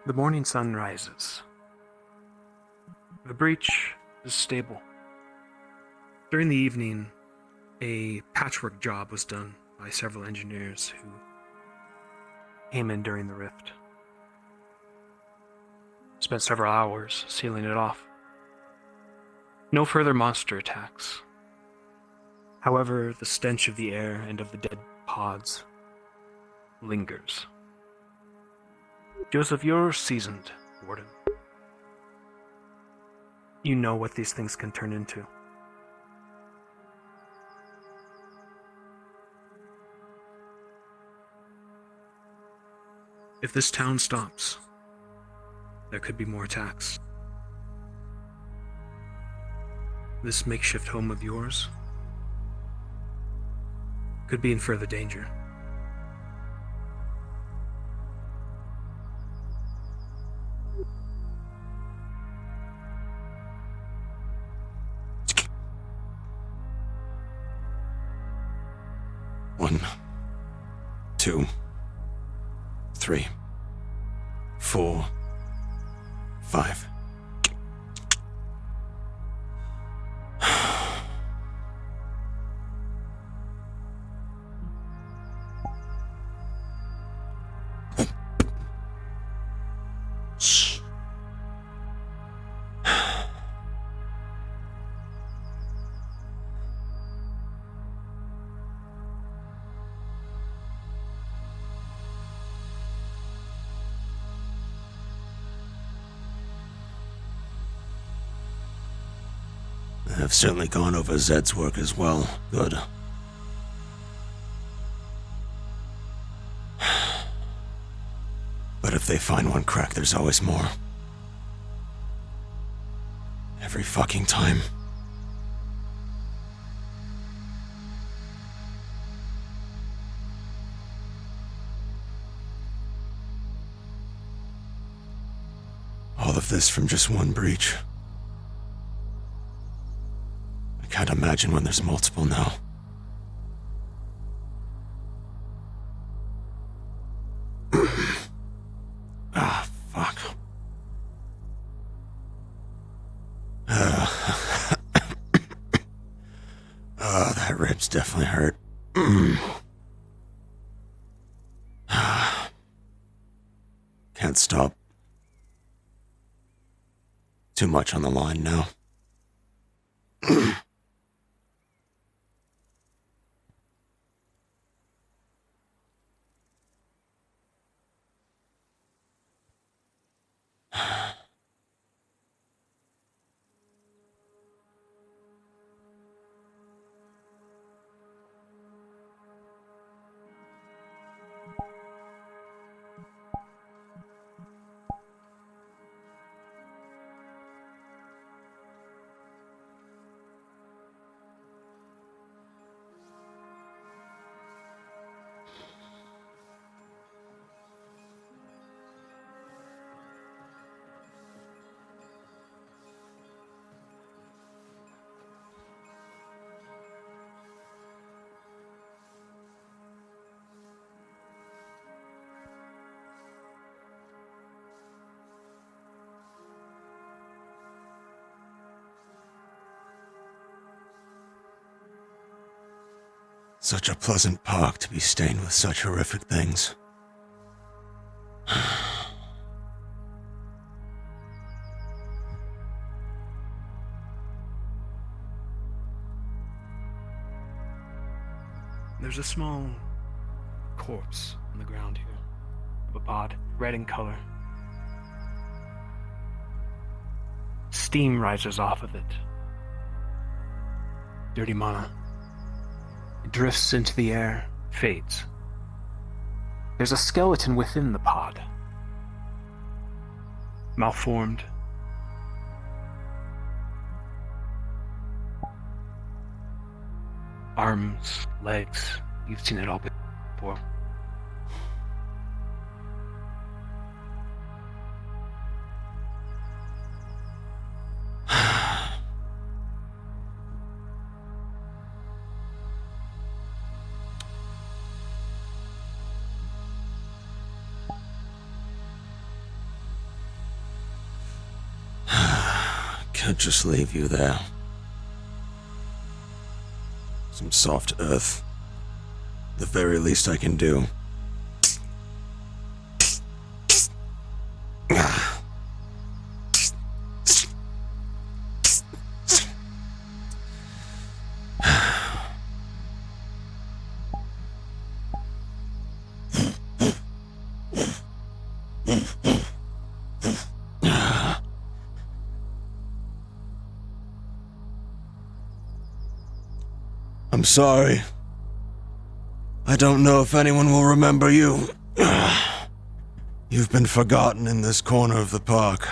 The morning sun rises. The breach is stable. During the evening, a patchwork job was done by several engineers who came in during the rift. Spent several hours sealing it off. No further monster attacks. However, the stench of the air and of the dead pods lingers. Joseph, you're seasoned, Warden. You know what these things can turn into. If this town stops, there could be more attacks. This makeshift home of yours could be in further danger. One, 2, 3, 4, 5. Shh. I've certainly gone over Zed's work as well. Good. But if they find one crack, there's always more. Every fucking time. All of this from just one breach. I can't imagine when there's multiple now. Ah, fuck. Oh, that rib's definitely hurt. Can't stop. Too much on the line now. Such a pleasant park to be stained with such horrific things. There's a small corpse on the ground here, of a pod, red in color. Steam rises off of it. Dirty mana. It drifts into the air, fades. There's a skeleton within the pod. Malformed. Arms, legs, you've seen it all before. can't just leave you there. Some soft earth. The very least I can do. I'm sorry. I don't know if anyone will remember you. You've been forgotten in this corner of the park.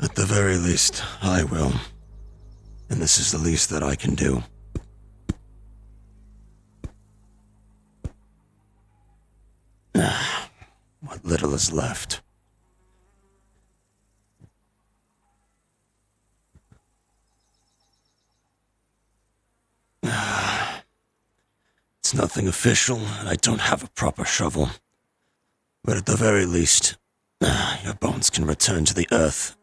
At the very least, I will. And this is the least that I can do. What little is left. It's nothing official, and I don't have a proper shovel. But at the very least, your bones can return to the earth.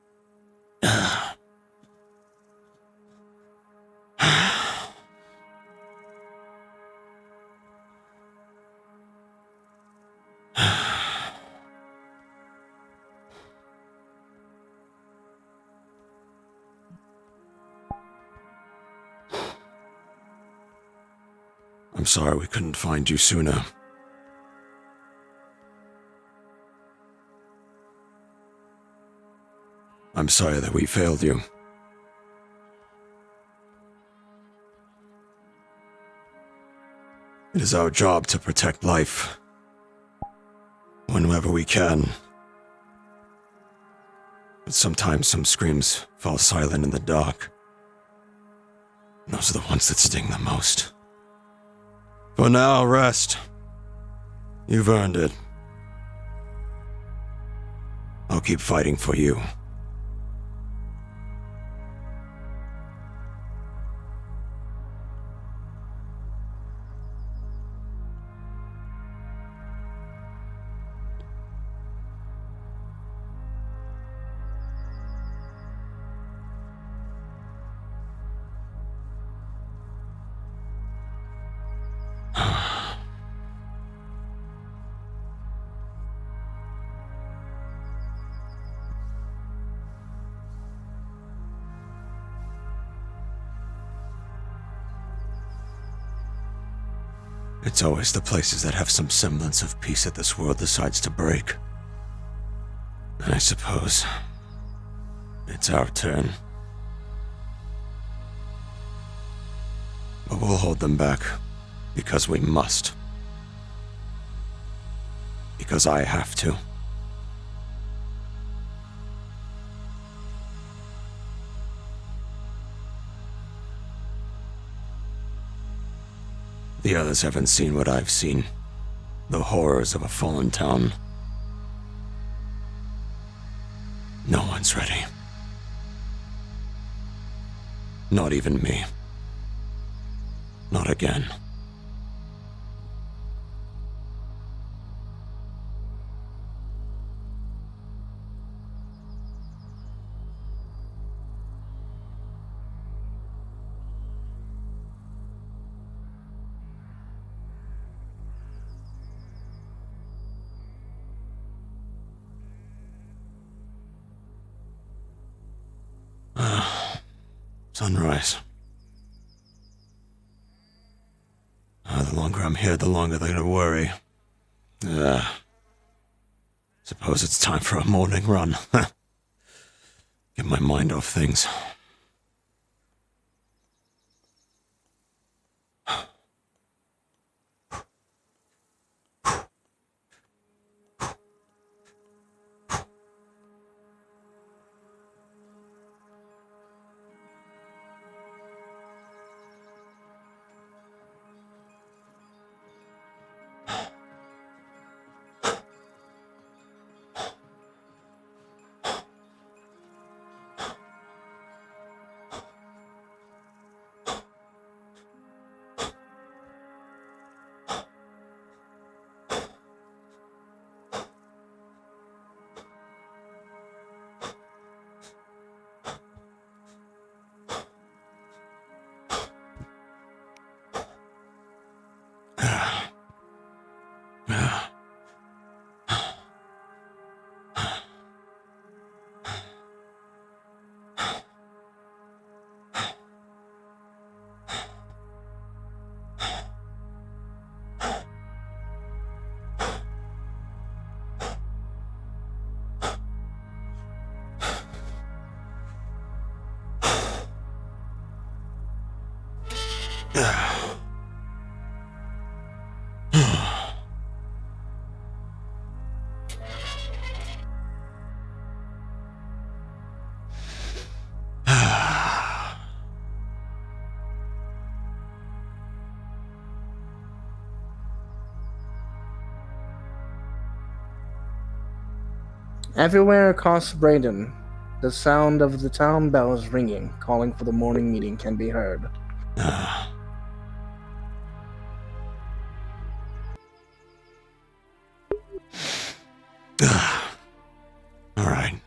I'm sorry we couldn't find you sooner. I'm sorry that we failed you. It is our job to protect life. Whenever we can. But sometimes some screams fall silent in the dark. And those are the ones that sting the most. For now, rest. You've earned it. I'll keep fighting for you. It's always the places that have some semblance of peace that this world decides to break. And I suppose it's our turn. But we'll hold them back because we must. Because I have to. The others haven't seen what I've seen. The horrors of a fallen town. No one's ready. Not even me. Not again. Sunrise. The longer I'm here, the longer they're gonna worry. Suppose it's time for a morning run. Get my mind off things. Everywhere across Braidon, the sound of the town bells ringing, calling for the morning meeting can be heard. All right.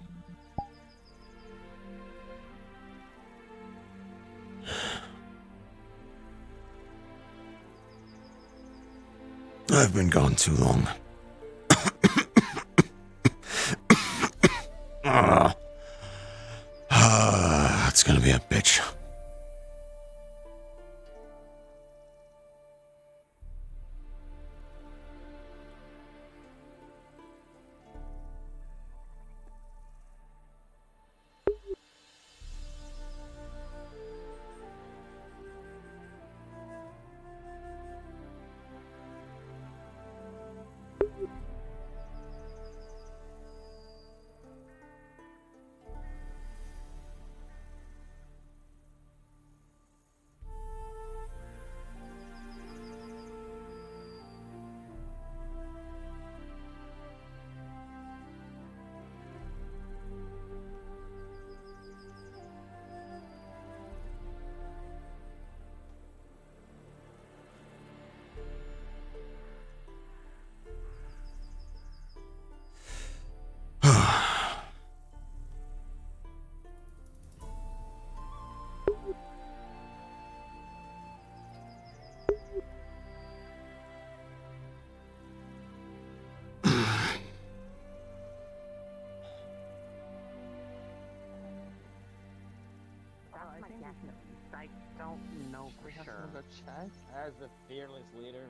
I've been gone too long. It's gonna be a bitch. I don't know for sure. As the fearless leader.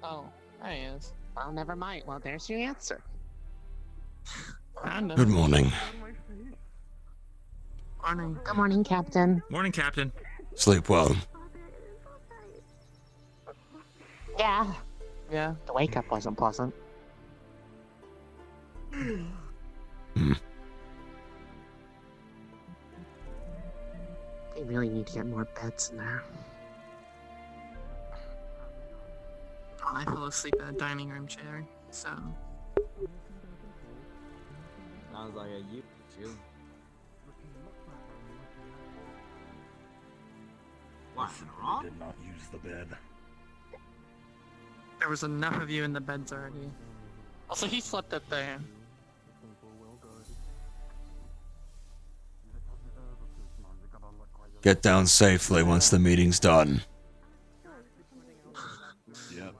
Oh, there he is. Well, never mind. Well, there's your answer. Kind of. Good morning. Morning. Good morning, Captain. Morning, Captain. Sleep well. Yeah. Yeah. The wake up wasn't pleasant. They really need to get more beds in there. I fell asleep at a dining room chair, so. Sounds like a you. What? I did not use the bed. There was enough of you in the beds already. Also, he slept up there. Get down safely once the meeting's done. Yep.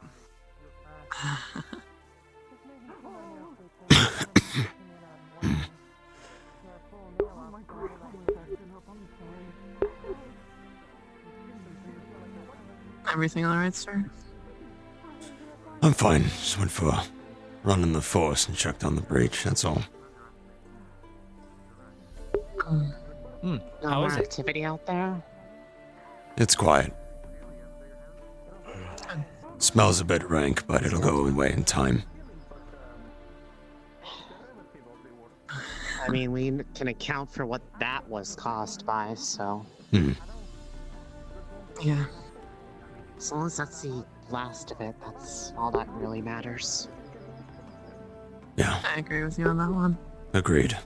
Everything alright, sir? I'm fine. Just went for a run in the forest and checked on the breach, that's all. No How more is it? activity out there? It's quiet. Smells a bit rank, but it'll go away in time. I mean, we can account for what that was caused by, so. Yeah. As long as that's the last of it, that's all that really matters. Yeah, I agree with you on that one. agreed.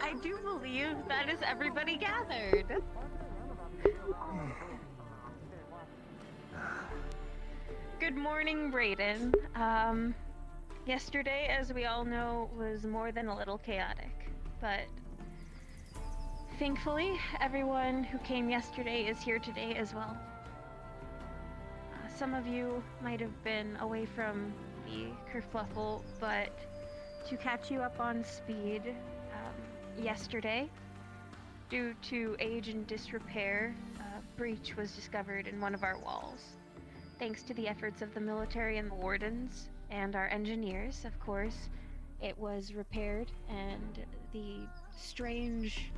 I do believe that is everybody gathered. Good morning, Braidon. Yesterday, as we all know, was more than a little chaotic, but thankfully, everyone who came yesterday is here today as well. Some of you might have been away from the kerfluffle, but to catch you up on speed, yesterday, Due to age and disrepair, a breach was discovered in one of our walls. Thanks to the efforts of the military and the wardens, and our engineers, of course, it was repaired, and the strange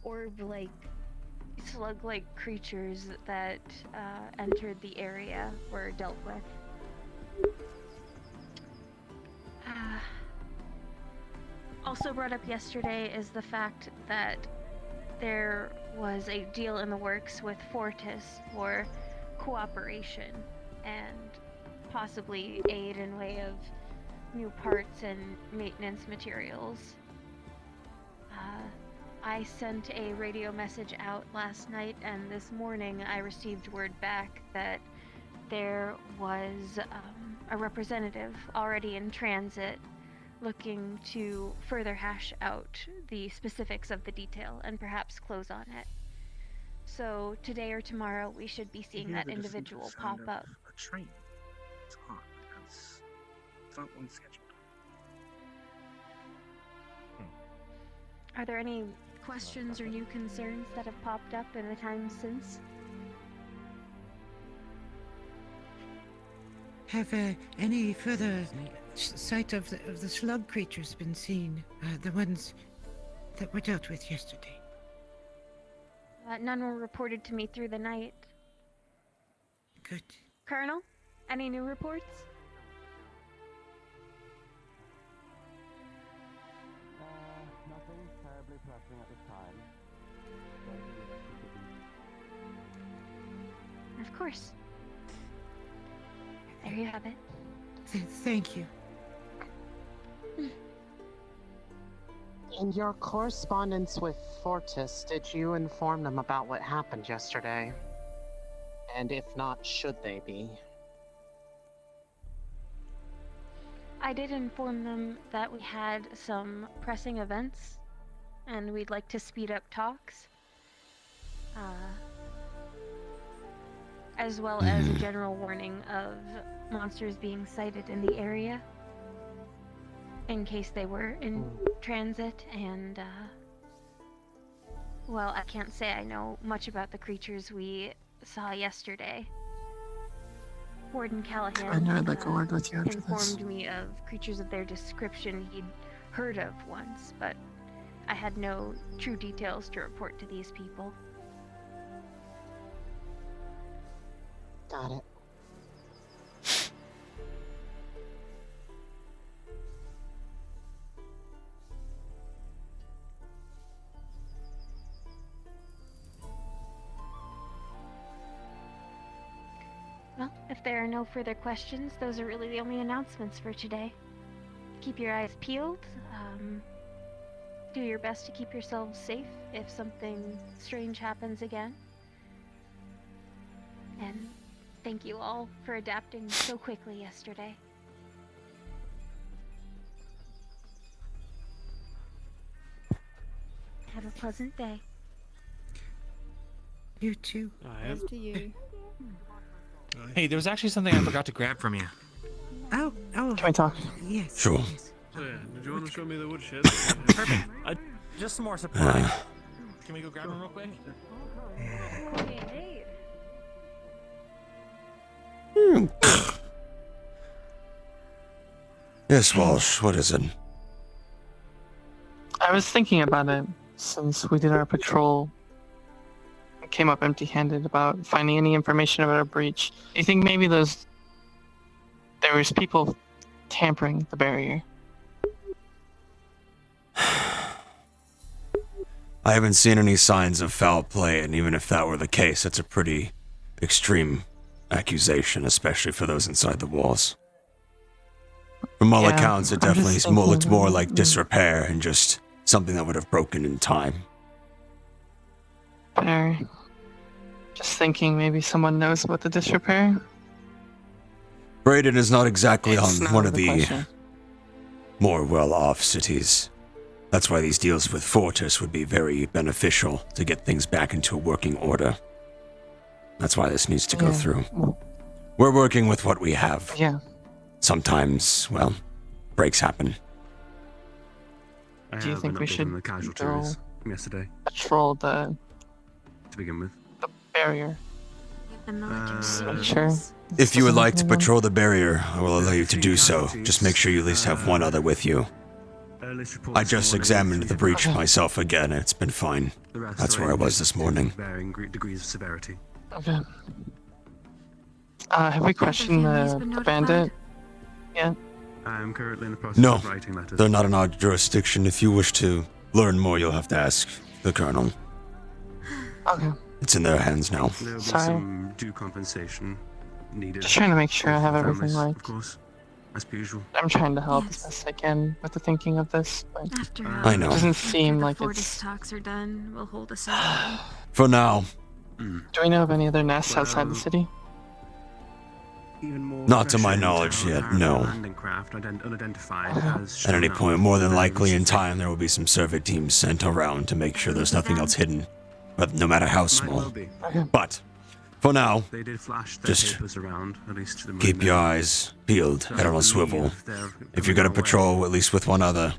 orb-like, slug-like creatures that entered the area were dealt with. Also brought up yesterday is the fact that there was a deal in the works with Fortis for cooperation and possibly aid in way of new parts and maintenance materials. I sent a radio message out last night, and this morning I received word back that there was a representative already in transit looking to further hash out the specifics of the detail and perhaps close on it. So today or tomorrow we should be seeing that individual pop up. A train. It's hot because it's not one scheduled. Are there any questions or new concerns that have popped up in the time since? Have any further sight of the slug creatures been seen? The ones that were dealt with yesterday? None were reported to me through the night. Good. Colonel, any new reports? Nothing terribly pressing at this time. Of course. There you have it. Thank you. In your correspondence with Fortis, did you inform them about what happened yesterday? And if not, should they be? I did inform them that we had some pressing events, and we'd like to speed up talks. As well as a general warning of monsters being sighted in the area, in case they were in transit, and, well, I can't say I know much about the creatures we saw yesterday. Warden Callahan I know I'd like a word with you after this. informed me of creatures of their description he'd heard of once, but I had no true details to report to these people. Got it. Well, if there are no further questions, those are really the only announcements for today. Keep your eyes peeled. Do your best to keep yourselves safe if something strange happens again. And thank you all for adapting so quickly yesterday. Have a pleasant day. You too. After you. Hey, there was actually something I forgot to grab from you. Oh. Can we talk? Yes. Sure. Yes. So yeah, did you want to show me the woodshed? Perfect. Just some more supply. Can we go grab them real quick? Yes, Walsh, what is it? I was thinking about it since we did our patrol. I came up empty-handed about finding any information about a breach. You think maybe there was people tampering the barrier? I haven't seen any signs of foul play, and even if that were the case, it's a pretty extreme accusation, especially for those inside the walls. From all accounts, it definitely looked more like disrepair and just something that would have broken in time. Fair. Just thinking maybe someone knows about the disrepair. Braidon is not exactly It's on not one of the question. more well-off cities. That's why these deals with Fortis would be very beneficial to get things back into a working order. That's why this needs to go through. We're working with what we have. Yeah. Sometimes, well, breaks happen. Do you think we should go from yesterday patrol the to begin with. barrier. The military Sure. stations. If you would like to Doesn't happen patrol the barrier, I will allow you to do so. Just make sure you at least have one other with you. Earliest report I this just morning examined is the we breach have myself again, and it's been fine. the rest That's are where I was injured this to morning. varying degrees of severity. Okay. Have we questioned families been the bandit? Yeah. I am currently in the process No, of writing letters. they're not in our jurisdiction. If you wish to learn more, you'll have to ask the colonel. Okay. It's in their hands now. There will be Sorry. some due compensation needed. Just trying to make sure I for have the everything families, right. Of course, as per usual. I'm trying to help Yes. as best I can with the thinking of this, but After I know. it doesn't after seem the like Fortis it's. talks are done, we'll hold a ceremony. For now, Mm. Do we know of any other nests outside the Well, city? Even more Not to my pressure knowledge intel yet, apparently no. landing craft unidentified has at any shown up point, more than very likely in recently. time, there will be some survey teams sent around to make sure there's nothing else hidden, but no matter how Might small. well be. But for now, They did flash their Just papers around, at least to the keep your eyes peeled, So head I on a believe swivel. they're If you're coming gonna our way. patrol, at least with one other.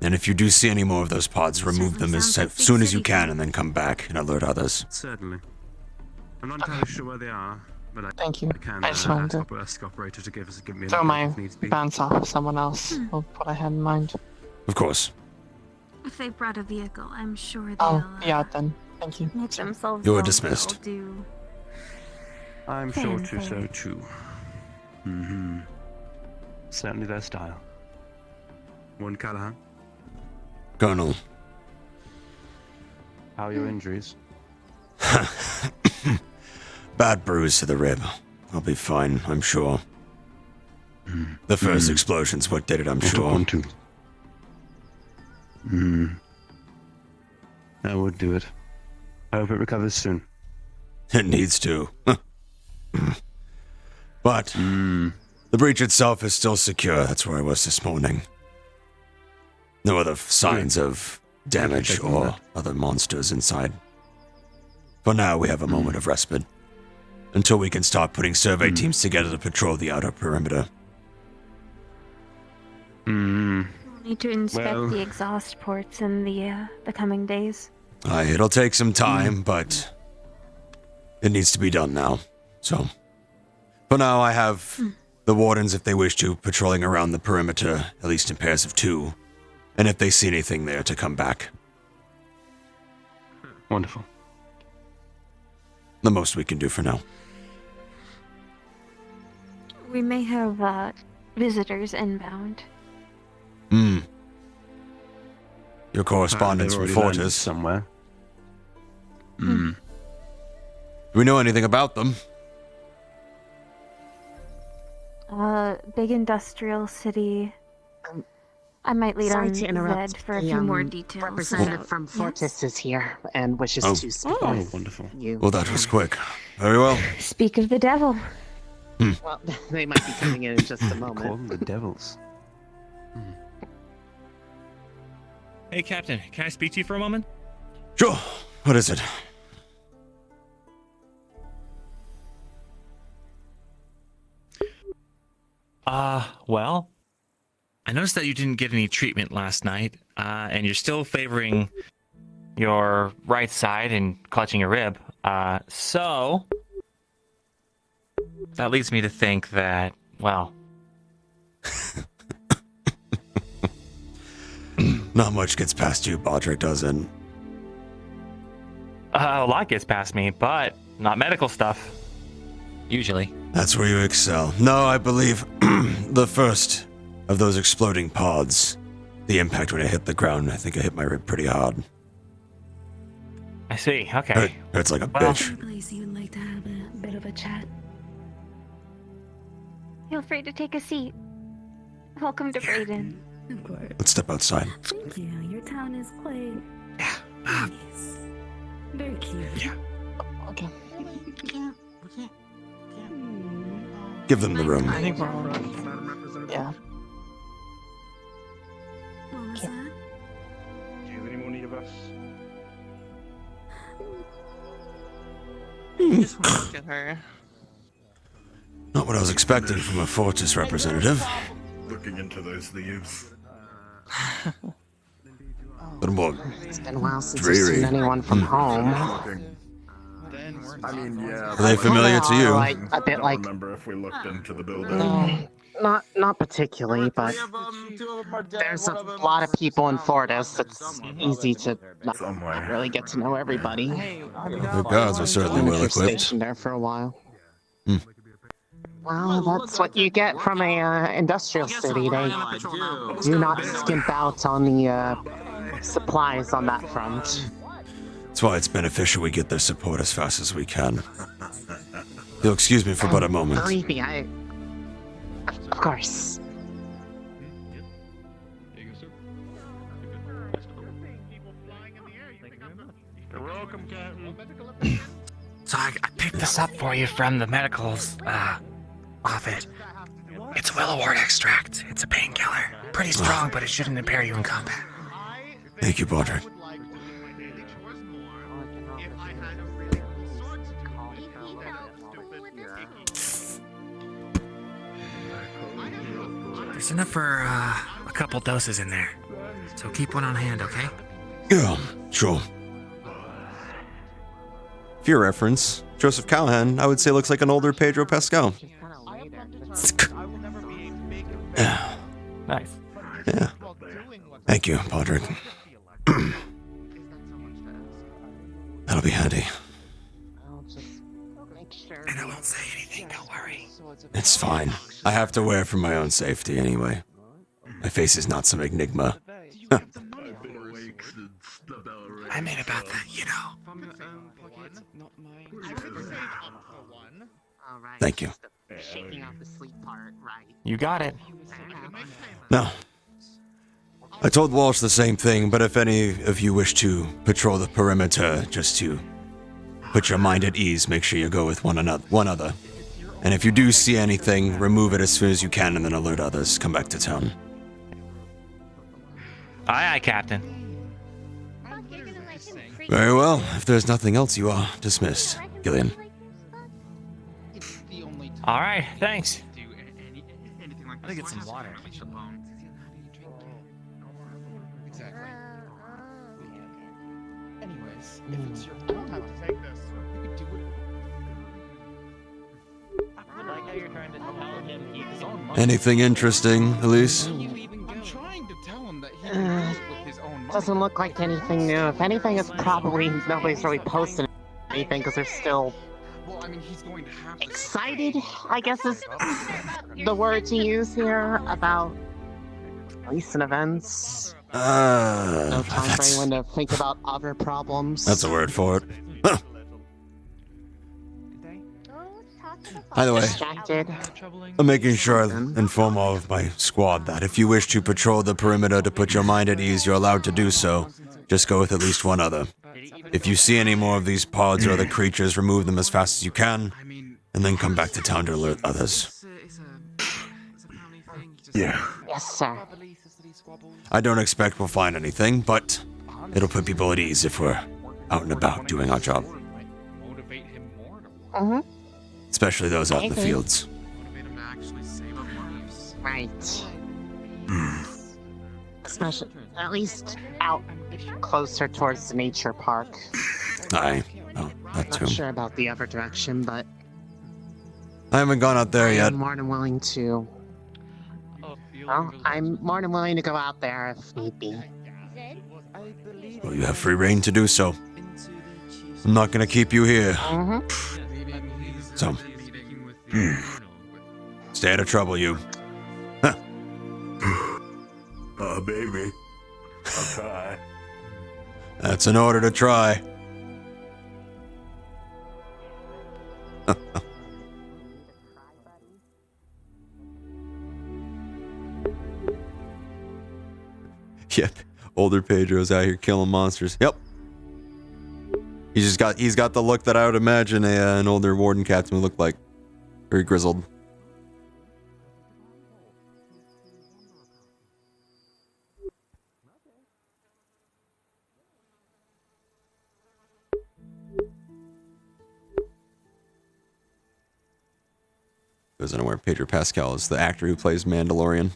And if you do see any more of those pods, remove Certainly them as sounds like big soon as you city can fun. and then come back and alert others. Certainly. I'm not entirely sure where they are, but Thank you. I can I just wanted ask to operator to give me an throw update my if needs be. bounce off of someone else of what I had in mind. Of course. If they brought a vehicle, I'm sure they'll I'll be out then. Thank you. make themselves You're known, dismissed. they'll do I'm sure to so Fanfare. too. Mm-hmm. Certainly their style. One Callahan, Colonel. how are your injuries? Bad bruise to the rib. I'll be fine, I'm sure. The first explosion's what did it, I'm sure. too. Hmm. That would do it. I hope it recovers soon. It needs to. But the breach itself is still secure. That's where I was this morning. No other signs of damage Checking or that. other monsters inside. For now, we have a moment of respite. Until we can start putting survey teams together to patrol the outer perimeter. Hmm. We'll need to inspect Well- the exhaust ports in the coming days. It'll take some time, but it needs to be done now. So, for now, I have the wardens, if they wish to, patrolling around the perimeter, at least in pairs of 2. And if they see anything there, to come back. Wonderful. The most we can do for now. We may have visitors inbound. Your correspondence They've with already landed Fortis. somewhere. Do we know anything about them? Big industrial city. I might lead Sorry on to interrupt. Zed for a The, few more um, details. Representative from Yes? Fortis is here and wishes Oh. to speak Oh, with wonderful. you. Well, that was quick. Very well. Speak of the devil. Well, they might be coming in just a Call moment. them the devils. Hey, Captain, can I speak to you for a moment? Sure. What is it? Well, I noticed that you didn't get any treatment last night, and you're still favoring your right side and clutching your rib. So that leads me to think that, well, Not much gets past you, Bodrick, doesn't. a lot gets past me, but not medical stuff. Usually. That's where you excel. No, I believe the first of those exploding pods, the impact when it hit the ground, I think I hit my rib pretty hard. I see. Okay. Hurts like a Well- bitch. Place you would like to have a bit of a chat. Feel free to take a seat. Welcome to Braidon. Of course. Let's step outside. Thank you. Your town is quite nice. Very cute. Okay. Give them the room. I think we're all right. Yeah. What was that? Do you have any more need of us? Just want to look at her. Not what I was expecting from a Fortis representative. Looking into those leaves. little more It's been a while since I've dreary. seen anyone from home. I mean, yeah. Are they familiar to you? Like a bit like. Remember if we looked into the building? No, not particularly, but there's a lot of people in Fortis. It's easy to not really get to know everybody. The guards are certainly well You're equipped. stationed there for a while. Hmm. Well, that's what you get from a industrial city. They do not skimp out on the supplies on that front. That's why it's beneficial we get their support as fast as we can. You'll excuse me for but a moment. Believe me, of course. You're welcome, Captain. So I picked this up for you from the medical's office. It's willowort extract. It's a painkiller. Pretty strong, but it shouldn't impair you in combat. Thank you, Podrick. There's enough for a couple doses in there. So keep one on hand, okay? Yeah, sure. For your reference, Joseph Callahan, I would say looks like an older Pedro Pascal. Nice. Yeah. Thank you, Podrick. That'll be handy. And I won't say anything, don't worry. It's fine. I have to wear it for my own safety anyway. My face is not some enigma. I meant about that, you know. Thank you. Shaking out the sleep part, right? You got it. No. I told Walsh the same thing, but if any of you wish to patrol the perimeter just to put your mind at ease, make sure you go with one other. And if you do see anything, remove it as soon as you can and then alert others. Come back to town. Aye, aye, Captain. Very well. If there's nothing else, you are dismissed. Gillian. All right, thanks. I think it's some water. Anyways, if it's your turn to take this, you could do it. Anything interesting, Elise? I'm trying to tell him that he can do it with his own money. Doesn't look like anything new. If anything, it's probably nobody's really posting anything because they're still Well, I mean, he's going to have to excited, I guess is the word to use here, about recent events. No time for anyone to think about other problems. That's a word for it. Huh. Either way, Distracted. I'm making sure I inform all of my squad that if you wish to patrol the perimeter to put your mind at ease, you're allowed to do so. Just go with at least one other. If you see any more of these pods or other creatures, remove them as fast as you can, and then come back to town to alert others. Yeah. Yes, sir. I don't expect we'll find anything, but it'll put people at ease if we're out and about doing our job. Mm-hmm. Especially those out in the fields. Right. Especially, at least out closer towards the nature park. Aye. Oh, that Not too. sure about the other direction, but I haven't gone out there yet. I'm more than willing to. Well, I'm more than willing to go out there if need be. Well, you have free reign to do so. I'm not gonna keep you here. Mm-hmm. So, stay out of trouble, you. Huh. Oh, baby. I'll try. That's an order to try. Yep, older Pedro's out here killing monsters. Yep. He's got the look that I would imagine an older warden captain would look like. Very grizzled. Goes unaware, Pedro Pascal is the actor who plays Mandalorian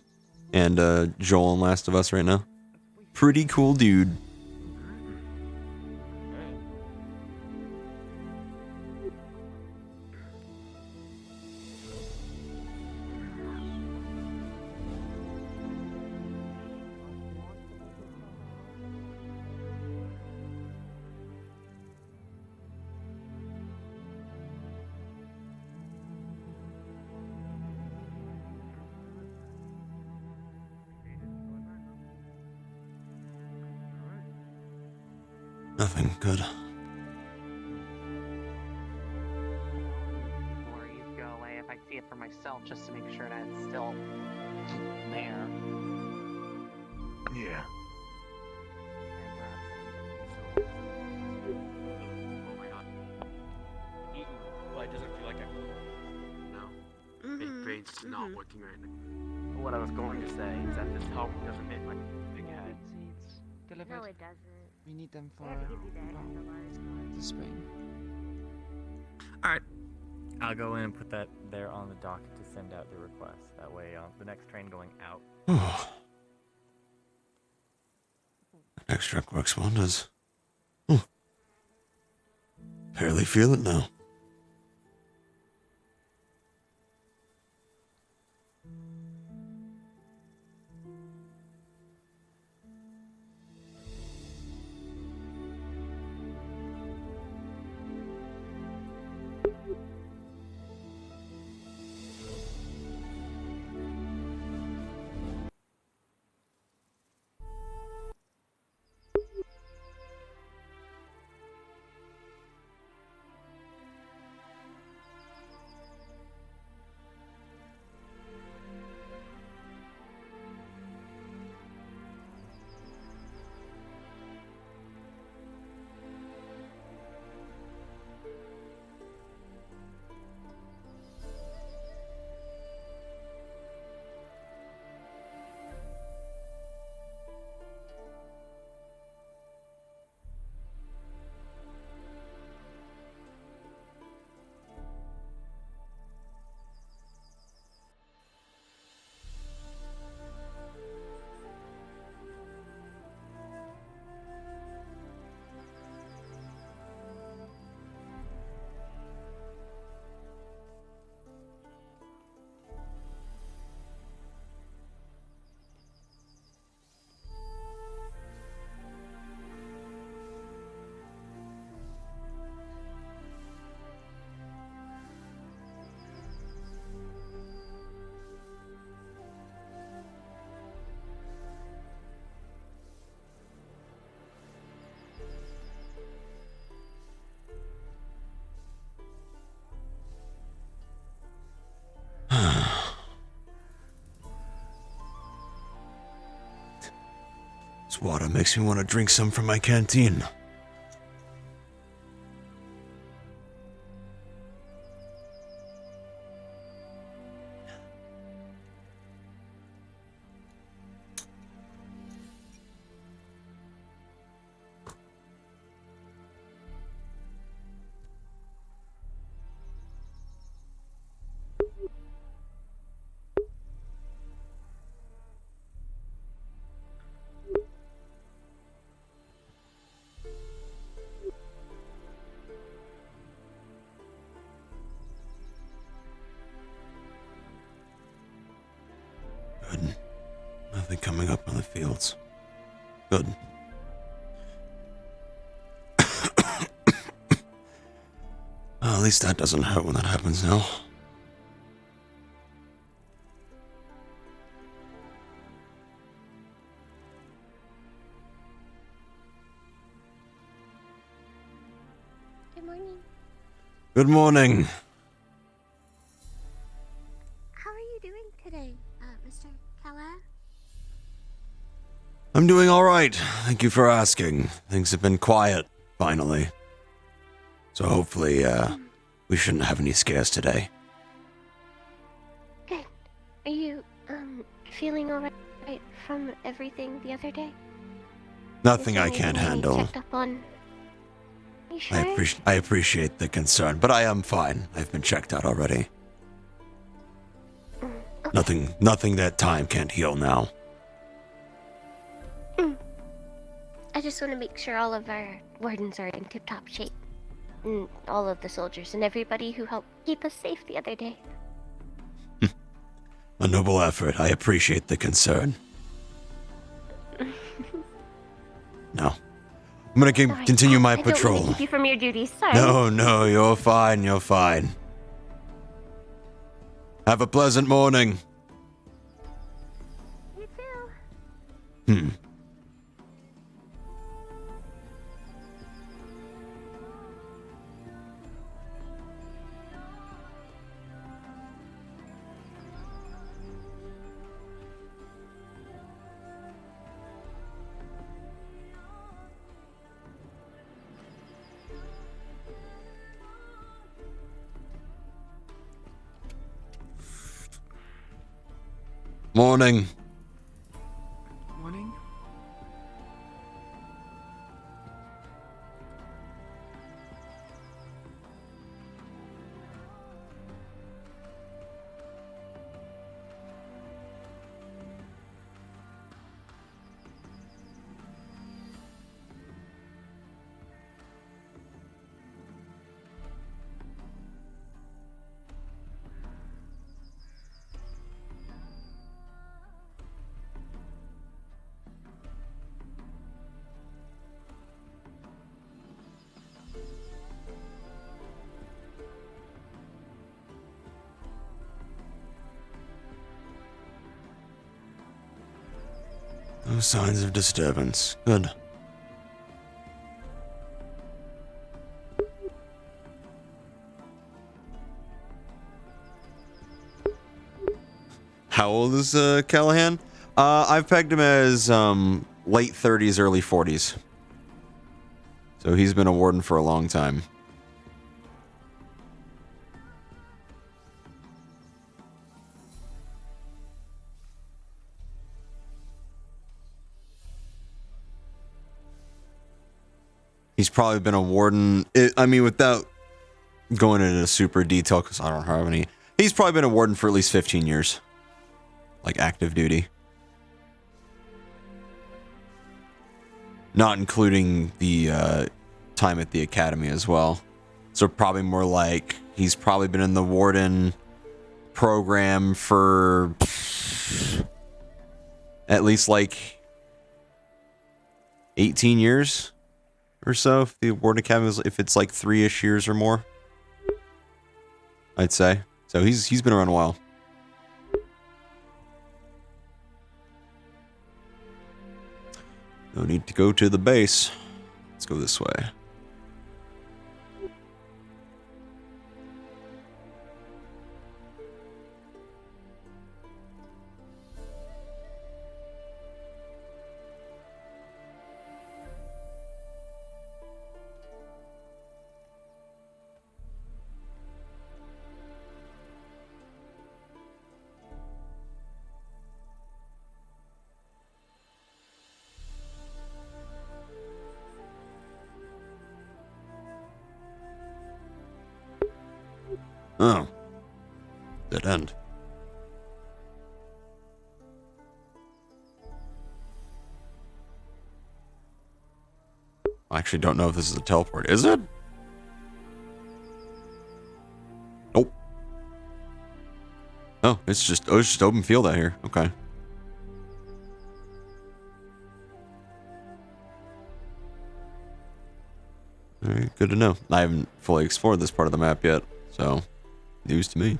and Joel in Last of Us right now. Pretty cool dude. Nothing good. Worries go away if I see it for myself, just to make sure that it's still there. Yeah. Well, it doesn't feel like it. No. Brain's not working right now. What I was going to say is that this help doesn't hit my big head. Seeds delivered. No, it doesn't. We need them for I had to give you that extra large one. the spring. Alright. I'll go in and put that there on the docket to send out the request. That way, the next train going out. That extract works wonders. Barely feel it now. This water makes me want to drink some from my canteen. Good. Nothing coming up on the fields. Good. Well, at least that doesn't hurt when that happens now. Good morning. Good morning. How are you doing today, Mr. Kala? I'm doing all right. Thank you for asking. Things have been quiet, finally. So hopefully, we shouldn't have any scares today. Good. Are you, feeling alright from everything the other day? Nothing Is there I can't anything handle. checked up on? You sure? I appreciate the concern, but I am fine. I've been checked out already. Okay. Nothing that time can't heal now. I just want to make sure all of our wardens are in tip-top shape. And all of the soldiers and everybody who helped keep us safe the other day. A noble effort. I appreciate the concern. No. I'm gonna Sorry. continue my I don't patrol. want to keep you from your duties. Sorry. No, you're fine, you're fine. Have a pleasant morning. You too. Morning. Morning. No signs of disturbance. Good. How old is Callahan? I've pegged him as late 30s, early 40s. So he's been a warden for a long time. He's probably been a warden. I mean, without going into super detail, because I don't have any. He's probably been a warden for at least 15 years. Like active duty. Not including the time at the academy as well. So probably more like he's probably been in the warden program for at least like 18 years or so. If the warden academy is, if it's like 3-ish years or more, I'd say. So he's been around a while. No need to go to the base. Let's go this way. Oh. Dead end. I actually don't know if this is a teleport. Is it? Nope. Oh, it's just open field out here. Okay. Alright, good to know. I haven't fully explored this part of the map yet, so news to me.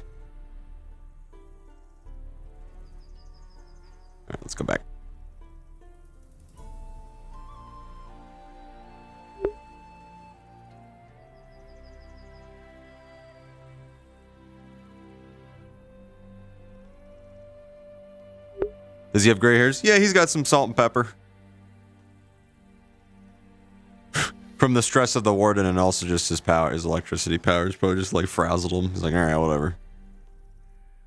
Alright, let's go back. Does he have gray hairs? Yeah, he's got some salt and pepper. From the stress of the warden and also just his power, his electricity powers probably just like frazzled him. He's like, alright, whatever.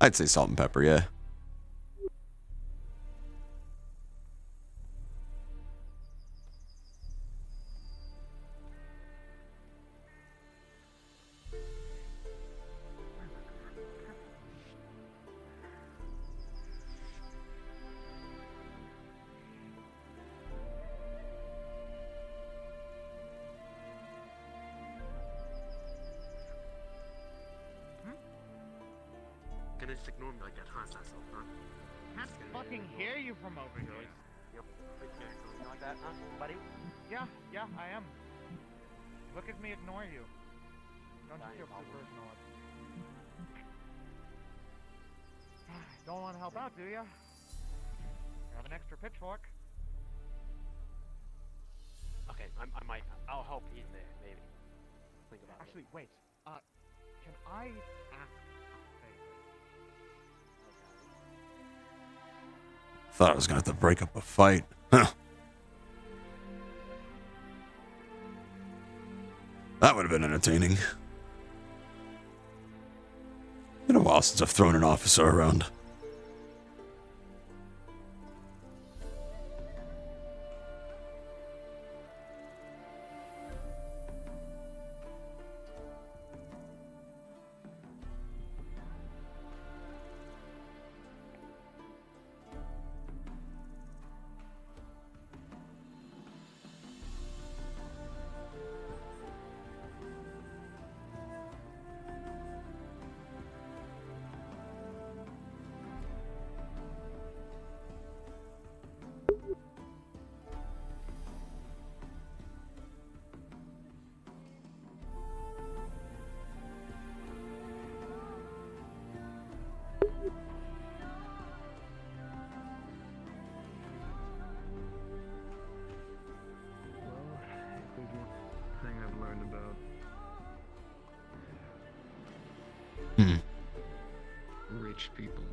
I'd say salt and pepper, yeah. Gonna just ignore me like that, huh? Can't fucking hear you from over here. Yep. You like that, huh, buddy? Yeah, I am. Look at me ignore you. Don't you feel super ignored? Don't want to help out, do ya? Grab an extra pitchfork. Okay, I might. I'll help in there, maybe. Think about Actually, wait. Can I ask a favor? Thought I was gonna have to break up a fight. Huh. That would have been entertaining. Been a while since I've thrown an officer around. VRH people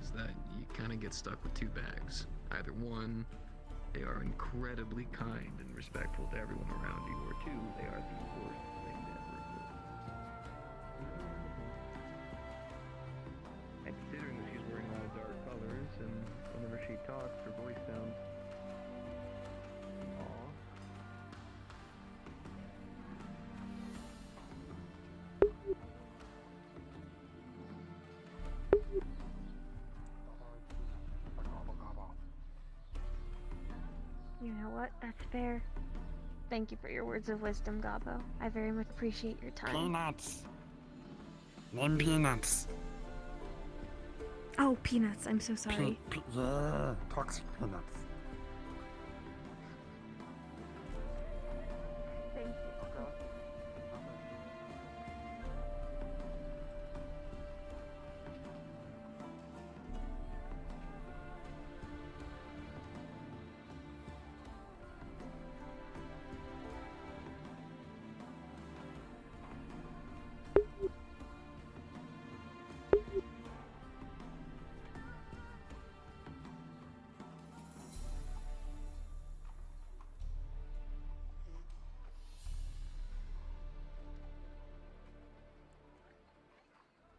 is that you kind of get stuck with two bags. Either one, they are incredibly kind and respectful to everyone around you, or two, they are the worst thing ever. And considering that she's wearing all dark colors, and whenever she talks, her voice sounds off. You know what? That's fair. Thank you for your words of wisdom, Gabo. I very much appreciate your time. Peanuts. Name Peanuts. Oh, Peanuts. I'm so sorry. Yeah, toxic peanuts. Thank you.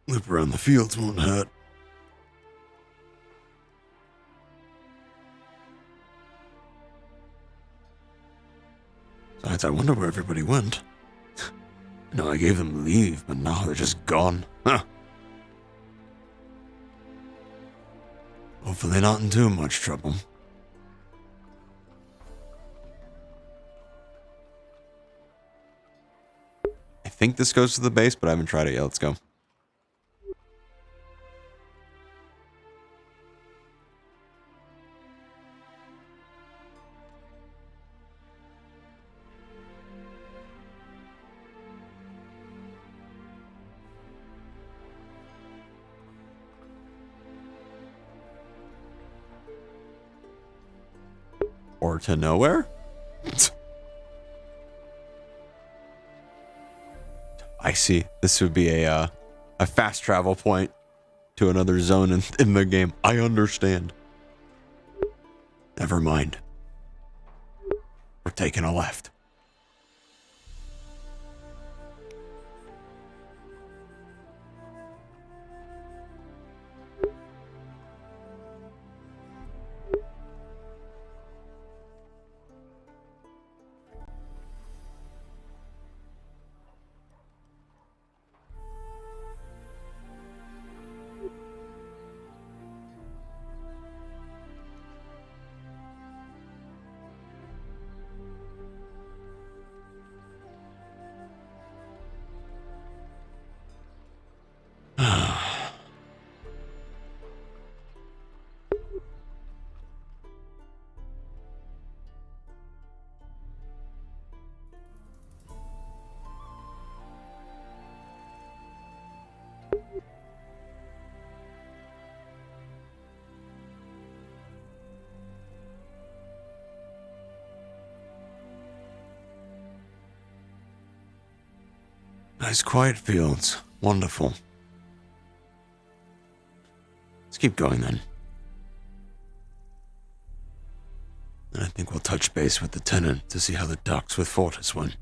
Loop around the fields won't hurt. Besides, I wonder where everybody went. I know I gave them leave, but now they're just gone. Huh. Hopefully not in too much trouble. I think this goes to the base, but I haven't tried it yet. Let's go. Or to nowhere? I see. This would be a fast travel point to another zone in the game. I understand. Never mind. We're taking a left. Nice quiet fields. Wonderful. Let's keep going then. And I think we'll touch base with the tenant to see how the docks with Fortis went.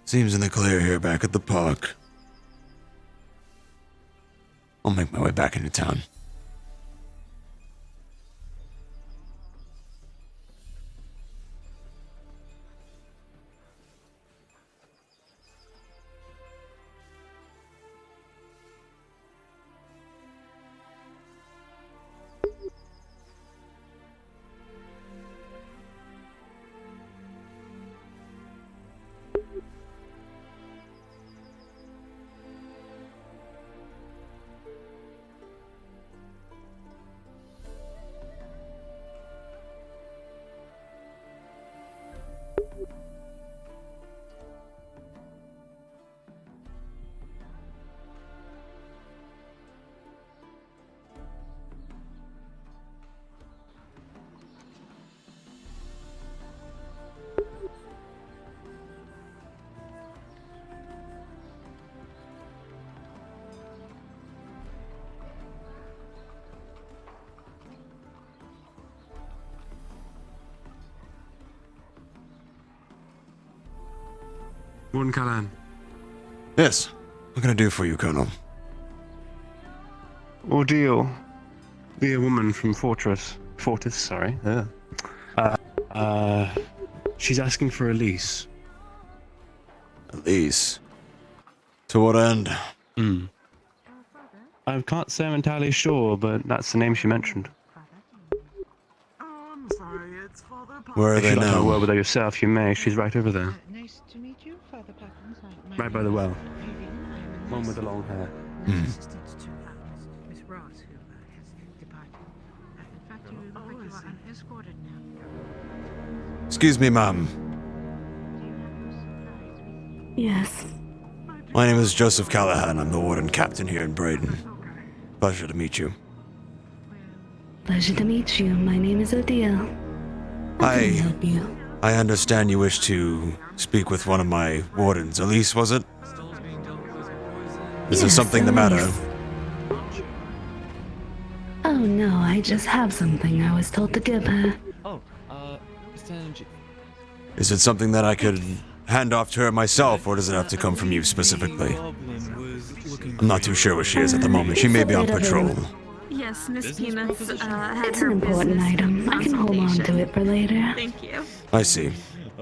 Seems in the clear here back at the park. I'll make my way back into town. Warden Callahan. Yes. What can I do for you, Colonel? Ordeal. The woman from Fortis, sorry. Yeah. She's asking for a lease. A lease? To what end? I can't say I'm entirely sure, but that's the name she mentioned. Where are If they you'd like to have a now? word with her yourself, you may. She's right over there. Nice to meet you, Father Poppins. Right by the well. One with the long hair. Miss Ross, who has departed. In fact, you look like you are unescorted now. Excuse me, ma'am. Yes. My name is Joseph Callahan. I'm the warden captain here in Braidon. Pleasure to meet you. Pleasure to meet you. My name is Odile. How can I help you? I understand you wish to speak with one of my wardens. Elise, was it? Is there Yes, something the matter? Elise. Oh no, I just have something I was told to give her. Is it something that I could hand off to her myself, or does it have to come from you specifically? I'm not too sure where she is at the moment. She may be on patrol. Yes, Miss Peanuts had It's an important item. I can hold on to it for later. Thank you. I see.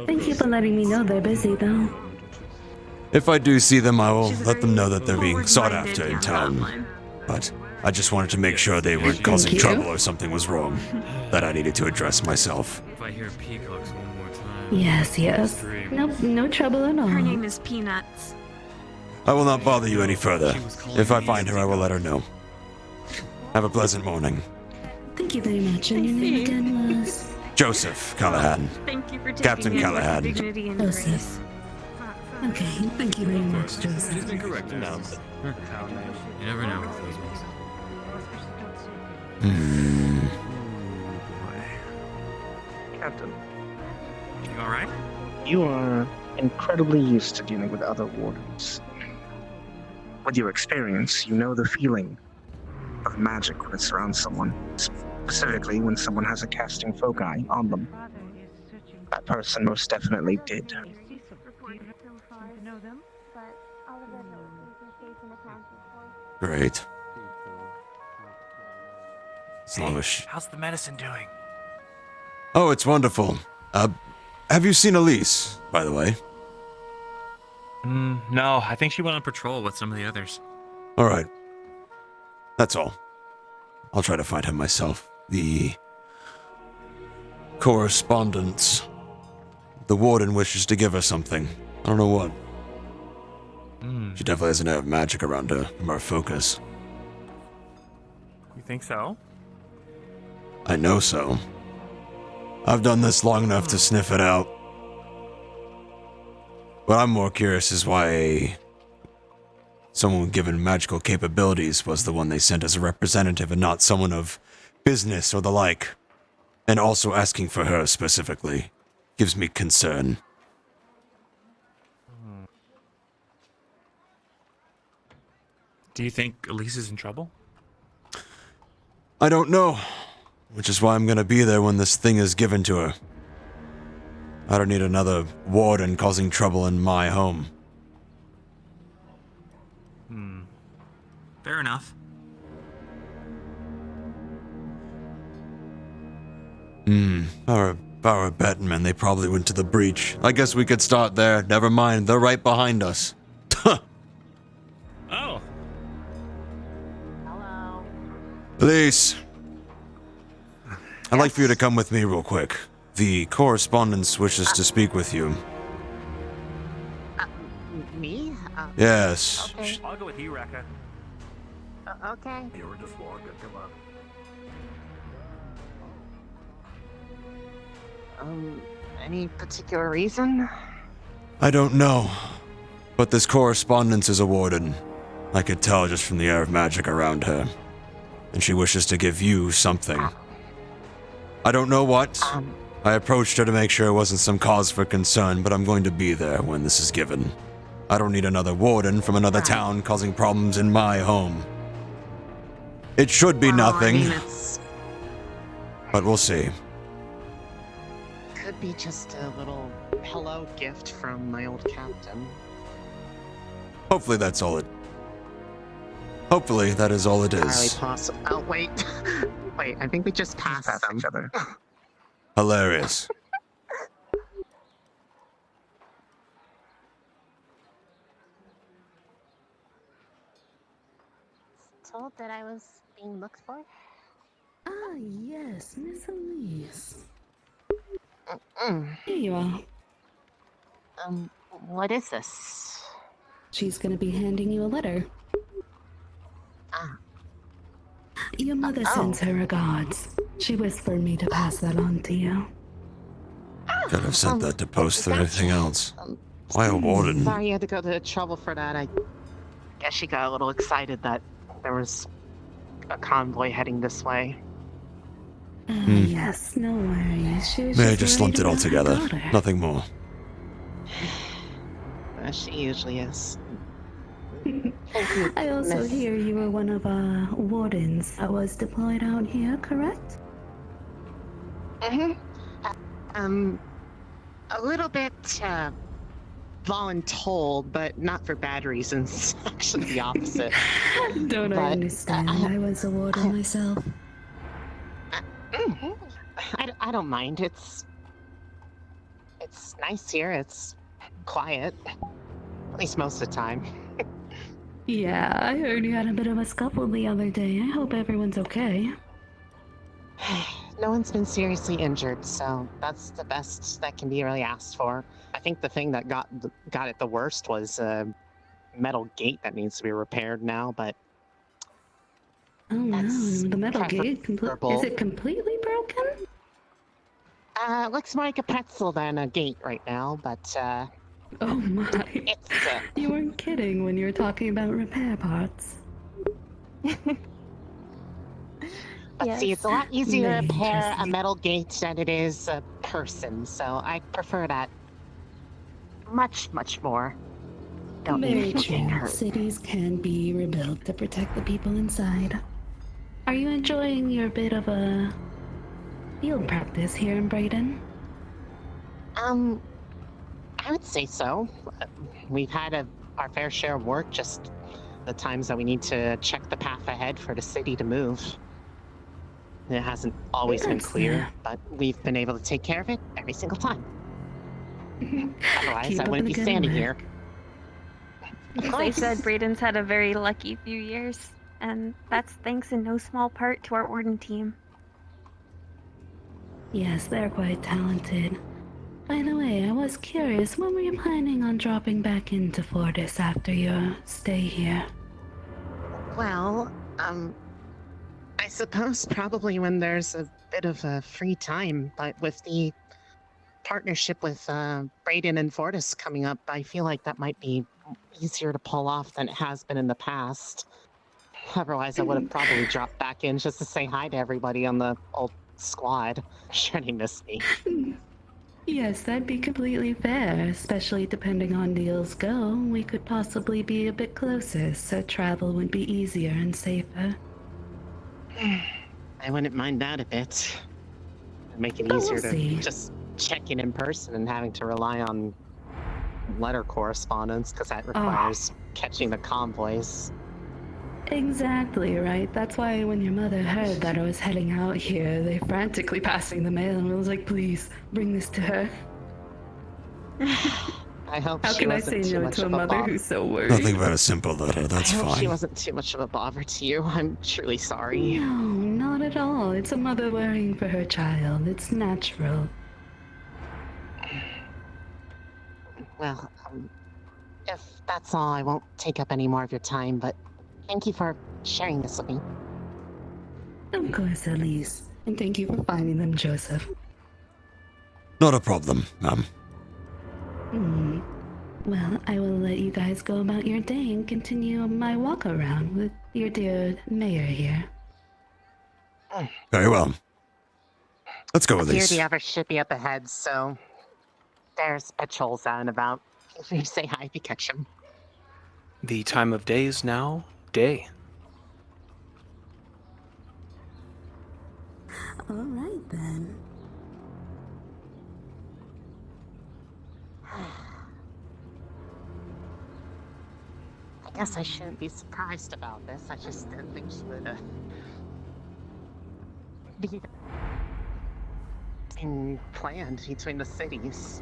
Thank you for letting me know they're busy, though. If I do see them, I will let them know that they're being sought after in town. But I just wanted to make sure they weren't causing trouble or something was wrong that I needed to address myself. If I hear peacocks one more time. Yes, yes. Nope, no trouble at all. Her name is Peanuts. I will not bother you any further. If I find her, I will let her know. Have a pleasant morning. Thank you very much. And your name again was? Joseph Callahan. Thank you for taking Captain it Callahan. with dignity and Joseph. grace. Okay, thank you very much, Joseph. It's been corrected now. You never know with those ones. Captain, You alright? you are incredibly used to dealing with other wardens. With your experience, you know the feeling of magic when it surrounds someone, specifically when someone has a casting foci on them. That person most definitely did. Great. As long as How's the medicine doing? Oh, it's wonderful. Have you seen Elise, by the way? No, I think she went on patrol with some of the others. All right. That's all. I'll try to find him myself. The correspondence. The warden wishes to give her something. I don't know what. She definitely has an air of magic around her from her focus. You think so? I know so. I've done this long enough to sniff it out. What I'm more curious is why someone given magical capabilities was the one they sent as a representative and not someone of business or the like. And also asking for her specifically gives me concern. Do you think Elise is in trouble? I don't know, which is why I'm gonna be there when this thing is given to her. I don't need another warden causing trouble in my home. Fair enough. If I were a betting man, they probably went to the breach. I guess we could start there. Never mind, they're right behind us. Oh. Elise, I'd like for you to come with me real quick. The correspondence wishes to speak with you. Me? Yes. Okay. I'll go with you, Rekka. Okay. You were just walking, come on. Any particular reason? I don't know, but this correspondence is a warden. I could tell just from the air of magic around her. And she wishes to give you something. I don't know what. I approached her to make sure it wasn't some cause for concern, but I'm going to be there when this is given. I don't need another warden from another town causing problems in my home. It should be nothing, I mean, it's but we'll see. could be just a little hello gift from my old captain. Hopefully that's all it. Hopefully that is all it Entirely is. possible. Oh, wait. Wait, I think we just passed them. each other. Hilarious. Told that I was being looked for? Ah, yes, Miss Elise. Here you are. What is this? She's gonna be handing you a letter. Ah. Your mother sends her regards. She whispered me to pass that on to you. Could have sent that to post or anything else. Why a warden? Sorry you had to go to trouble for that. I guess she got a little excited that there was a convoy heading this way. Yes, no worries. She was May I just worried lumped it all about her together. daughter. Nothing more. She usually is. I also Miss. hear you were one of wardens that was deployed out here, correct? A little bit, voluntold, but not for bad reasons. Actually, the opposite. Don't I understand? I was a warden myself. I don't mind. It's nice here. It's quiet. At least most of the time. Yeah, I heard you had a bit of a scuffle the other day. I hope everyone's okay. No one's been seriously injured, so that's the best that can be really asked for. I think the thing that got it the worst was a metal gate that needs to be repaired now, but Oh no, the metal gate preferable. is it completely broken? Looks more like a pretzel than a gate right now, but Oh my. it's You weren't kidding when you were talking about repair parts. But see, it's a lot easier Very to repair a interesting. metal gate than it is a person, so I prefer that much, much more. Don't need Very people getting true. hurt. Cities can be rebuilt to protect the people inside. Are you enjoying your bit of a field practice here in Braidon? I would say so. We've had our fair share of work, just the times that we need to check the path ahead for the city to move. It hasn't always been That's clear, but we've been able to take care of it every single time. Otherwise, Keep I up wouldn't the be good standing work. here. As I said, Braidon's had a very lucky few years, and that's thanks in no small part to our warden team. Yes, they're quite talented. By the way, I was curious, when were you planning on dropping back into Fortis after your stay here? Well, I suppose probably when there's a bit of free time, but with the partnership with Braidon and Fortis coming up, I feel like that might be easier to pull off than it has been in the past. Otherwise, I would have probably dropped back in just to say hi to everybody on the old squad. Sure, they missed me. Yes, that'd be completely fair, especially depending on deals go. We could possibly be a bit closer, so travel would be easier and safer. I wouldn't mind that a bit. It'd make it But we'll easier to see. just check in person and having to rely on letter correspondence, because that requires catching the convoys. Exactly, right? That's why when your mother heard that I was heading out here, they frantically passing the mail and I was like, please, bring this to her. I hope How she can I wasn't say too no much to a of a mother bother. who's so worried? Nothing but a simple letter, that's I hope she fine. wasn't too much of a bother to you. I'm truly sorry. No, not at all. It's a mother worrying for her child. It's natural. Well, if that's all, I won't take up any more of your time, but thank you for sharing this with me. Of course, Elise. And thank you for finding them, Joseph. Not a problem, ma'am. Well, I will let you guys go about your day and continue my walk around with your dear mayor here. Very well. Let's go, I fear Elise. the others should be up ahead, so there's patrols out and about. Feel free to say hi if you catch them. The time of day is now day. All right, then. guess I shouldn't be surprised about this. I just didn't think she would be planned between the cities.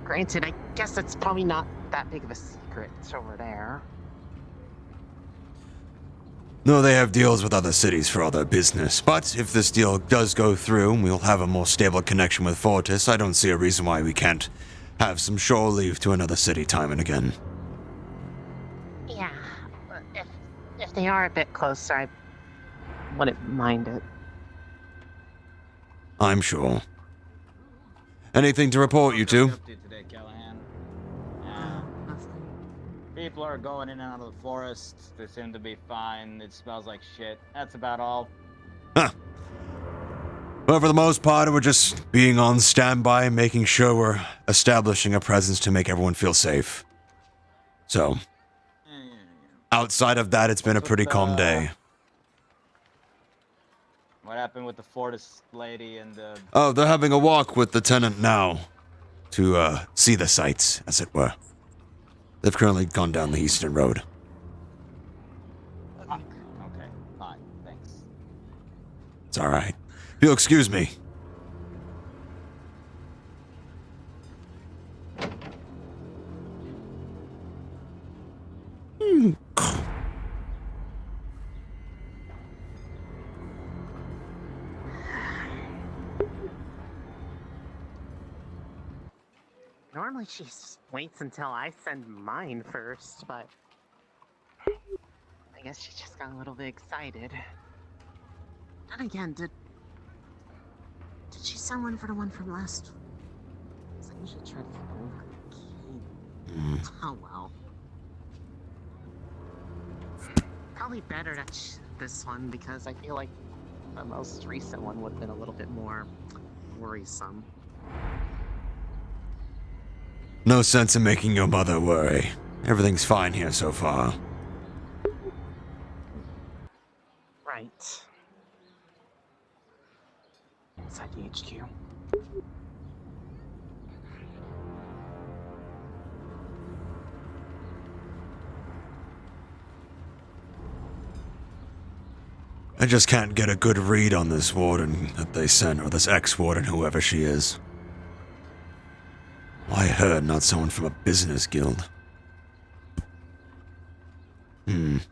Granted, I guess it's probably not that big of a secret over there. No, they have deals with other cities for all their business, but if this deal does go through and we'll have a more stable connection with Fortis, I don't see a reason why we can't have some shore leave to another city time and again. Yeah, if they are a bit closer, I wouldn't mind it. I'm sure. Anything to report, you two? Today, Callahan. People are going in and out of the forest. They seem to be fine. It smells like shit. That's about all. Huh. But for the most part, we're just being on standby, making sure we're establishing a presence to make everyone feel safe. So, outside of that, it's been a pretty calm day. What happened with the Fortis lady and the... Oh, they're having a walk with the tenant now to see the sights, as it were. They've currently gone down the Eastern Road. Okay, fine, thanks. It's alright. If you'll excuse me. Normally she waits until I send mine first, but I guess she just got a little bit excited. And again, did she send one for the one from last? I usually try to find Oh well. Probably better that this one because I feel like the most recent one would have been a little bit more worrisome. No sense in making your mother worry. Everything's fine here so far. Right. Inside the HQ. I just can't get a good read on this warden that they sent, or this ex-warden, whoever she is. Why her, not someone from a business guild? Make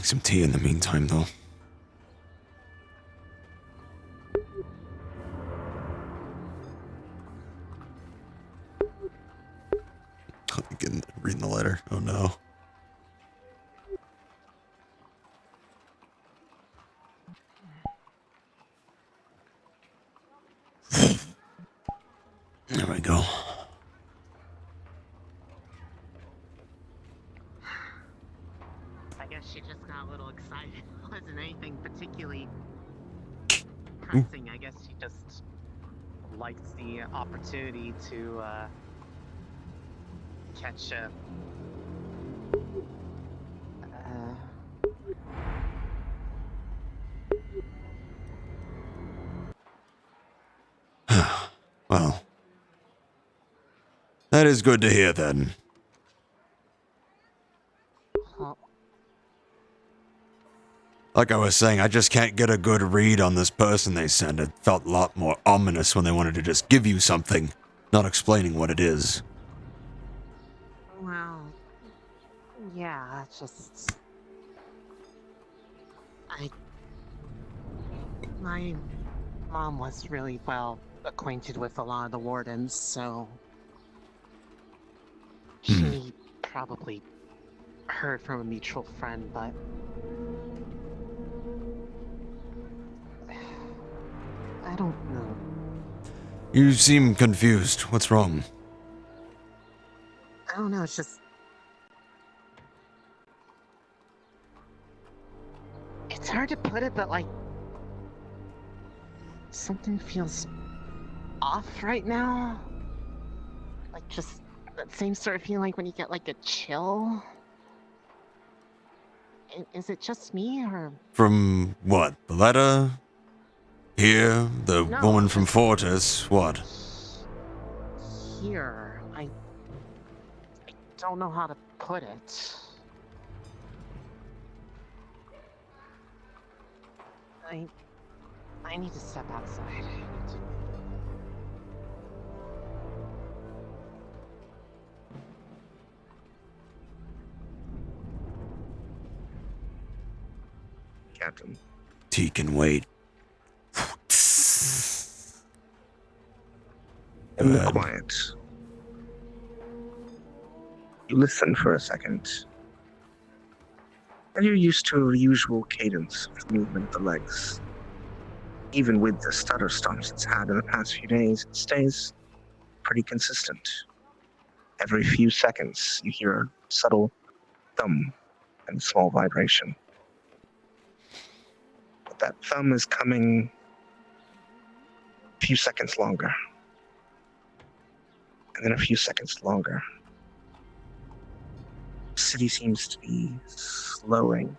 some tea in the meantime, though. Reading the letter. Oh no. There we go. I guess she just got a little excited. It wasn't anything particularly pressing. I guess she just liked the opportunity to catch a Well, that is good to hear then. Like I was saying, I just can't get a good read on this person they sent. It felt a lot more ominous when they wanted to just give you something, not explaining what it is. Well, yeah, just my mom was really well acquainted with a lot of the wardens, so she probably heard from a mutual friend, but I don't know. You seem confused. What's wrong? I don't know, it's just... It's hard to put it, but like... Something feels off right now. Like just that same sort of feeling like when you get like a chill. Is it just me or... From what? The letter? Here? The No, woman from Fortis? What? here. I don't know how to put it. I need to step outside. Captain. T can wait. In the quiet, you listen for a second, and you're used to a usual cadence of movement of the legs. Even with the stutter stops it's had in the past few days, it stays pretty consistent. Every few seconds, you hear a subtle thump and small vibration. But that thumb is coming a few seconds longer. And then a few seconds longer. The city seems to be slowing.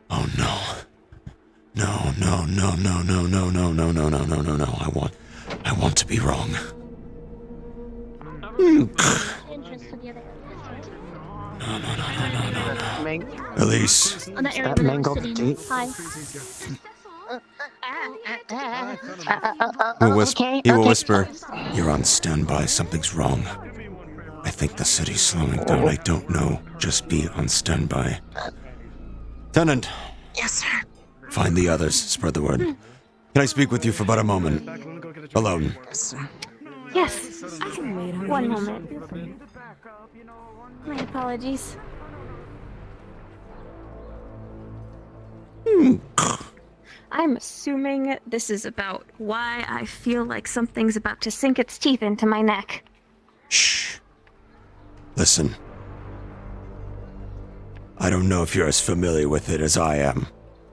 Oh no. No, no, no, no, no, no, no, no, no, no, no, no, no. I want to be wrong. No, no, no, no, no, no, no. Elise. On the area That where mangled sitting. gate. Hi. He will whisper, "You're on standby. Something's wrong. I think the city's slowing down. I don't know. Just be on standby." Tenant. Yes, sir. Find the others. Spread the word. Can I speak with you for but a moment? Alone. Yes, sir. Yes, I can wait on one moment. My apologies. I'm assuming this is about why I feel like something's about to sink its teeth into my neck. Shh. Listen. I don't know if you're as familiar with it as I am,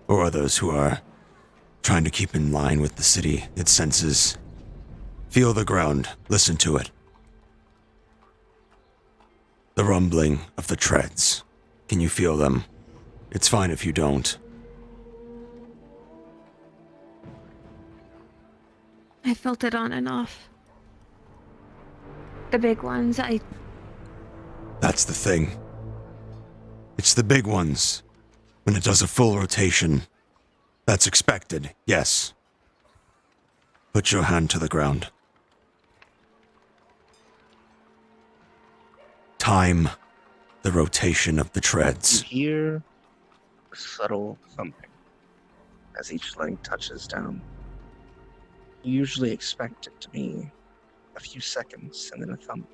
or others who are trying to keep in line with the city, its senses. Feel the ground, listen to it. The rumbling of the treads. Can you feel them? It's fine if you don't. I felt it on and off. The big ones, That's the thing. It's the big ones. When it does a full rotation. That's expected, yes. Put your hand to the ground. Time the rotation of the treads. You hear a subtle thumping as each leg touches down. You usually expect it to be a few seconds and then a thump,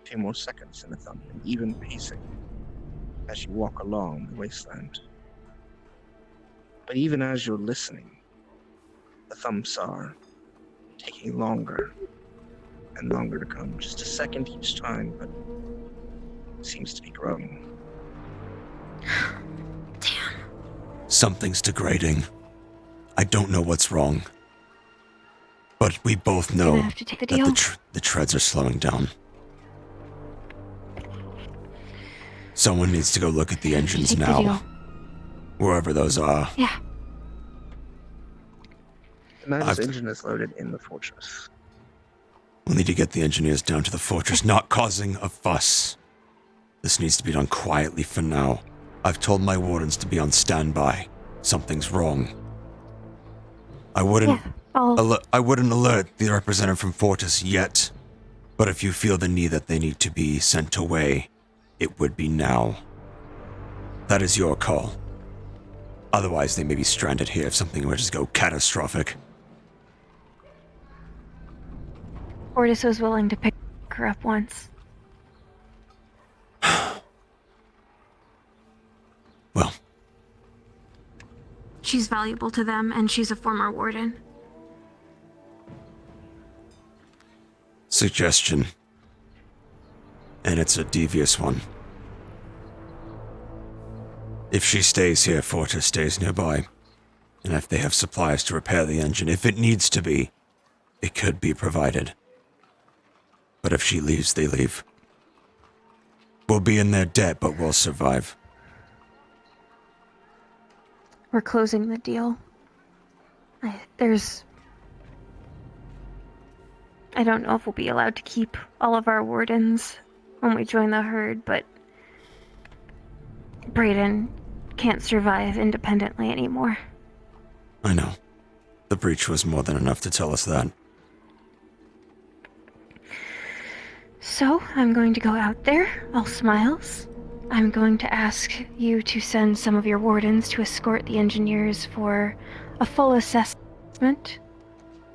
a few more seconds and a thump, and even pacing as you walk along the wasteland. But even as you're listening, the thumps are taking longer and longer to come. Just a second each time, but it seems to be growing. Something's degrading. I don't know what's wrong. But we both know have to take the that deal. the treads are slowing down. Someone needs to go look at the engines Take the now. deal. Wherever those are. Yeah. The Magus engine is loaded in the fortress. We'll need to get the engineers down to the fortress, not causing a fuss. This needs to be done quietly for now. I've told my wardens to be on standby. Something's wrong. I wouldn't alert the representative from Fortis yet, but if you feel the need that they need to be sent away, it would be now. That is your call. Otherwise, they may be stranded here if something were to go catastrophic. Fortis was willing to pick her up once. Well. She's valuable to them, and she's a former warden. Suggestion. And it's a devious one. If she stays here, Fortis stays nearby. And if they have supplies to repair the engine, if it needs to be, it could be provided. But if she leaves, they leave. We'll be in their debt, but we'll survive. we're closing the deal. I don't know if we'll be allowed to keep all of our wardens when we join the herd, but Braidon can't survive independently anymore. I know. The breach was more than enough to tell us that. So, I'm going to go out there, all smiles. I'm going to ask you to send some of your wardens to escort the engineers for a full assessment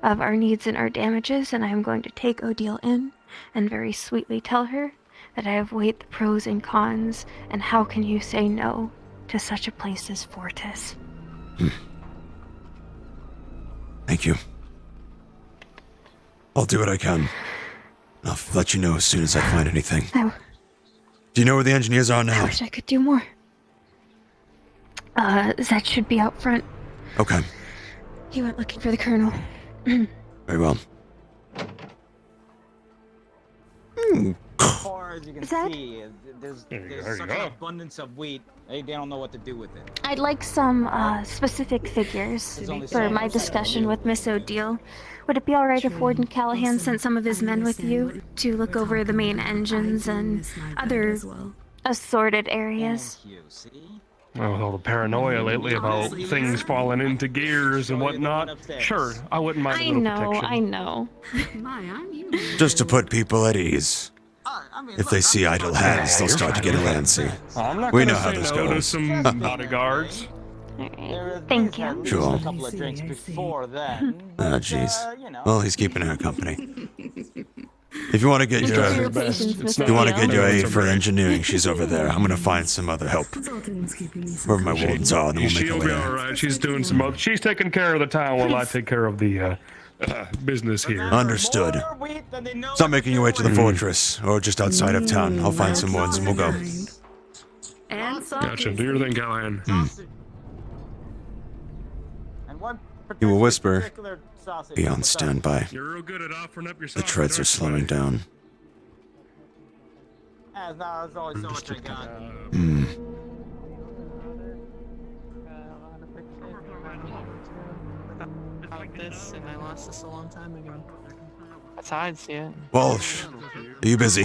of our needs and our damages, and I'm going to take Odile in and very sweetly tell her that I have weighed the pros and cons, and how can you say no to such a place as Fortis? Thank you. I'll do what I can. I'll let you know as soon as I find anything. Do you know where the engineers are now? I wish I could do more. Zed should be out front. Okay, He went looking for the colonel. very well. Or as you can Zed? see, there's There such you an go. abundance of wheat. They don't know what to do with it. I'd like some specific figures for my discussion with Miss Odile. Would it be alright if Warden Callahan sent some of his men with you to look over the main engines and other assorted areas? Well, with all the paranoia lately about things falling into gears and whatnot, sure, I wouldn't mind a little protection. I know. Just to put people at ease. If they see idle hands, they'll start to get antsy. I'm not We gonna know how say this no to goes. some bodyguards. Thank you. Sure. A couple of drinks before then. Ah, jeez. Well, he's keeping her company. If you want to get your, A for engineering, she's over there. I'm gonna find some other help. Wherever my wardens are, and then we'll make She'll a be way. alright. She's doing some other. She's taking care of the town while I take care of the business here. Understood. Stop making your way to the fortress, or just outside of town. I'll find some wardens and we'll go. Gotcha. Do your thing, Callahan. And one He will whisper, particular sausage. "Be on standby." You're real good at offering up your The treads are slowing down. There's always so much I got. This, and I lost this a long time ago. That's how I'd see it. Walsh, are you busy?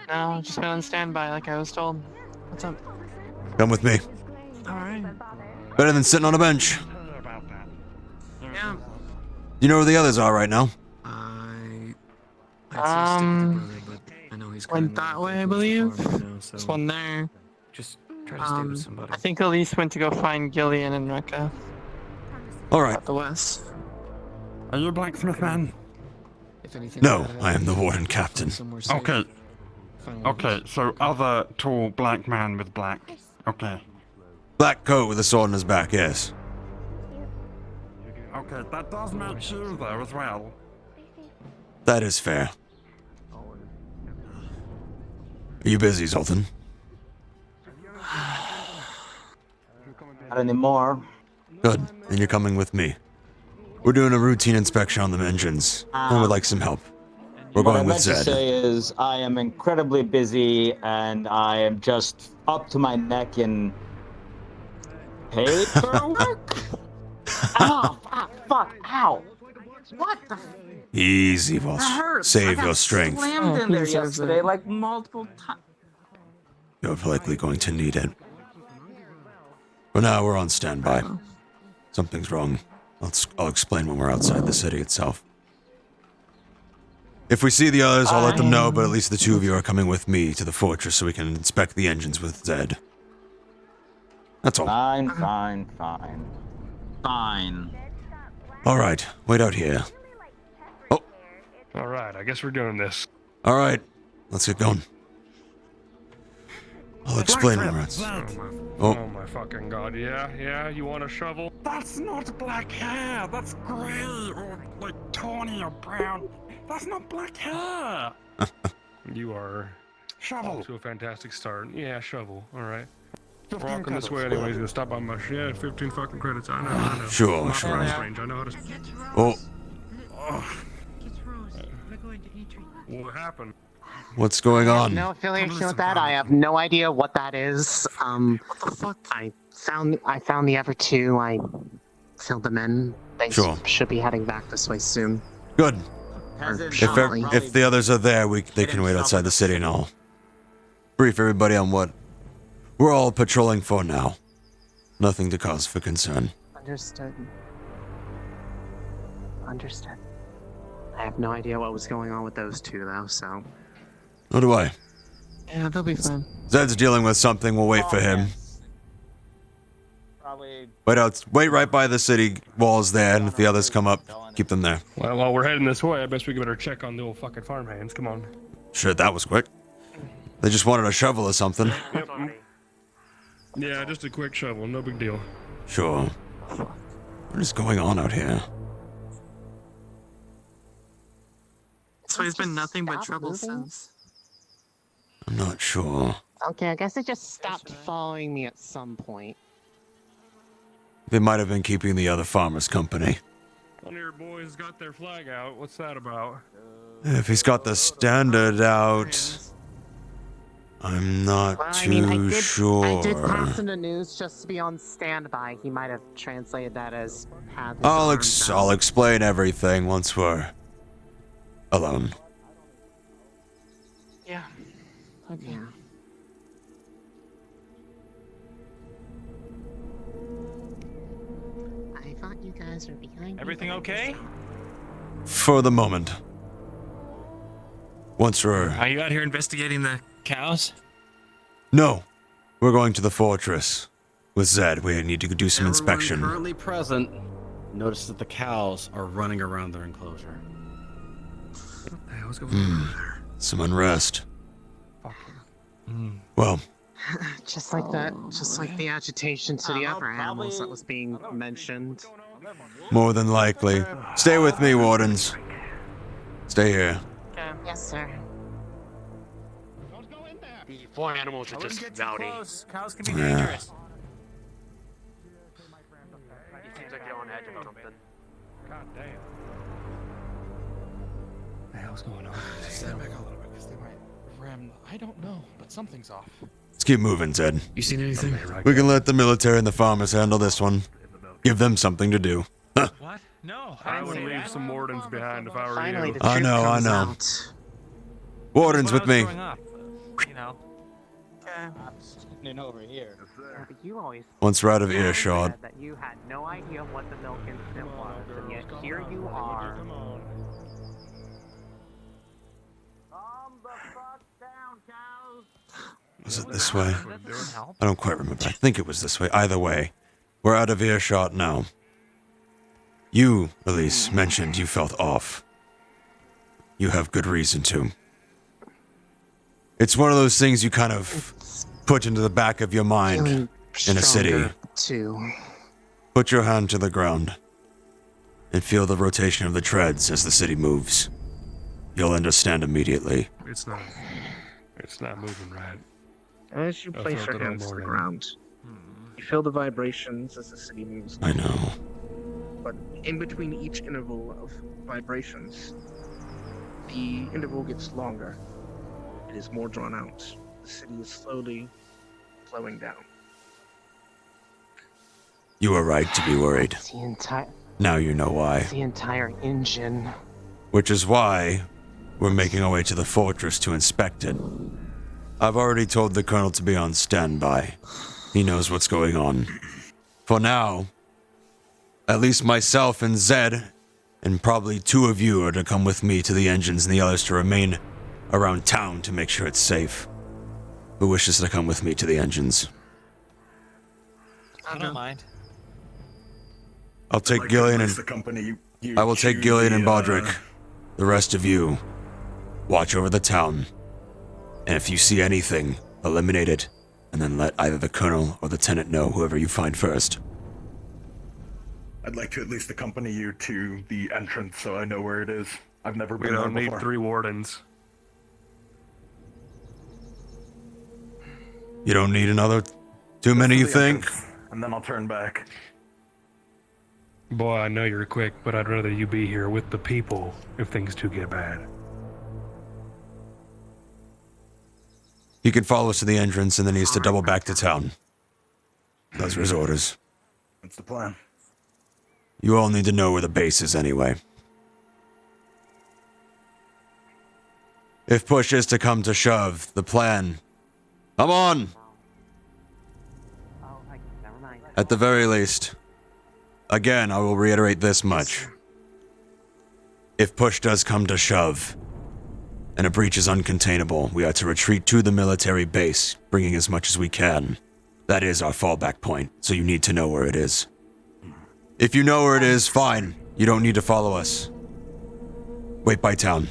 No, just been on standby like I was told. What's up? Come with me. Alright. Better than sitting on a bench. Yeah. You know where the others are right now? Went that way, I believe. There's one there. Just try to stay with somebody. I think Elise went to go find Gillian and Rekka. All right. At the west. Are you a blacksmith man? No, I am the warden captain. Okay. Okay, so other tall black man with black. Okay. Black coat with a sword in his back, yes. Okay, that does match you though as well. That is fair. Are you busy, Zoltan? Not anymore. Good, then you're coming with me. We're doing a routine inspection on the engines, and we'd like some help. We're What I going with meant to Zed. say is I am incredibly busy and I am just up to my neck in paperwork. Ow! Fuck! Ow! What the? Easy, That Walsh. hurts. Save I got your strength. Slammed in there yesterday, like multiple times. You're likely going to need it. For now, we're on standby. Something's wrong. I'll explain when we're outside the city itself. If we see the others, I'll let them know, but at least the two of you are coming with me to the fortress so we can inspect the engines with Zed. That's all. Fine. All right, wait out here. All right, I guess we're doing this. All right, let's get going. I'll explain when we're outside. Oh my fucking god, yeah, you want a shovel? That's not black hair, that's grey or like tawny or brown. That's not black hair. You are Shovel. off to a fantastic start. Yeah, shovel, alright. 15 Walking this way credits. anyways, gonna stop by my shit. 15 fucking credits, I know. Sure, I'm not sure. close range, I know how to... Oh, Oh. What happened? What's going I have on? no affiliation with that. I have no idea what that is. What the fuck? I found the other two. I filled them in. They Sure. should be heading back this way soon. Good. Peasant shortly. If the others are there, they can wait outside the city and I'll brief everybody on what we're all patrolling for now. Nothing to cause for concern. Understood. Understood. I have no idea what was going on with those two, though, so... Nor do I. Yeah, they'll be fine. Zed's dealing with something. We'll wait for him. Probably. Wait right by the city walls there, and if the others come up, keep them there. Well, while we're heading this way, I guess we better check on the old fucking farmhands. Come on. Shit, that was quick. They just wanted a shovel or something. Yep. Yeah, just a quick shovel. No big deal. Sure. What is going on out here? So it's been nothing but trouble since. I'm not sure. Okay, I guess it just stopped following me at some point. They might have been keeping the other farmers company. One of your boys got their flag out. What's that about? If he's got the standard out, I'm not too sure. I did pass him the news just to be on standby. He might have translated that as have his I'll explain everything once we're alone. Yeah. Okay. Yeah. I thought you guys were behind. Everything okay? For the moment. Once we're... Are you out here investigating the cows? No. We're going to the fortress. With Zed, we need to do some inspection. Currently present. Notice that the cows are running around their enclosure. What the hell's going on there? Some unrest. Well, just like that, just like the agitation to the other animals that was being mentioned. more than likely. Stay with me, wardens. Stay here. Yes, sir. The four animals are just rowdy. Cows can be Yeah. dangerous. He seems like they're on edge about something. God damn. What the hell's going on? Stand back a little bit because they might ram. I don't know, but something's off. Let's keep moving, Zed. You seen anything? We can let the military and the farmers handle this one. Give them something to do. Huh. What? No. I would leave some wardens behind if I were Finally, you. the I truth know, I comes know. out. Wardens with me. You know. I'm standing over here. Yeah, but you always Once we're out of earshot. said that you had no idea what the milk incident was, and yet here you are. Come on. Calm the fuck down, cows. Was it this way? Would it help? I don't quite remember. I think it was this way. Either way, we're out of earshot now. You, Elise, mentioned you felt off. You have good reason to. It's one of those things you kind of put into the back of your mind Feeling in a city. stronger, too. Put your hand to the ground and feel the rotation of the treads as the city moves. You'll understand immediately. It's not moving right. As you I place felt your it all hands to the morning. ground, you feel the vibrations as the city moves. I know. But in between each interval of vibrations, the interval gets longer. It is more drawn out. The city is slowly slowing down. You were right to be worried. It's the entire, Now you know why. the entire engine. Which is why we're making our way to the fortress to inspect it. I've already told the colonel to be on standby. He knows what's going on. For now, at least myself and Zed, and probably two of you are to come with me to the engines and the others to remain around town to make sure it's safe. Who wishes to come with me to the engines? I don't mind. I'll take Gillian and... I will take Gillian and Baldric. The rest of you, watch over the town. And if you see anything, eliminate it, and then let either the colonel or the lieutenant know, whoever you find first. I'd like to at least accompany you to the entrance so I know where it is. I've never We been there don't need before. 3 wardens. You don't need another... Too many, you think? And then I'll turn back. Boy, I know you're quick, but I'd rather you be here with the people if things do get bad. He can follow us to the entrance and then needs to double back to town. Those are his orders. That's the plan. You all need to know where the base is anyway. If push is to come to shove, the plan... Come on! At the very least, again, I will reiterate this much. If push does come to shove, and a breach is uncontainable, we are to retreat to the military base, bringing as much as we can. That is our fallback point, so you need to know where it is. If you know where it is, fine. You don't need to follow us. Wait by town.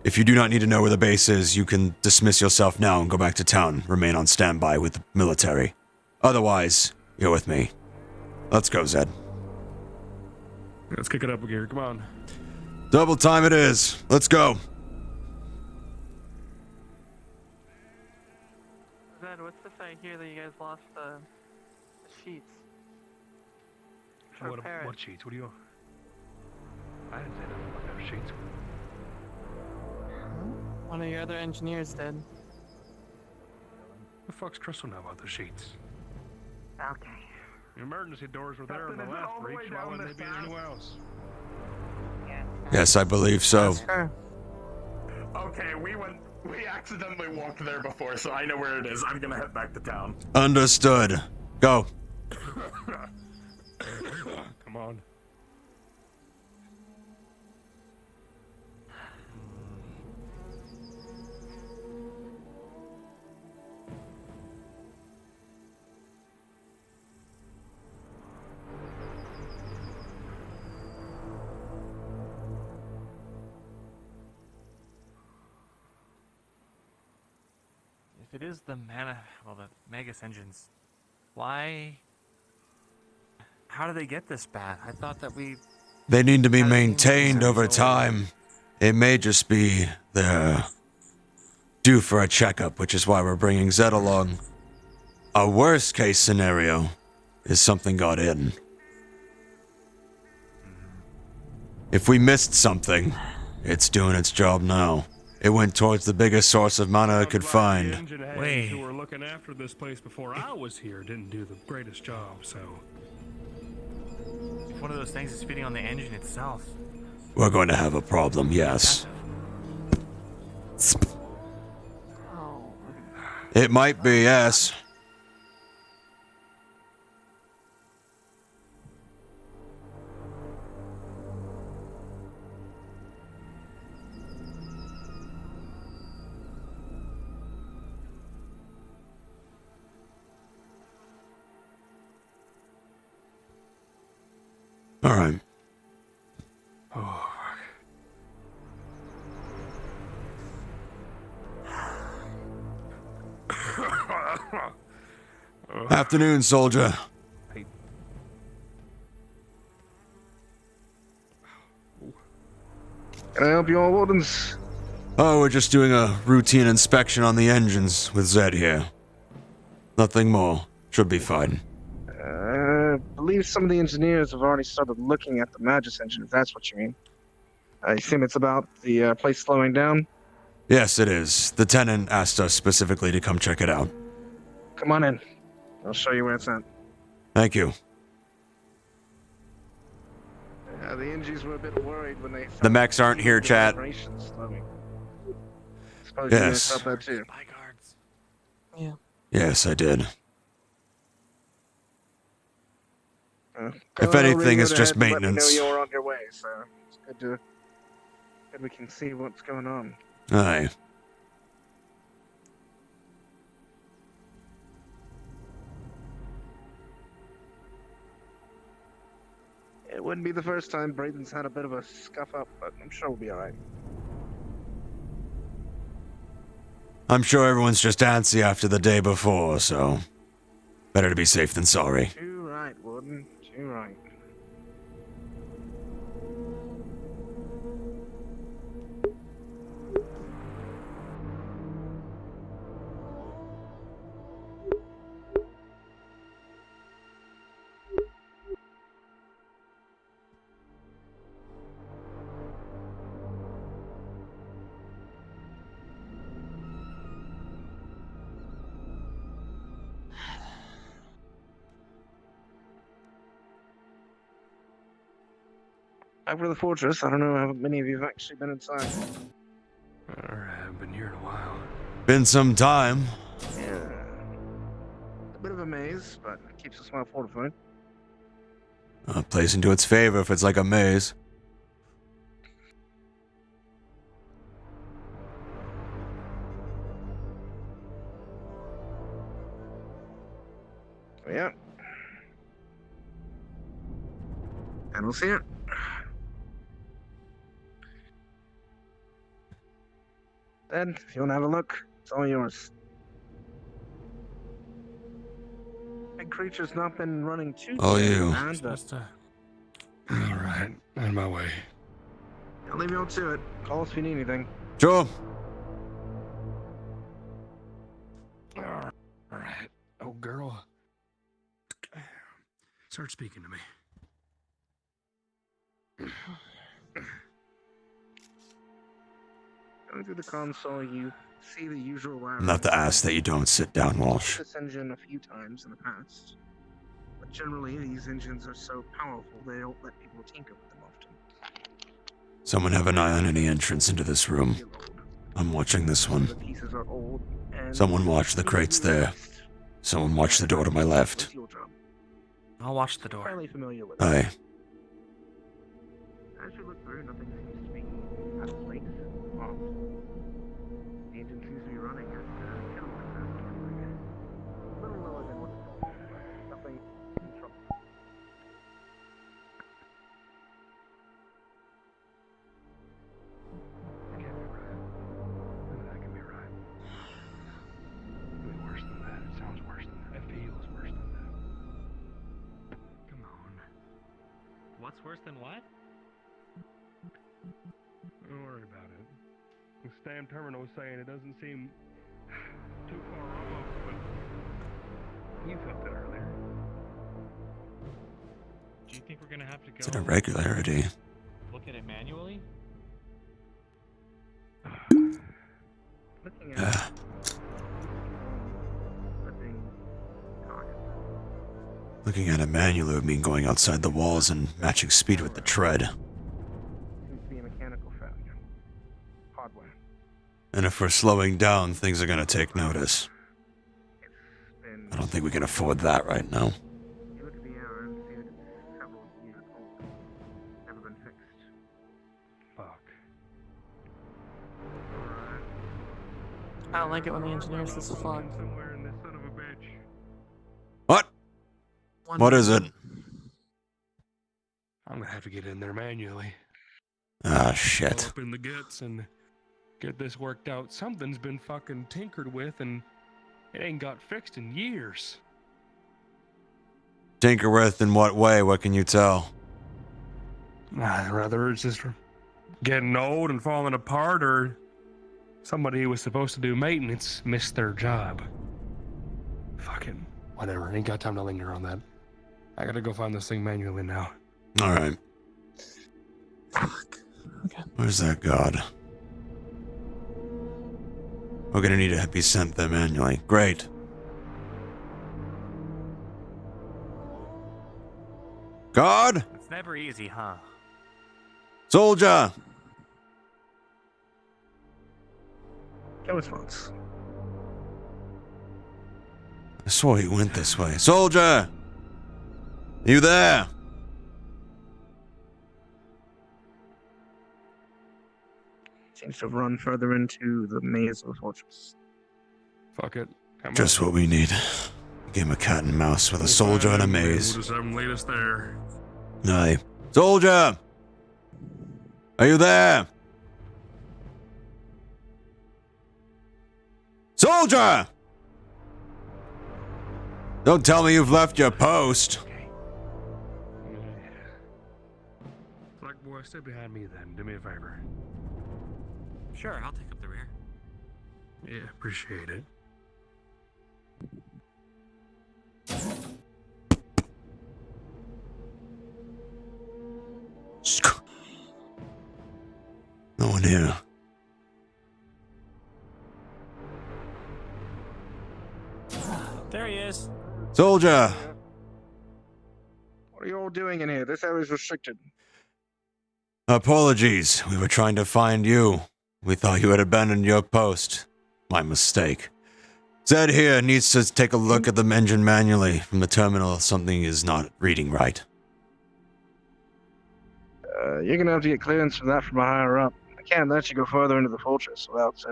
If you do not need to know where the base is, you can dismiss yourself now and go back to town. Remain on standby with the military. Otherwise, you're with me. Let's go, Zed. Let's kick it up a gear. Come on. Double time it is. Let's go. Zed, what's this I hear that you guys lost the sheets? What sheets? What do you... I didn't say nothing about those sheets. One of your other engineers did. The fuck's Crystal know about the sheets? Okay. The emergency doors were there in the last breach. Why wouldn't they be anywhere else? Yes, I believe so. Okay, we accidentally walked there before, so I know where it is. I'm gonna head back to town. Understood. Go. Come on. If it is the Magus engines, why? How do they get this bad? I thought that we... They need to be maintained over time. It may just be they're due for a checkup, which is why we're bringing Zed along. A worst case scenario is something got in. If we missed something, it's doing its job now. It went towards the biggest source of mana it could find. Wait. Who were looking after this place before I was here didn't do the greatest job, so... If one of those things is feeding on the engine itself... We're going to have a problem, yes. It might be, yes. All right. Oh, Afternoon, soldier. Can I help you all, Wardens? Oh, we're just doing a routine inspection on the engines with Zed here. Nothing more. Should be fine. I believe some of the engineers have already started looking at the Magus engine, if that's what you mean. I assume it's about the place slowing down? Yes, it is. The tenant asked us specifically to come check it out. Come on in. I'll show you where it's at. Thank you. The NGs were a bit worried when they... The mechs aren't here, chat. Suppose Yes. you felt that too. Yeah. Yes, I did. If Well, anything, radio it's just ahead and let me maintenance. know you're on your way, so it's good we can see what's going on. Aye. It wouldn't be the first time Braidon's had a bit of a scuff up, but I'm sure we'll be alright. I'm sure everyone's just antsy after the day before, so... Better to be safe than sorry. Too right, Warden. Too right. Over the fortress. I don't know how many of you have actually been inside. I've been here in a while. Been some time. Yeah. A bit of a maze, but keeps us well fortified. Plays into its favor if it's like a maze. Yeah. And we'll see it. Ed, if you want to have a look, it's all yours. Big creature's not been running too All good, you. man, but Alright, on my way. I'll leave you all to it. Call us if you need anything. Sure. Alright. Oh, girl. Start speaking to me. Going through the console, you see the usual I'm not the ass that you don't sit down, Walsh. this engine a few times in the past, but generally these engines are so powerful they don't let people tinker with them often. Someone have an eye on any entrance into this room. I'm watching this one. The pieces are old and Someone watch the crates there. Someone watch the door to my left. I'll watch the door. Fairly familiar with Aye. As you look through, nothing seems to be out of place. The engine seems to be running at kind of like that. A little lower than what it's supposed to, but nothing in trouble. That can't be right. That can be right. It can be worse than that. It sounds worse than that. It feels worse than that. Come on. What's worse than what? Don't worry about it. The Stam Terminal was saying it doesn't seem too far off, but you felt it earlier. Do you think we're gonna have to go? It's an irregularity. Look at it manually? Looking at Looking at a manual would mean going outside the walls and matching speed with the tread. seems to be a mechanical failure. Hardware. And if we're slowing down, things are gonna take notice. Been I don't think we can afford that right now. You look at the error and see that it's several years old. Never been fixed. Fuck. I don't like it when the engineers this fog. Somewhere in this son of a bitch. What? What is it? I'm gonna have to get in there manually. Ah, shit. Up in the guts and get this worked out. Something's been fucking tinkered with and it ain't got fixed in years. Tinker with in what way? What can you tell? Rather it's just getting old and falling apart, or somebody who was supposed to do maintenance missed their job. Fucking whatever. Ain't got time to linger on that. I gotta go find this thing manually now. Alright. Okay. Where's that god? We're gonna need to be sent there manually. Great. God? It's never easy, huh? Soldier! No response. I swore he went this way. Soldier! You there? Seems to have run further into the maze of the fortress. Fuck it. Just what we need. A game of cat and mouse with a soldier in a maze. We'll just have him lead us there. Aye. Soldier! Are you there? Soldier! Don't tell me you've left your post. Black boy, stay behind me then. Do me a favor. Sure, I'll take up the rear. Yeah, appreciate it. No one here. There he is. Soldier! What are you all doing in here? This area is restricted. Apologies. We were trying to find you. We thought you had abandoned your post. My mistake. Zed here needs to take a look at the engine manually. From the terminal, something is not reading right. You're gonna have to get clearance from that from a higher up. I can't let you go further into the fortress without,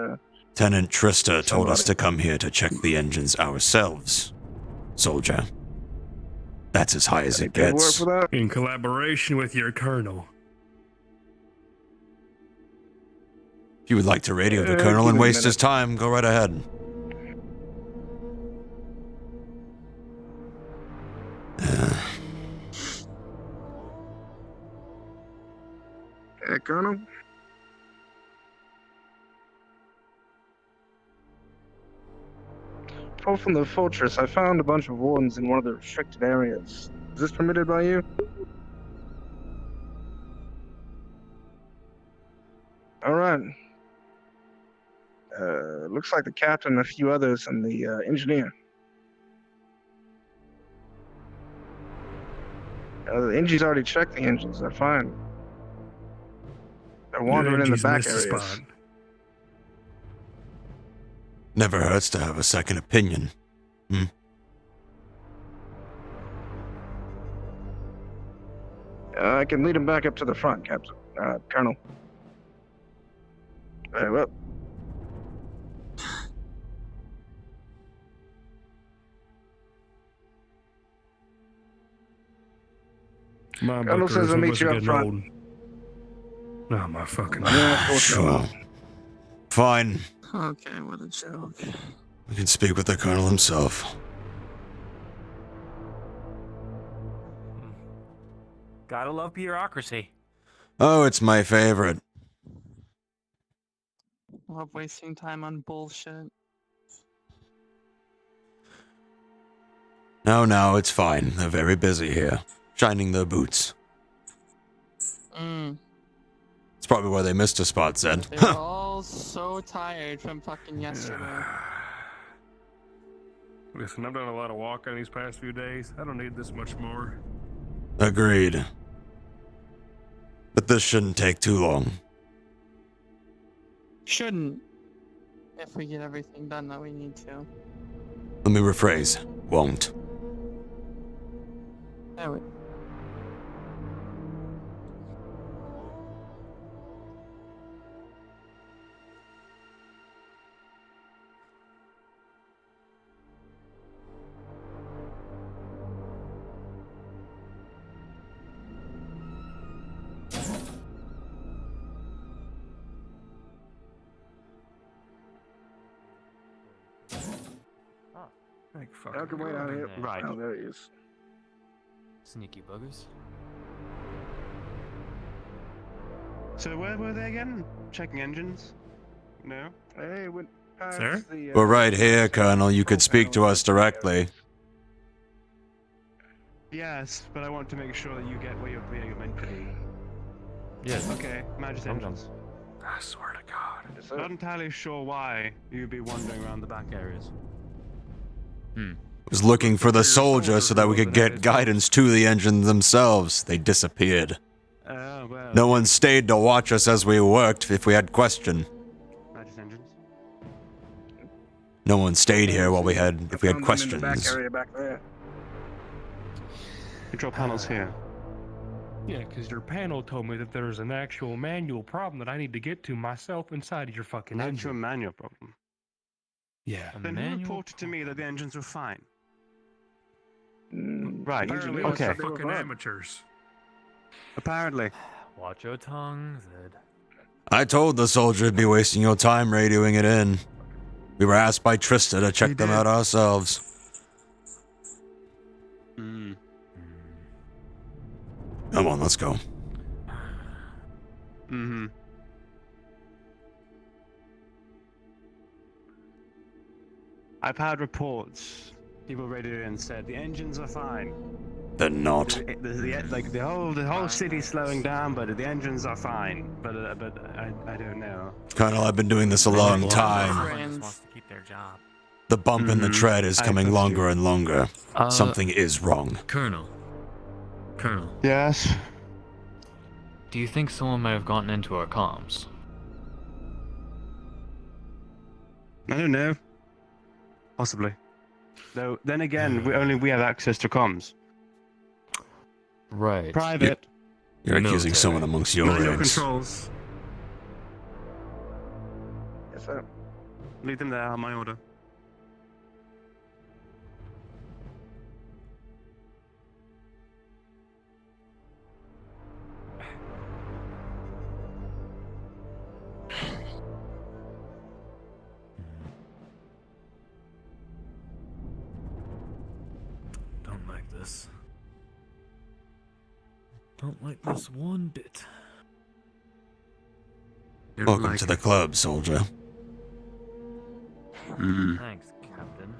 Tenant Trista told us somebody. to come here to check the engines ourselves. Soldier. That's as high as it gets. In collaboration with your colonel. If you would like to radio the colonel give and me a waste minute. his time, go right ahead. Colonel? Pulled from the fortress, I found a bunch of wardens in one of the restricted areas. Is this permitted by you? Alright. Looks like the captain and a few others and the engineer. The engine's already checked the engines, they're fine. They're wandering in the back areas. Never hurts to have a second opinion. I can lead him back up to the front, Captain. Colonel. Very well. My Colonel says I'll meet you up front. Old. Oh, my fucking... Sure. Fine. Okay, what a joke. We can speak with the colonel himself. Gotta love bureaucracy. Oh, it's my favorite. Love wasting time on bullshit. No, it's fine. They're very busy here. Shining their boots. It's probably why they missed a spot, Zed. They were all so tired from fucking yesterday. Listen, I've done a lot of walking these past few days. I don't need this much more. Agreed. But this shouldn't take too long. Shouldn't. If we get everything done that we need to. Let me rephrase. Won't. That would. I can wait out here. Right. Oh, there he is. Sneaky buggers. So where were they again? Checking engines? No? Hey, went past Sir? the... We're right here, Colonel. You could speak to us directly. Yes, but I want to make sure that you get where you're meant to be. Yes. Okay, manage engines. I swear to God. Not entirely sure why you'd be wandering around the back areas. Was looking for the soldier so that we could get guidance to the engines themselves. They disappeared. Oh, well. No one stayed to watch us as we worked if we had question. Manage engines. No one stayed here while we had if we had Found them in the back questions. area back there. Control panels here. Yeah, because your panel told me that there's an actual manual problem that I need to get to myself inside of your fucking An engine. actual manual problem. Yeah. Then who reported to me that the engines were fine? Mm, Right. Apparently Okay. us fucking amateurs. Apparently. Watch your tongue, Zed. I told the soldier it'd be wasting your time radioing it in. We were asked by Trista to check them out ourselves. Come on, let's go. I've had reports. People radioed in and said the engines are fine. They're not. The whole city's slowing down, but the engines are fine. But I don't know. Colonel, I've been doing this a long time. Everyone wants to keep their job. The bump in the tread is coming longer and longer. Something is wrong. Colonel. Yes. Do you think someone may have gotten into our comms? I don't know. Possibly. Though, then again, we have access to comms. Right. Private. You're accusing someone amongst your No ranks. controls. Yes, sir. Leave them there on my order. Don't like this. Don't like this one bit. Welcome to the club, soldier. Thanks, Captain.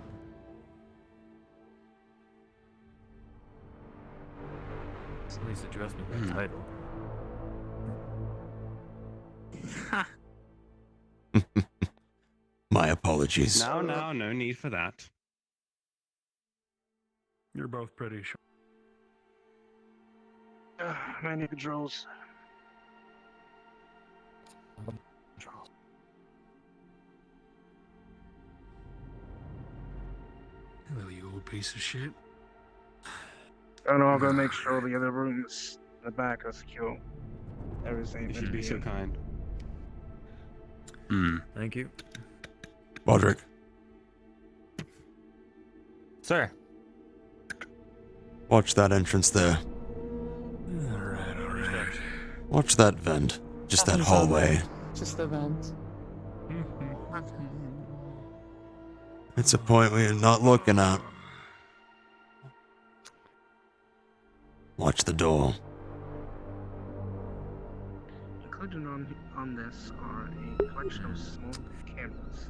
At least address me by title. My apologies. No need for that. You're both pretty sure. Menu controls. Hello, you old piece of shit. And I'll go make sure the other rooms in the back are secure. Everything. You should be so kind. Thank you. Baldric. Sir. Watch that entrance there. Alright. Watch that vent. Just that hallway. Just the vent. It's a point where you're not looking at. Watch the door. Included on this are a collection of small cameras.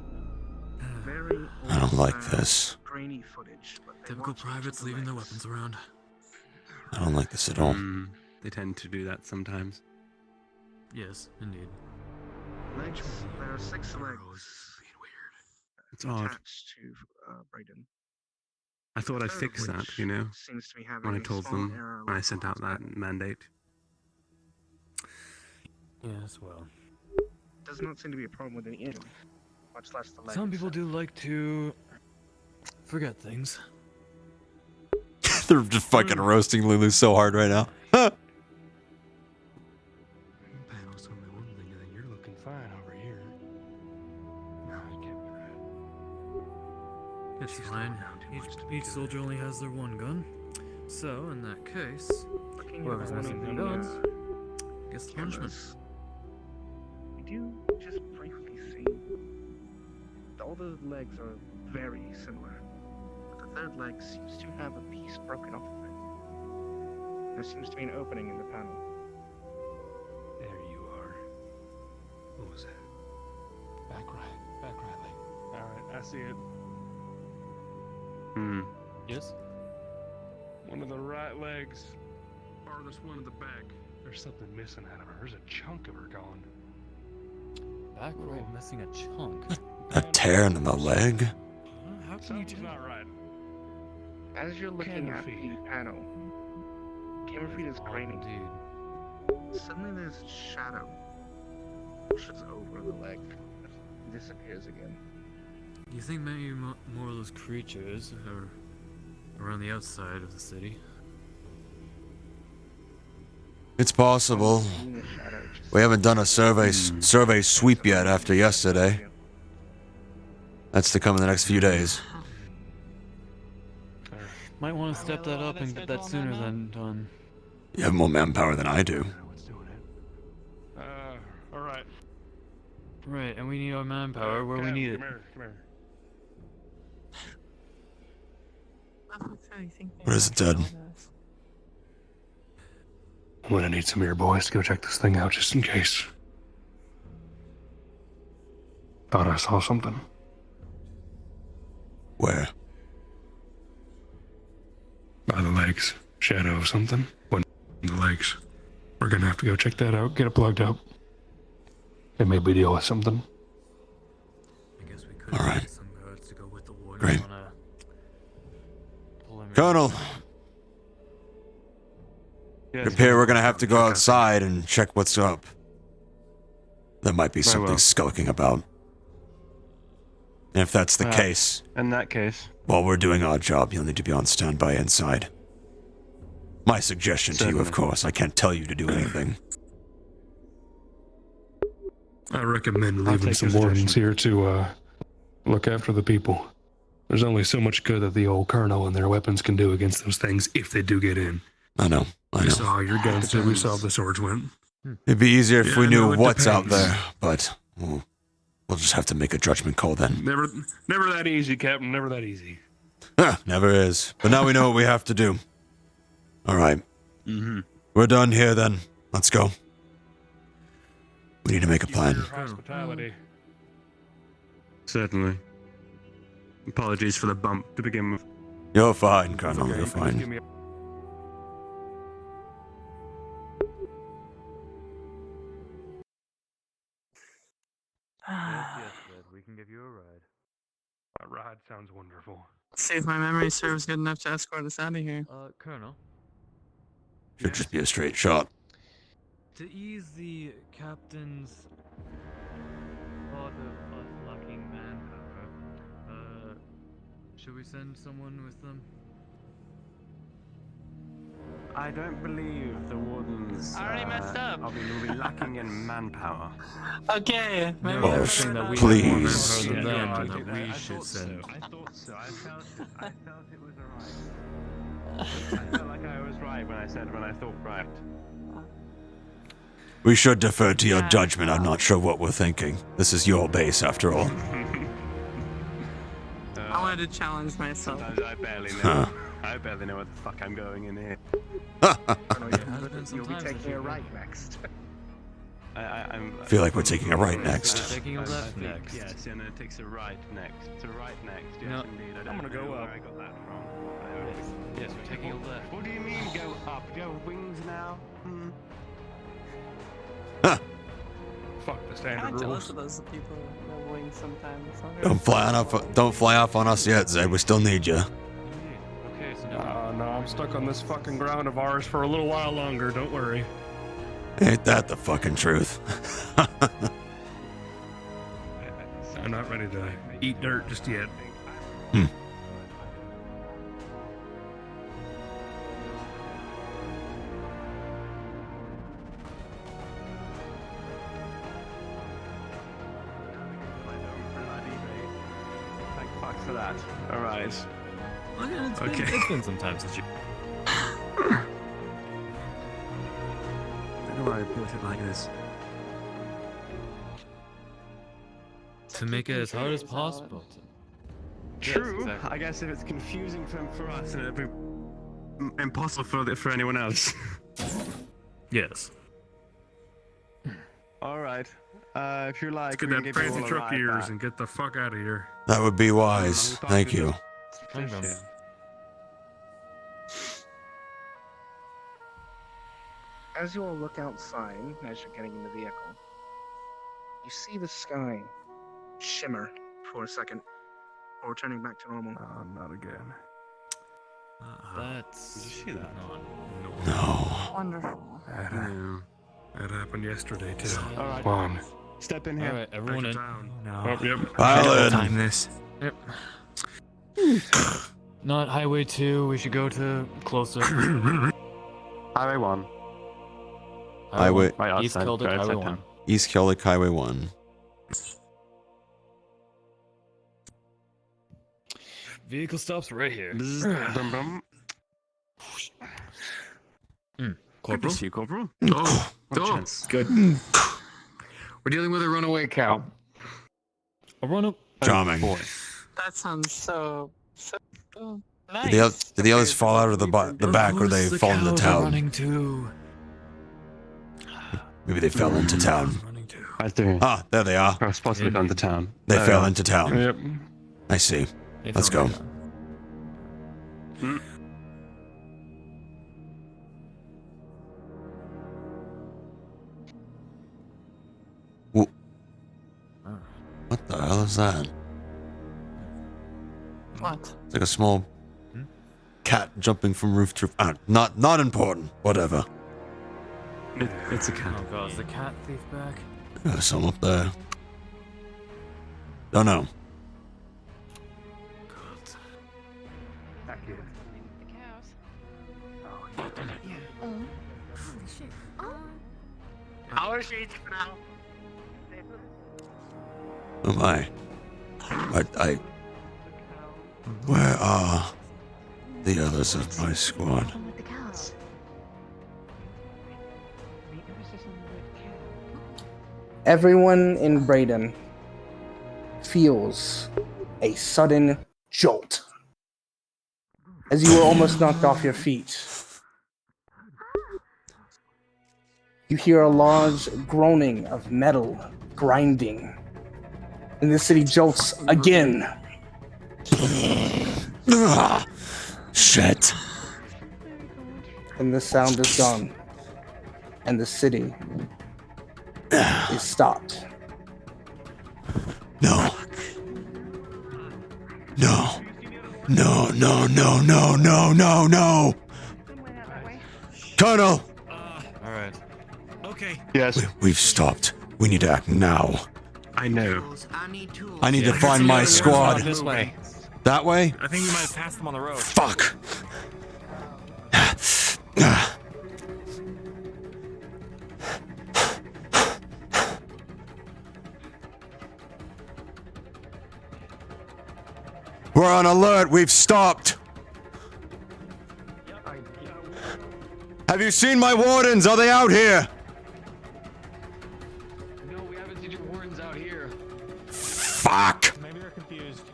Very I don't like old-style, this. grainy footage. But they Typical watch each privates of the leaving their legs. weapons around. I don't like this at all. They tend to do that sometimes. Yes, indeed. Legs. There are 6 legs. It's odd. Attached to Braidon. I thought I'd Third fix of that, which you know, seems to be having when I a told small them, error when I with sent out that mandate. Yes, well. Does not seem to be a problem with any engine, much less the legs. Some people do like to forget things. They're just fucking roasting Lulu so hard right now. Panels told me one thing, and then you're looking fine over here. No, it can't be right. It's fine. Each soldier only has their one gun. So, in that case, whoever's missing their guns gets the punishment. We do just briefly see all the legs are very similar, but the third leg seems to have a piece broken off of it. There seems to be an opening in the panel. There you are. What was that? Back right leg. Alright, I see it. Yes? One of the right legs. Farthest one in the back. There's something missing out of her. There's a chunk of her gone. Back right missing a chunk. A tear in the leg? How can Something's not right. As you're looking Camera at feed. the panel, camera feed is graining. Suddenly there's a shadow pushes over the leg and disappears again. Do you think maybe more of those creatures are around the outside of the city? It's possible. We haven't done a survey sweep yet after yesterday. That's to come in the next few days. Might want to step that up and get that sooner than done. You have more manpower than I do. Alright. Right, and we need our manpower where we need it. Come here. What is it, Dad? I'm gonna need some of your boys to go check this thing out just in case. Thought I saw something. Where? By the legs. Shadow of something. One in the legs. We're gonna have to go check that out, get it plugged up. And maybe deal with something. I guess we could Alright. get some guards to go with the warden Great. on a preliminary- Colonel! It appears we're gonna have to go outside and check what's up. There might be Very something well. skulking about. And if that's the case, In that case, while we're doing our job, you'll need to be on standby inside. My suggestion to you, of Certainly. course, I can't tell you to do anything. I recommend I'll leaving take some your wardens here to look after the people. There's only so much good that the old colonel and their weapons can do against those things if they do get in. I know. We saw how your guns did. We saw how the swords went. It'd be easier if Yeah, we knew no, it what's out depends. there, but we'll just have to make a judgment call then. Never that easy, Captain. Never that easy. Never is. But now we know what we have to do. All right. Mm-hmm. We're done here then. Let's go. We need to make a plan. Hospitality. Certainly. Apologies for the bump to begin with. You're fine, Colonel. Okay, You're you can just give fine. me Yes, Red, we can give you a ride. a ride. Sounds wonderful. See if my memory serves good enough to escort us out of here. Colonel, Should just be a straight shot. to ease the captain's thought of us lacking manpower, should we send someone with them? I don't believe the wardens I already messed up. will be lacking in manpower. Okay, maybe Oh, they're Boss, saying that we please. Have more manpower Yeah, than them, and that we I should thought so. send. I thought so. I felt it was alright. I felt like I was right when I said when I thought right. We should defer to your judgment. I'm not sure what we're thinking. This is your base, after all. I wanted to challenge myself. Sometimes I barely know. Huh. I barely know what the fuck I'm going in here. You'll be taking a right next. I feel like we're taking a right next. Taking a I left think, next. Yes, and it takes a right next. It's a right next. Yes, No. indeed. I I'm don't gonna go know up. where I got that from. Yes, we're taking a left. What do you mean go up? Do you have wings now? Hmm. Fuck the I'm standard kind of jealous rules. of those people that have wings sometimes. Don't fly off on us yet, Zed. We still need you. Okay, so now No, I'm stuck on this fucking ground of ours for a little while longer. Don't worry. Ain't that the fucking truth? I'm not ready to eat dirt just yet. Thank fuck for that. Alright. It's been some time since you. I don't know why I built it like this. To make it as hard as possible. True. exactly. I guess if it's confusing for us, and it'd be impossible for anyone else. Yes. Alright. If you like, Let's get we can that give you fancy all a truck ride ears back. and get the fuck out of here. That would be wise. Thank you. I'm done. As you all look outside, as you're getting in the vehicle, you see the sky shimmer for a second, before turning back to normal. Not again. That's. Did you see that? No. Wonderful. That happened yesterday too. Alright. Come on. Step in here. Alright, everyone Back in. to town. No. Oh, yep. Pile in. Time this. Yep. Not Highway 2. We should go to closer. Highway 1. Highway Right East outside. Keldic, Right Highway outside 1. town. East Kellic Highway 1. Vehicle stops right here. Brum, brum. Good Corporal? to see you, Corporal. Oh, What a oh, chance. good. We're dealing with a runaway cow. A run up. Charming. That sounds so nice. Did the others fall out of the back, or they fall into town? Running to. Maybe they fell into town. Right there. Ah, there they are. Or possibly gone to town. They There fell we into town. Yep. I see. They Let's fell go. into Hmm. What the hell is that? What? It's like a small cat jumping from roof to roof. Not important. Whatever. It's a cat. Oh god, is the cat thief back? There's some up there. Don't know. Back here. The cows. Oh, Shit. Oh. Our sheets for now. Oh my. I. Where are the others of my squad? With the cows. Everyone in Braidon feels a sudden jolt as you are almost knocked off your feet. You hear a large groaning of metal grinding, and the city jolts again. Shit. And the sound is gone, and the city is stopped. No. No. No, no, no, no, no, no, no. Colonel! Alright. Okay. Yes. We've stopped. We need to act now. I know. I need to find my squad. This way. That way? I think we might have passed them on the road. Fuck. We're on alert. We've stopped. Have you seen my wardens? Are they out here? No, we haven't seen your wardens out here. Fuck. Maybe they're confused.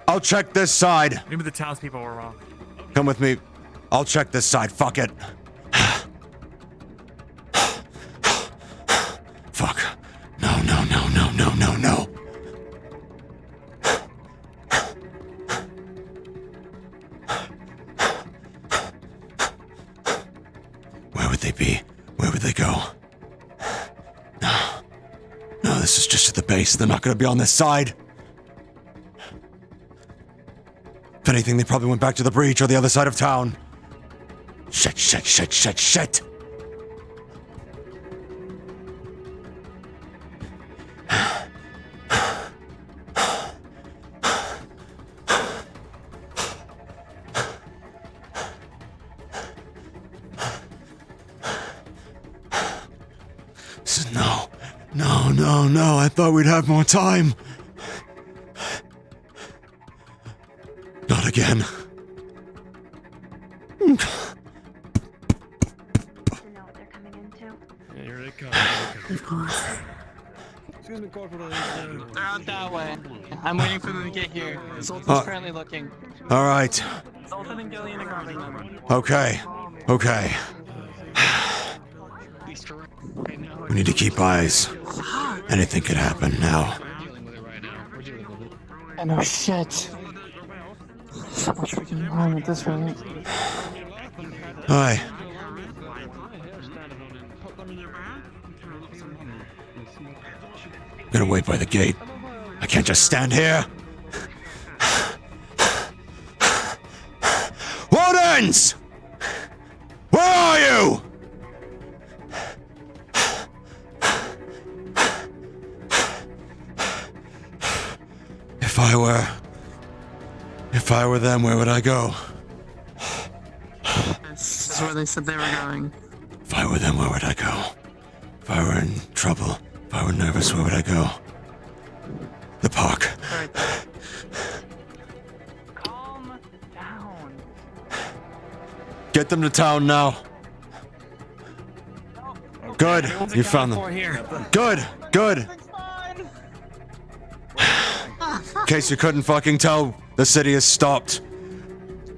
I'll check this side. Maybe the townspeople were wrong. Come with me. I'll check this side. Fuck it. Fuck. No, no, no, no, no, no, no. Where would they be? Where would they go? No. No, this is just at the base. They're not going to be on this side. If anything, they probably went back to the breach or the other side of town. Shit, shit, shit, shit, shit. No, no, no, no. I thought we'd have more time. Not again. Here they come. Of course. They're out that way. I'm waiting for them to get here. Zoltan's currently looking. All right. Zoltan and Gillian are coming. Okay. Okay. We need to keep eyes. Anything could happen now. I know shit. So much freaking wrong at this rate. Hi. I'm gonna wait by the gate. I can't just stand here. Wardens! Where are you? If I were them, where would I go? This is where they said they were going. If I were them, where would I go? If I were in trouble, if I were nervous, where would I go? The park. Right. Calm down. Get them to town now. Good. You found them. Good. Good. In case you couldn't fucking tell, the city is stopped.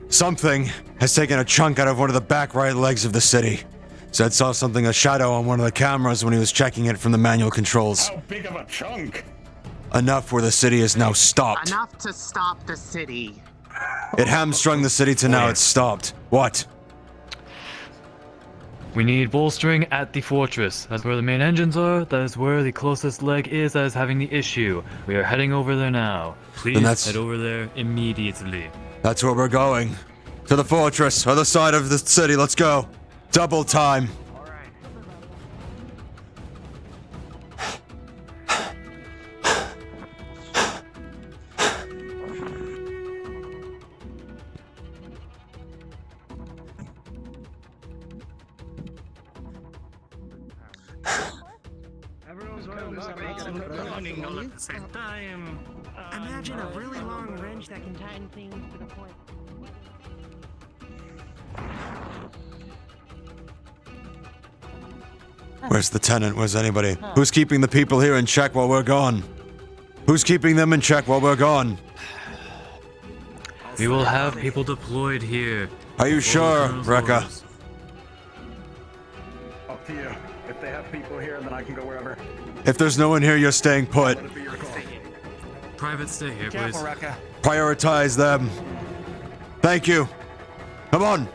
Something has taken a chunk out of one of the back right legs of the city. Said saw something, a shadow on one of the cameras when he was checking it from the manual controls. How big of a chunk? Enough where the city is now stopped. Enough to stop the city. It hamstrung the city to now it's stopped. What? We need bolstering at the fortress. That's where the main engines are. That is where the closest leg is that is having the issue. We are heading over there now. Please head over there immediately. That's where we're going. To the fortress, other side of the city. Let's go. Double time. Everyone's running all at the same time. Imagine a really long wrench that can tighten things to the point. Where's the tenant? Where's anybody? Who's keeping the people here in check while we're gone? Who's keeping them in check while we're gone? We will have people deployed here. Are you sure, Rekka? Up to you. If they have people here, then I can go wherever. If there's no one here, you're staying put. Private, stay here, please. Careful, Rekka. Prioritize them. Thank you. Come on.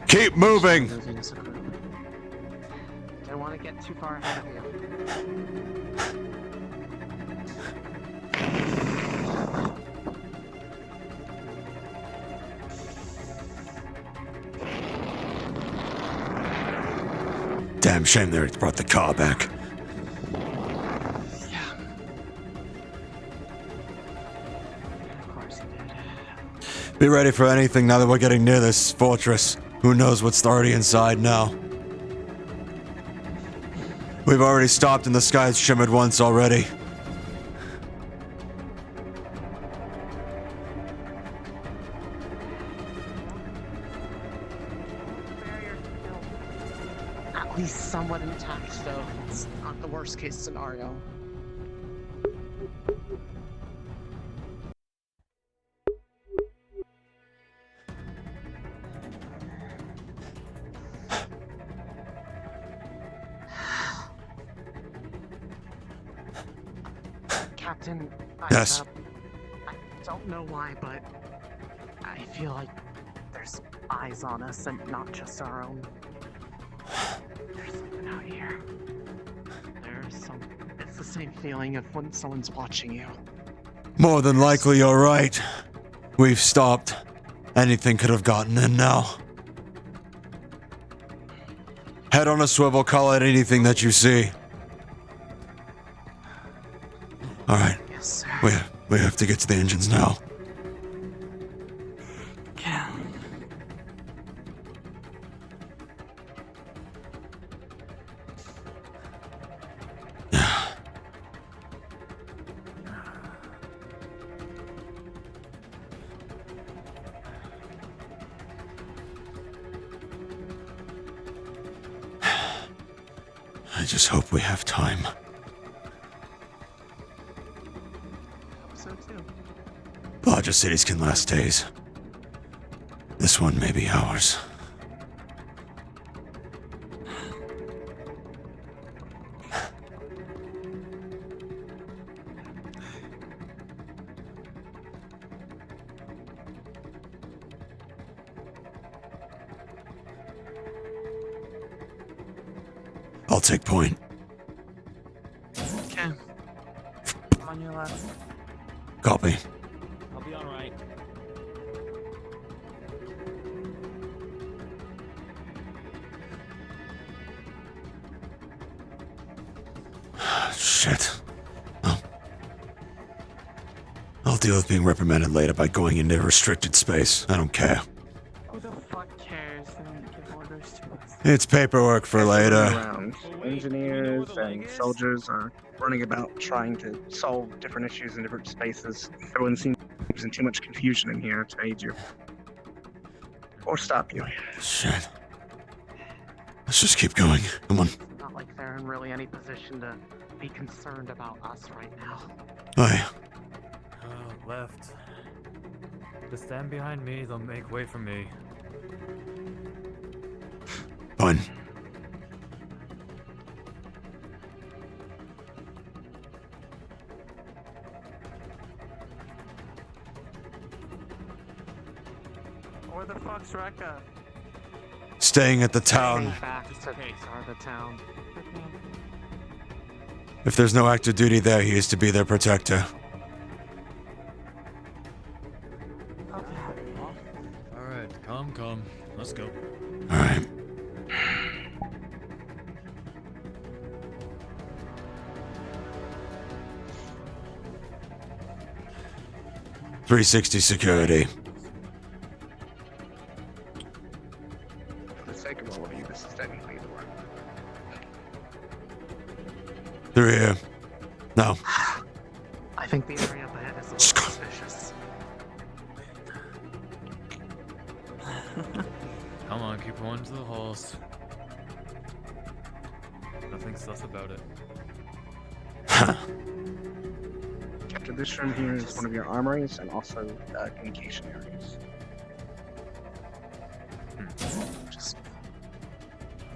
Keep moving. Don't want to get too far ahead of you. Damn shame they brought the car back. Be ready for anything now that we're getting near this fortress. Who knows what's already inside now? We've already stopped and the sky's shimmered once already. At least somewhat intact, though. It's not the worst case scenario. Captain, Yes. I don't know why, but I feel like there's eyes on us and not just our own. There's something out here. It's the same feeling of when someone's watching you. More than likely, you're right. We've stopped. Anything could have gotten in now. Head on a swivel, call out anything that you see. Alright. Yes, sir. We have to get to the engines now. I just hope we have time. So too. Larger cities can last days. This one may be ours. I'll take point. Okay. I'm on your left. Copy. I'll be alright. Shit. Oh. I'll deal with being reprimanded later by going into restricted space. I don't care. Who the fuck cares? They don't give orders to us. It's paperwork for later. Around. Engineers and soldiers are running about trying to solve different issues in different spaces. Everyone seems in too much confusion in here to aid you. Or stop you. Shit. Let's just keep going. Come on. Not like they're in really any position to be concerned about us right now. Aye. Left. Just stand behind me, they'll make way for me. Fine. Where the fuck's Rekka? Staying at the town. Back to the town. If there's no active duty there, he is to be their protector. Let's go. All right. .360 security. For the sake of all of you, this is technically the one. Through here. No. I think the area up ahead is a little suspicious. Come on, keep going to the halls. Nothing sus about it. Captain, this room here is one of your armories and also communication areas.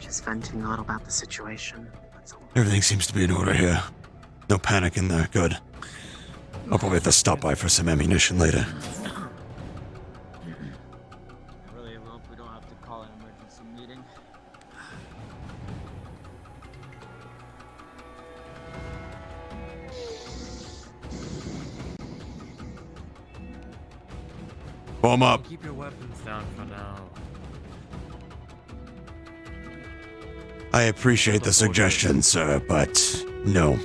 Just venting a little about the situation. That's all. Everything seems to be in order here. No panic in there. Good. I'll probably have to stop by for some ammunition later. I really hope we don't have to call an emergency meeting. Form up. Keep your weapons down for now. I appreciate the suggestion, sir, but no.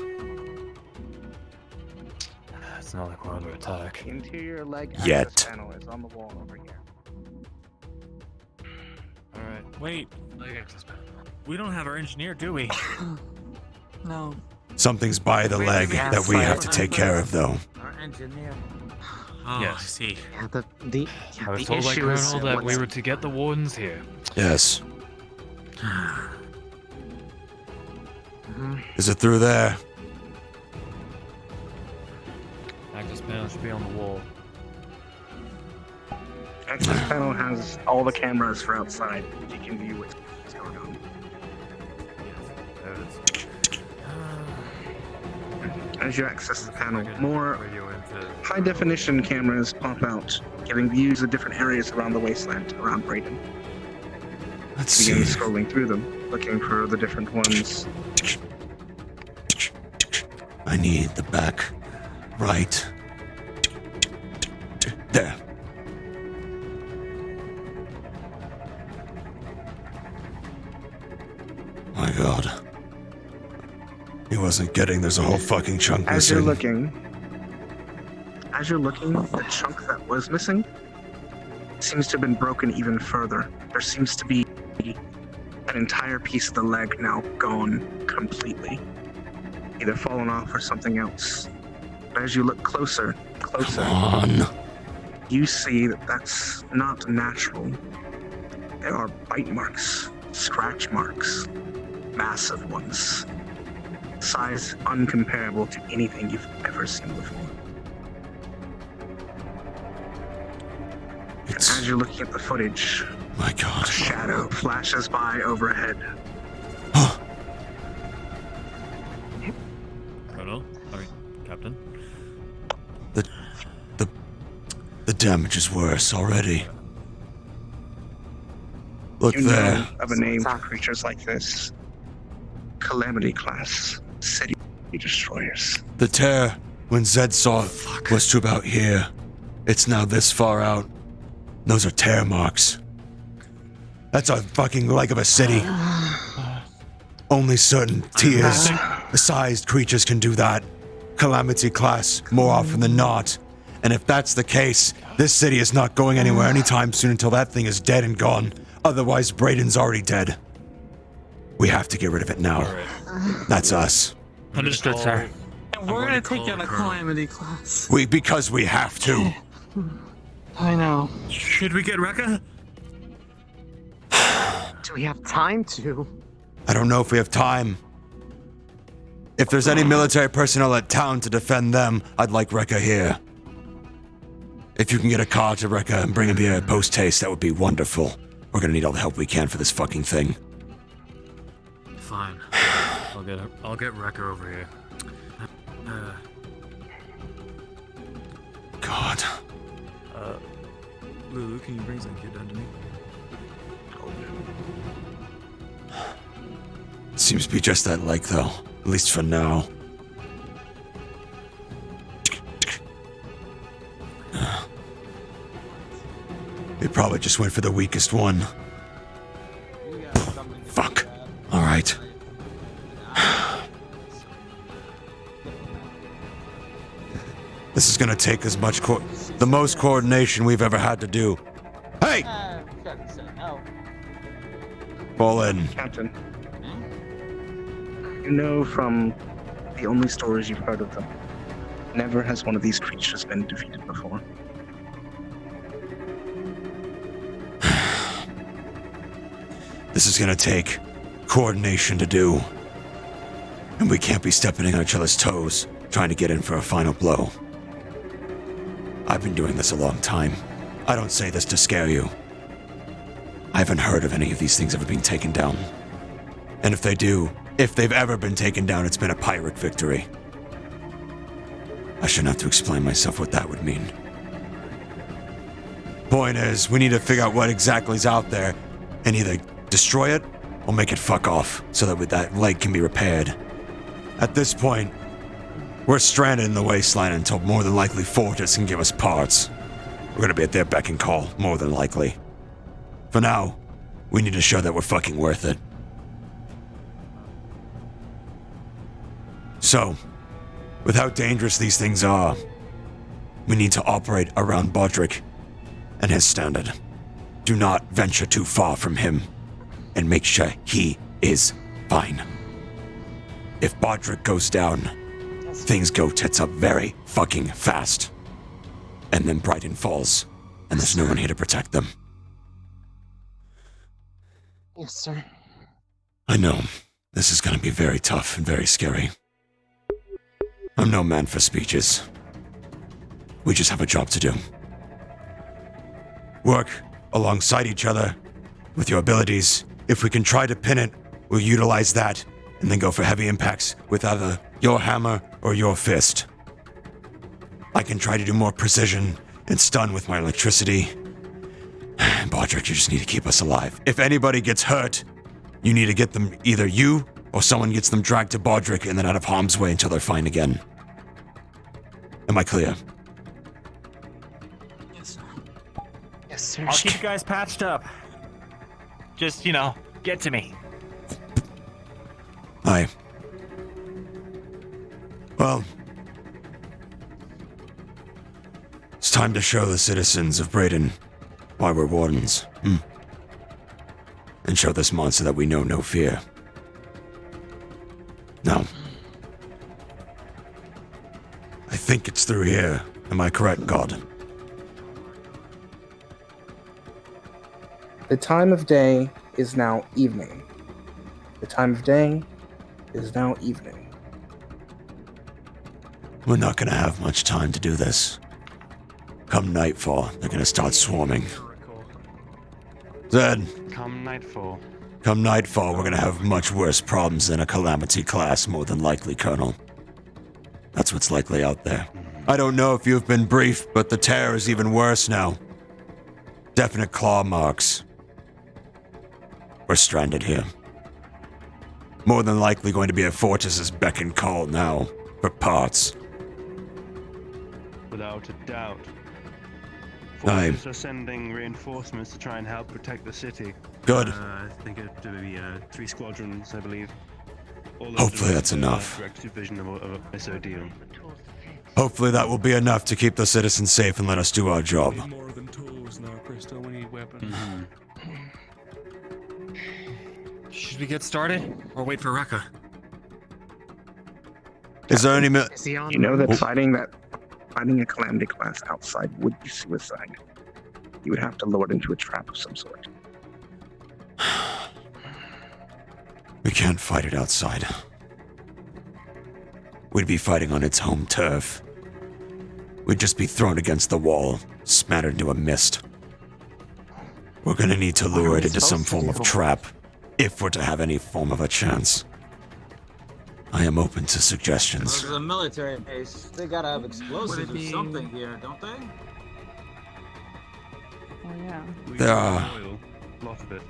It's not like we're under attack. The interior leg Yet. access panel is on the wall over here. Alright. Wait, Leg access panel. we don't have our engineer, do we? No. Something's by the leg that we have to take care of, though. Our engineer. Oh, Yes. I see. Yeah, I was the told by issue is Colonel that we what's- were to get the wardens here. Yes. Mhm. Is it through there? Access panel should be on the wall. Access panel has all the cameras for outside. You can view what's going on. There it is. As you access the panel, more Radio into high-definition cameras pop out, giving views of different areas around the wasteland around Braidon. Let's see. Begin scrolling through them, looking for the different ones. I need the back right. There. My god. He wasn't getting there's a whole fucking chunk As you're missing. looking, the chunk that was missing seems to have been broken even further. There seems to be an entire piece of the leg now gone completely. Either fallen off or something else. But as you look closer, Come on. you see that that's not natural. There are bite marks, scratch marks, massive ones. Size uncomparable to anything you've ever seen before. And as you're looking at the footage, my god, a shadow flashes by overhead. Colonel? Captain? The damage is worse already. Look You there. know of a name for creatures like this. Calamity class city destroyers. The tear, when Zed saw it, was to about here. It's now this far out. Those are tear marks. That's a fucking leg of a city. Only certain tears-sized creatures can do that. Calamity class, more often than not. And if that's the case, this city is not going anywhere anytime soon until that thing is dead and gone. Otherwise, Braidon's already dead. We have to get rid of it now. That's us. Understood, sir. And we're gonna take down a calamity class. Because we have to. I know. Should we get Rekka? Do we have time to? I don't know if we have time. If there's any military personnel at town to defend them, I'd like Rekka here. If you can get a car to Rekka and bring him here post-haste, that would be wonderful. We're gonna need all the help we can for this fucking thing. Fine. I'll get Wrecker over here. God. Lulu, can you bring some kid down to me? Seems to be just that leg, though. At least for now. They probably just went for the weakest one. This is gonna take as much the most coordination we've ever had to do. Hey! Shouldn't say no. Fall in. Captain, you know from the only stories you've heard of them, never has one of these creatures been defeated before. This is gonna take coordination to do. And we can't be stepping on each other's toes, trying to get in for a final blow. I've been doing this a long time. I don't say this to scare you. I haven't heard of any of these things ever being taken down. And if they do, if they've ever been taken down, it's been a pirate victory. I shouldn't have to explain myself what that would mean. Point is, we need to figure out what exactly is out there and either destroy it or make it fuck off so that that leg can be repaired. At this point, we're stranded in the wasteland until more than likely Fortis can give us parts. We're gonna be at their beck and call, more than likely. For now, we need to show that we're fucking worth it. So, with how dangerous these things are, we need to operate around Bodrick and his standard. Do not venture too far from him, and make sure he is fine. If Bodrick goes down, things go tits up very fucking fast. And then Braidon falls, and there's no one here to protect them. Yes, sir. I know, this is gonna be very tough and very scary. I'm no man for speeches. We just have a job to do. Work alongside each other with your abilities. If we can try to pin it, we'll utilize that and then go for heavy impacts with either your hammer or your fist. I can try to do more precision and stun with my electricity. Bodrick, you just need to keep us alive. If anybody gets hurt, you need to get them, either you or someone gets them dragged to Bodrick and then out of harm's way until they're fine again. Am I clear? Yes, sir. Yes, sir. I'll keep you guys patched up. Just, get to me. Aye. Well, it's time to show the citizens of Braidon why we're wardens. And show this monster that we know no fear. Now, I think it's through here. Am I correct, God? The time of day is now evening. The time of day is now evening. We're not gonna have much time to do this. Come nightfall, they're gonna start swarming. Zed. Come nightfall. Come nightfall, we're gonna have much worse problems than a Calamity class, more than likely, Colonel. That's what's likely out there. I don't know if you've been briefed, but the terror is even worse now. Definite claw marks. We're stranded here. More than likely going to be at Fortis's beck and call now, for parts. Without a doubt. Aye. Forces are sending reinforcements to try and help protect the city. Good. I think it to be 3 squadrons, I believe. All Hopefully that's enough. Direct supervision of SOD. Hopefully that will be enough to keep the citizens safe and let us do our job. We need more than tools now, Crystal. We need weapons. Should we get started or wait for Rekka? Is there any You know that fighting a Calamity class outside would be suicide. You would have to lure it into a trap of some sort. We can't fight it outside. We'd be fighting on its home turf. We'd just be thrown against the wall, smattered into a mist. We're gonna need to lure it into some form of trap, if we're to have any form of a chance. I am open to suggestions. This is a military base. They gotta have explosives or something here, don't they? Oh yeah. There are Oil. Lot of it.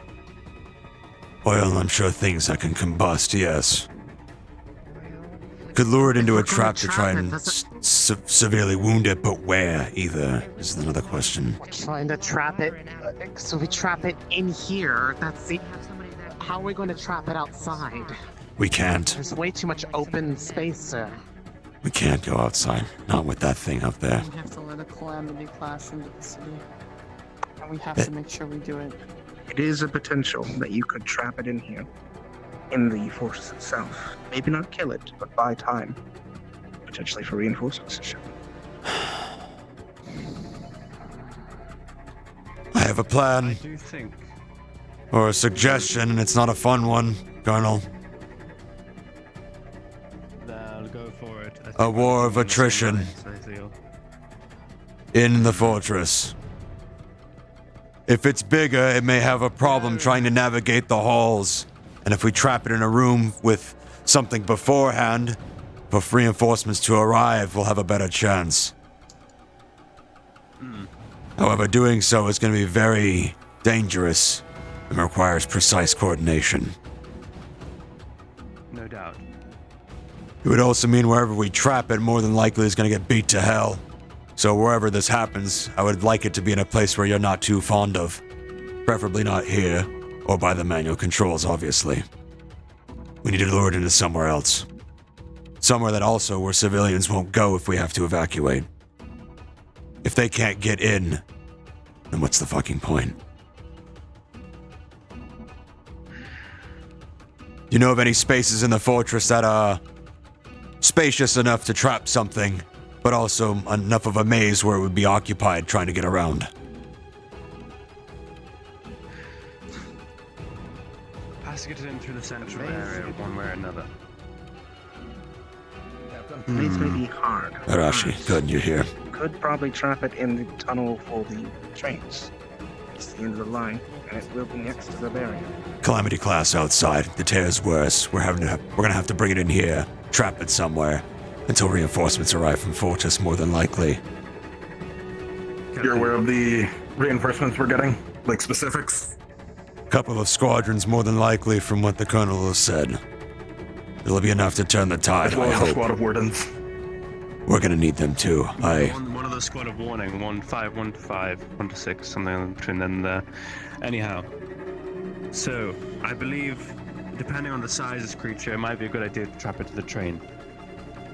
oil, I'm sure, things that can combust, yes. Could lure it into a trap to try and severely wound it, but where, either, is another question. We're trying to trap it. So we trap it in here. That's the. How are we going to trap it outside? We can't. There's way too much open space, sir. We can't go outside. Not with that thing up there. We have to let a calamity class into the city. And we have Eh. to make sure we do it. It is a potential that you could trap it in here, in the fortress itself. Maybe not kill it, but buy time. Potentially for reinforcements to show. I have a plan. I do think. Or a suggestion, and it's not a fun one, Colonel. I'll go for it. A war of attrition in the fortress. If it's bigger, it may have a problem trying to navigate the halls. And if we trap it in a room with something beforehand, for reinforcements to arrive, we'll have a better chance. However, doing so is going to be very dangerous and requires precise coordination. No doubt. It would also mean wherever we trap it, more than likely is going to get beat to hell. So wherever this happens, I would like it to be in a place where you're not too fond of. Preferably not here, or by the manual controls, obviously. We need to lure it into somewhere else. Somewhere that also where civilians won't go if we have to evacuate. If they can't get in, then what's the fucking point? Do you know of any spaces in the fortress that are spacious enough to trap something, but also enough of a maze where it would be occupied trying to get around? Has to get it in through the central area one way or another. Maze may be hard. Arashi, good, you're here. Could probably trap it in the tunnel for the trains. It's the end of the line, and it will be next to the barrier. Calamity class outside. The tear's worse. We're gonna have to bring it in here, trap it somewhere, until reinforcements arrive from Fortress, more than likely. You're aware of the reinforcements we're getting? Like specifics? Couple of squadrons, more than likely, from what the Colonel has said. It'll be enough to turn the tide, As well I as a hope. squad of wardens. We're gonna need them too. One of the squad of warning, 1-5, 1-5, 1-6, something in between then there. Anyhow, so I believe, depending on the size of this creature, it might be a good idea to trap it to the train.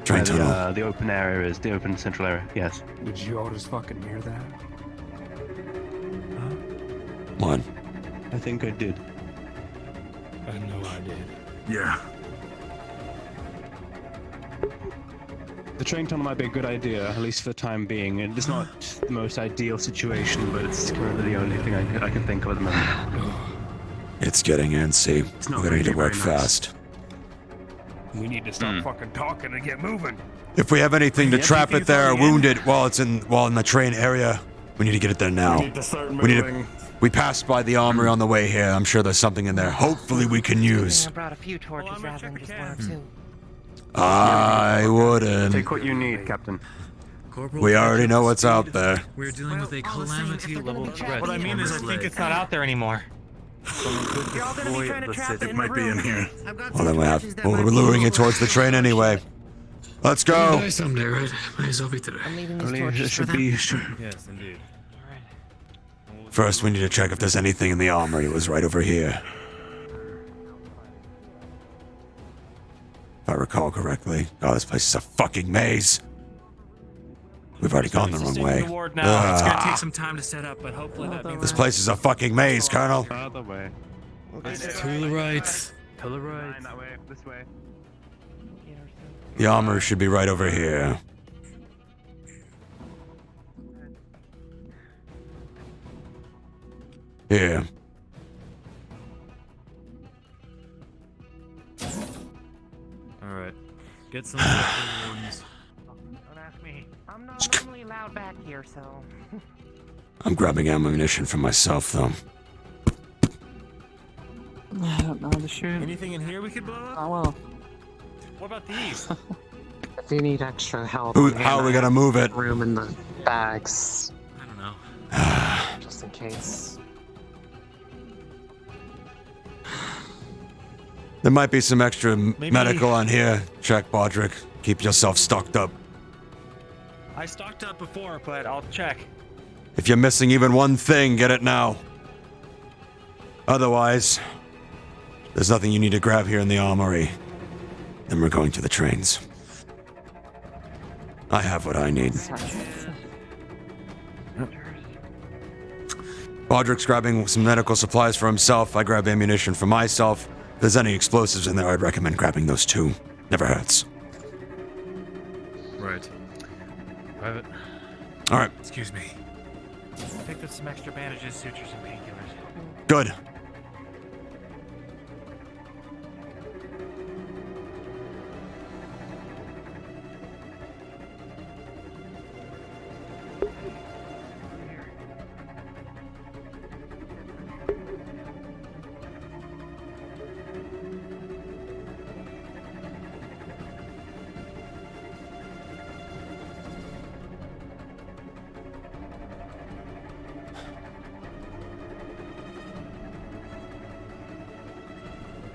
Train Where tunnel. the open area is, the open central area. Yes. Did you all just fucking hear that? One. I think I did. I know I did. Yeah. The train tunnel might be a good idea, at least for the time being. It's not the most ideal situation, but it's currently the only thing I can think of at the moment. It's getting antsy. We're gonna need to work fast. We need to stop fucking talking and get moving. If we have anything to Yep, trap you it there or coming in? wound it while in the train area, we need to get it there now. We need to start moving. We passed by the armory on the way here. I'm sure there's something in there. Hopefully we can use. I brought a few torches rather than just one or two. I wouldn't. Take what you need, Captain. We already know what's out there. We're dealing with a calamity level threat. What I mean is, I think it's not out there anymore. You're all gonna be trying to trap it It in might the be in room. here. I've got Well, some then we have. torches that Well, might we're be luring useful. it towards the train anyway. Let's go. Die someday, right? Might as well be today. I'm leaving I these believe it torches for should them. be. Yes, indeed. First, we need to check if there's anything in the armory. It was right over here. If I recall correctly. Oh, this place is a fucking maze. We've already gone the wrong way. It's gonna take some time to set up, but hopefully that means This place is a fucking maze, Colonel. Other way. to the right. To the right. That way. This way. The armor should be right over here. Here. Alright. Get some weapon ones. Don't ask me. I'm not normally loud back here, so. I'm grabbing ammunition for myself, though. I don't know how to shoot. Anything in here we could blow up? Oh well. What about these? If you need extra help, How are we gonna move it? room in the bags, I don't know. just in case. There might be some extra medical on here. Check, Bodrick. Keep yourself stocked up. I stocked up before, but I'll check. If you're missing even one thing, get it now. Otherwise, there's nothing you need to grab here in the armory. Then we're going to the trains. I have what I need. Baldrick's grabbing some medical supplies for himself. I grab ammunition for myself. If there's any explosives in there, I'd recommend grabbing those too. Never hurts. Right. Private. All right. Excuse me. I picked up some extra bandages, sutures, and painkillers. Good.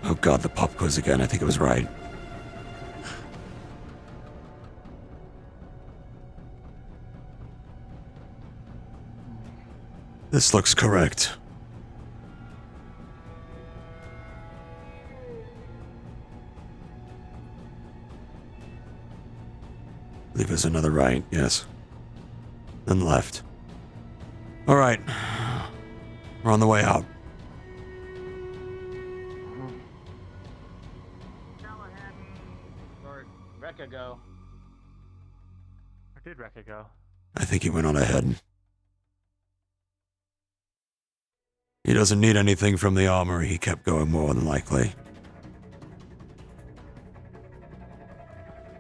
Oh god, the pop quiz again. I think it was right. This looks correct. I believe there's another right, yes. Then left. Alright. We're on the way out. Or Rekka go. Or did Rekka go? I think he went on ahead. He doesn't need anything from the armory. He kept going more than likely.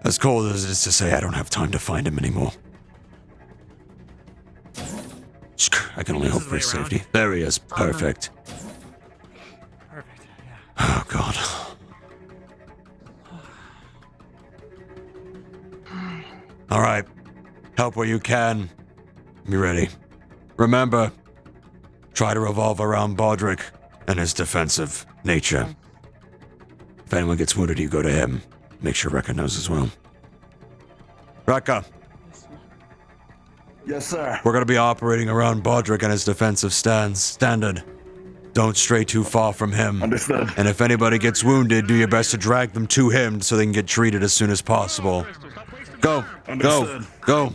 As cold as it is to say, I don't have time to find him anymore. I can only hope for his safety. There he is. Perfect. Perfect, yeah. Oh, God. All right. Help where you can. Be ready. Remember, try to revolve around Baldrick and his defensive nature. If anyone gets wounded, you go to him. Make sure Rekka knows as well. Rekka. Yes, sir. We're going to be operating around Baldrick and his defensive standard. Don't stray too far from him. Understood. And if anybody gets wounded, do your best to drag them to him so they can get treated as soon as possible. Go. Understood. Go.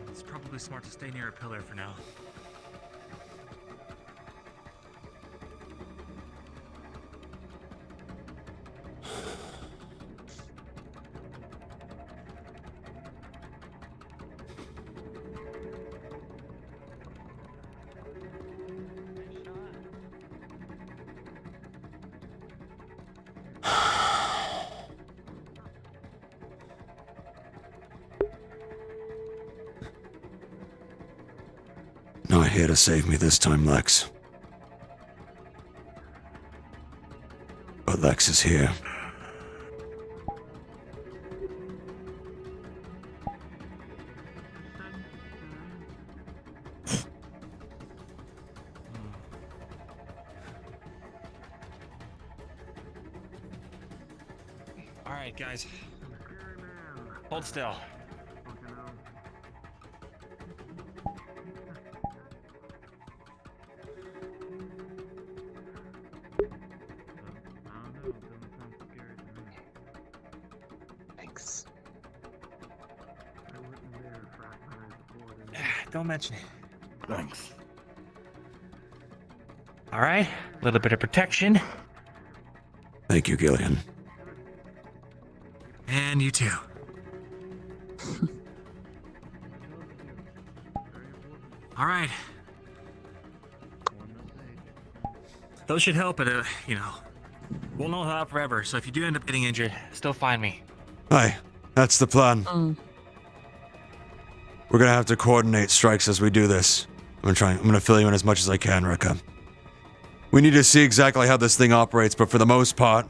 It's probably smart to stay near a pillar for now. Not here to save me this time, Lex. But Lex is here. All right, guys. Hold still. Thanks. Don't mention it. Thanks. All right, a little bit of protection. Thank you, Gillian. And you too. All right. Those should help, but we'll know that forever. So if you do end up getting injured, Still find me. Aye, that's the plan. We're gonna have to coordinate strikes as we do this. I'm gonna fill you in as much as I can, Rekka. We need to see exactly how this thing operates, but for the most part,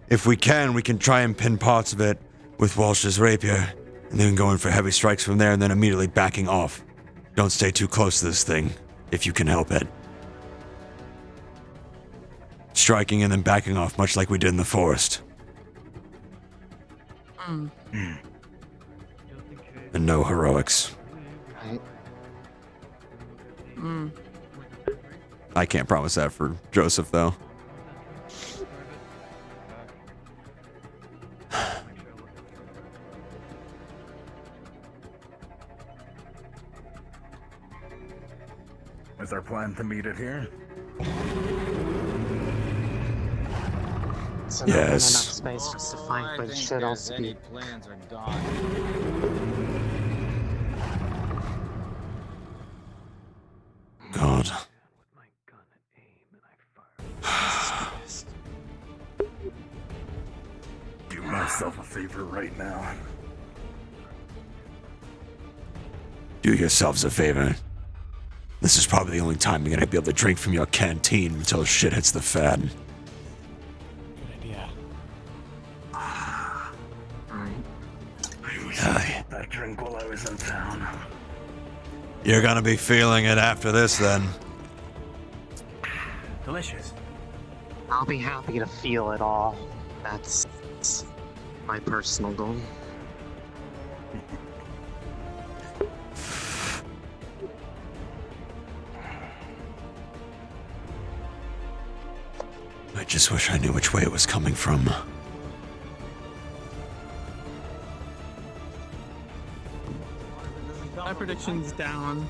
if we can try and pin parts of it with Walsh's rapier, and then go in for heavy strikes from there, and then immediately backing off. Don't stay too close to this thing, if you can help it. Striking and then backing off, much like we did in the forest. And no heroics. Right. Mm. I can't promise that for Joseph, though. Is our plan to meet it here? So Yes. not enough space for us to fight, I but it think should there's also any be. plans are gone. God. Do myself a favor right now. Do yourselves a favor. This is probably the only time you're gonna be able to drink from your canteen until shit hits the fan. Good idea. I wish Aye. I got that drink while I was in town. You're gonna be feeling it after this, then. Delicious. I'll be happy to feel it all. That's my personal goal. I just wish I knew which way it was coming from. My prediction's down.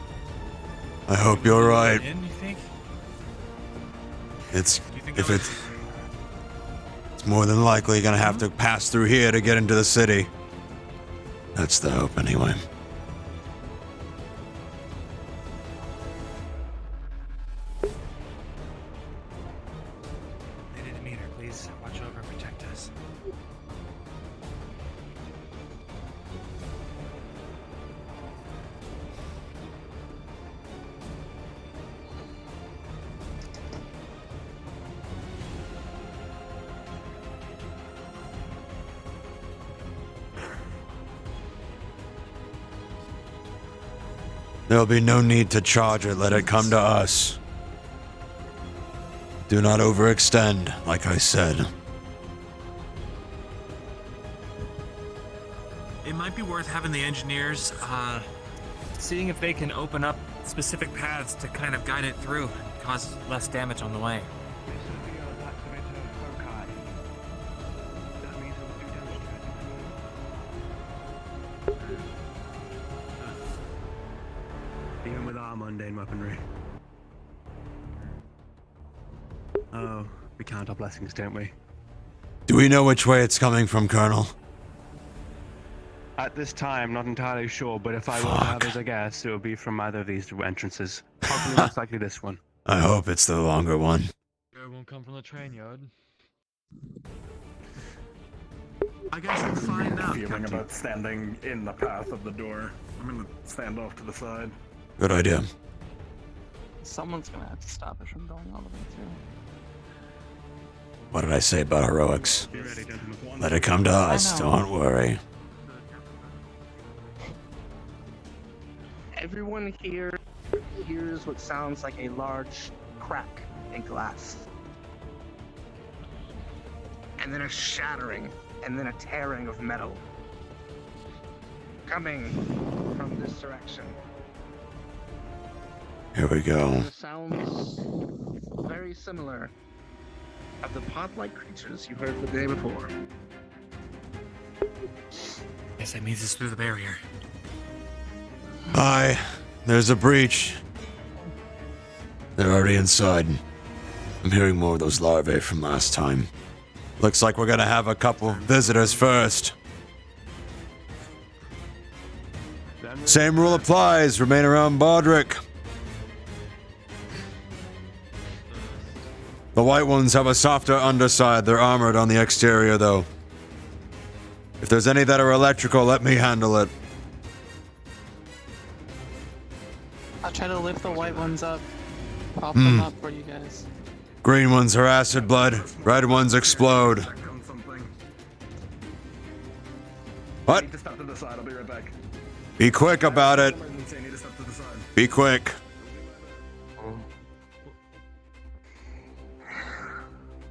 I hope you're right. In, you think? It's if it's more than likely gonna have to pass through here to get into the city. That's the hope, anyway. Lady Demeter, please watch over and protect us. There'll be no need to charge it, let it come to us. Do not overextend, like I said. It might be worth having the engineers, seeing if they can open up specific paths to kind of guide it through, cause less damage on the way. Even with our mundane weaponry. Oh, we count our blessings, don't we? Do we know which way it's coming from, Colonel? At this time, not entirely sure, but if I were to hazard a guess, it would be from either of these two entrances. Probably most likely this one. I hope it's the longer one. It won't come from the train yard. I guess we'll find out. Feeling Captain. about standing in the path of the door. I'm gonna stand off to the side. Good idea. Someone's gonna have to stop us from going all the way through. What did I say about heroics? Let it come to us, don't worry. Everyone here hears what sounds like a large crack in glass. And then a shattering, and then a tearing of metal. Coming from this direction. Here we go. The sounds very similar of the pod-like creatures you heard the day before. Guess that means it's through the barrier. Aye, there's a breach. They're already inside. I'm hearing more of those larvae from last time. Looks like we're gonna have a couple visitors first. Same rule applies. Remain around Baldric. The white ones have a softer underside. They're armored on the exterior, though. If there's any that are electrical, let me handle it. I'll try to lift the white ones up. Pop them up for you guys. Green ones are acid blood. Red ones explode. What? Need to step to the side. I'll be right back. Be quick about it. Emergency. I need to step to the side. Be quick.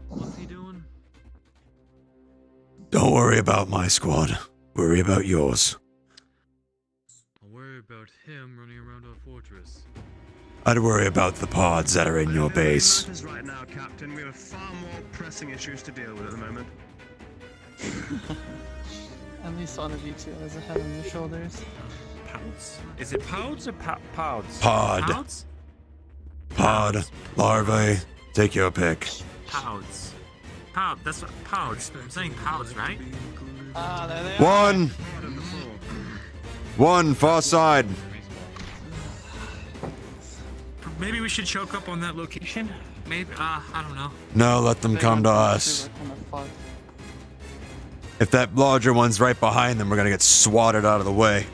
What's he doing? Don't worry about my squad. Worry about yours. I'll worry about him running around our fortress. I'd worry about the pods that are in your base. Right now, Captain, we have far more pressing issues to deal with at the moment. At least one of you two has a head on your shoulders. Pouds? Is it pouds or pods? Pod. Pouds? Pod. Larvae. Take your pick. Pouds. Poud. That's what pouds. I'm saying pouds, right? Ah, there they are. One, far side. Maybe we should choke up on that location? Maybe, I don't know. No, let them come to us. If that larger one's right behind them, we're gonna get swatted out of the way.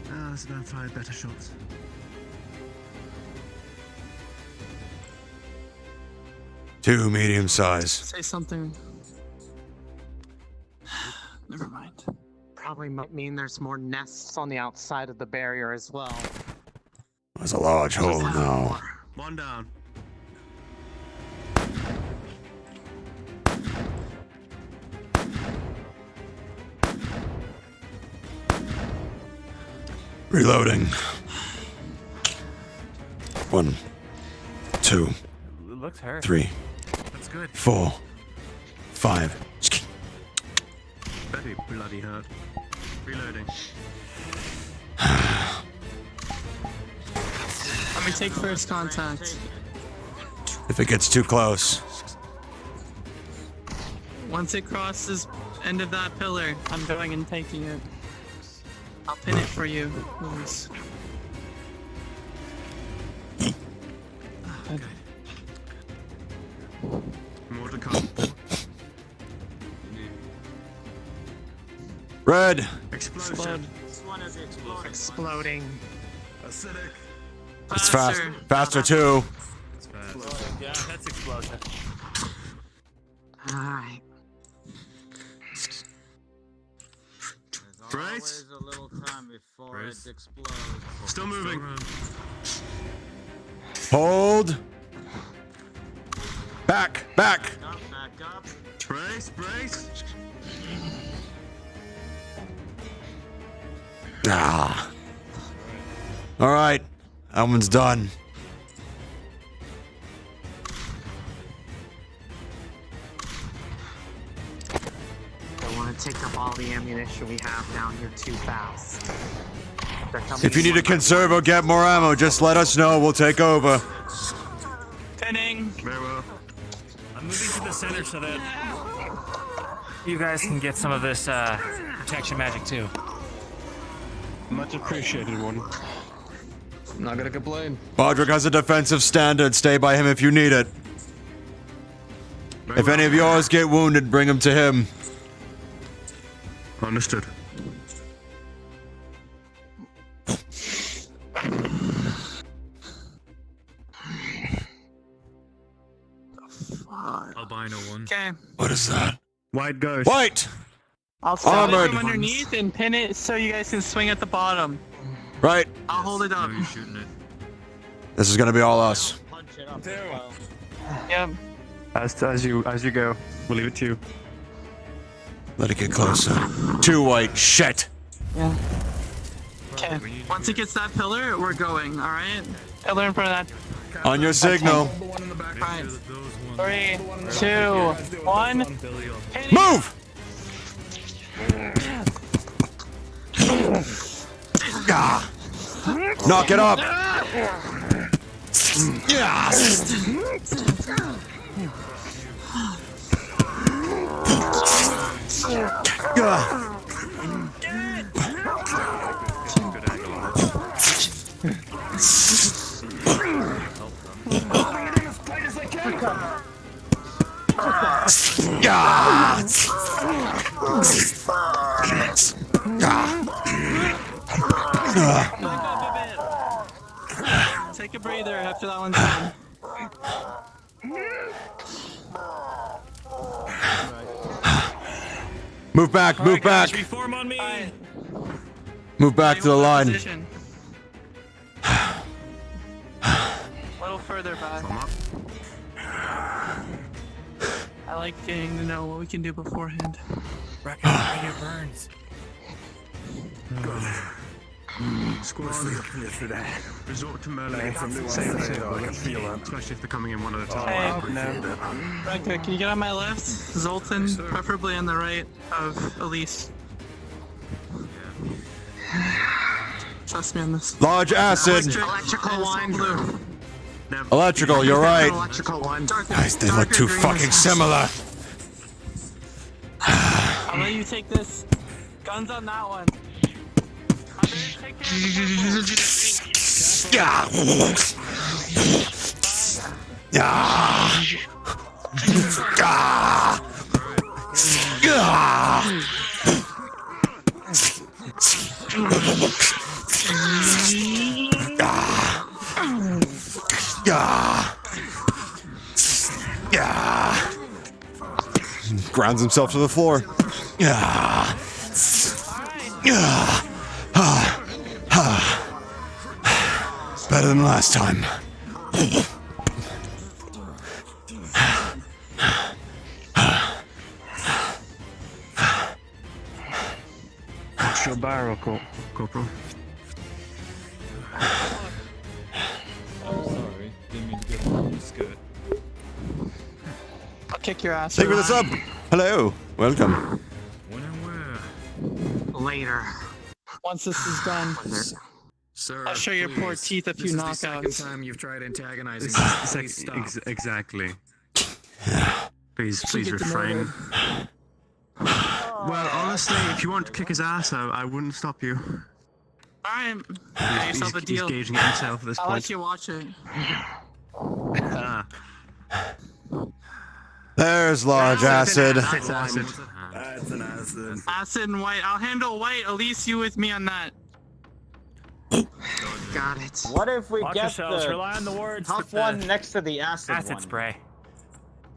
That's about 5 better shots. Two medium size. Say something. Never mind. Probably might mean there's more nests on the outside of the barrier as well. There's a large hole now. One down. Reloading. 1, 2, It looks hurt. 3, That's good. 4, 5. Very bloody hurt. Reloading. Let me take first contact. If it gets too close. Once it crosses end of that pillar, I'm going and taking it. I'll pin it for you, Luis. Okay. More to come. Red. Explosion. Exploding. Acidic. It's fast. Faster too. Yeah, that's explosive. Alright. Brace. A little time before Brace. it explodes. Still moving. Hold. Back. Back. Back up. Brace. Brace. Ah. All right. That one's done. Don't want to take up all the ammunition we have down here too fast. They're coming If you need to one by conserve or get more ammo, just let us know. We'll take over. Pinning. Very well. I'm moving to the center so that you guys can get some of this protection magic too. Much appreciated, one. I'm not gonna complain. Bodrick has a defensive standard. Stay by him if you need it. If any of yours get wounded, bring them to him. Understood. Albino one. Okay. What is that? White ghost. White! I'll stop it Armored. from underneath and pin it so you guys can swing at the bottom. Right. I'll hold it up. You're shooting it. This is gonna be all us. Punch it up as well. Yep. As you go, we'll leave it to you. Let it get closer. Too white. Shit. Yeah. Okay. Once it gets that pillar, we're going. All right. Pillar in front of that. On your signal. Right. 3, 2, 1. Move! Ah. Knock it up. Yes. Take a breather after that one's done. Move back, move back. Guys, reform on me. Move back to the line. Position. A little further back. I like getting to know what we can do beforehand. Recommend your burns. Squad yesterday. Resort to melee. Especially if they're coming in one at a time. Rebecca, can you get on my left? Zoltan, preferably on the right of Elise. Trust me on this. Large acid. Electrical one. Electrical, you're right. Electrical one. Guys, they look too fucking similar. I'll let you take this. Guns on that one. Yeah. Grounds himself to the floor. Better than last time. What's your barrel, Corporal? I'm sorry. Didn't mean to get on the skirt. I'll kick your ass. Take this up. Hello. Welcome. When and where? Later. Once this is done, Sir, I'll show your poor teeth a few this knockouts. is the second time you've tried antagonizing me. Please stop. Exactly. Please get refrain. demoted. Well, honestly, if you want to kick his ass, I wouldn't stop you. Alright, get yourself a deal. He's gauging himself at this I'll point. let you watch it. There's large acid. That's acid. That's an acid. Acid and white. I'll handle white. At least you with me on that. Got it. What if we Watch get yourselves. the Rely on the words. tough with the one next to the acid acid one? spray.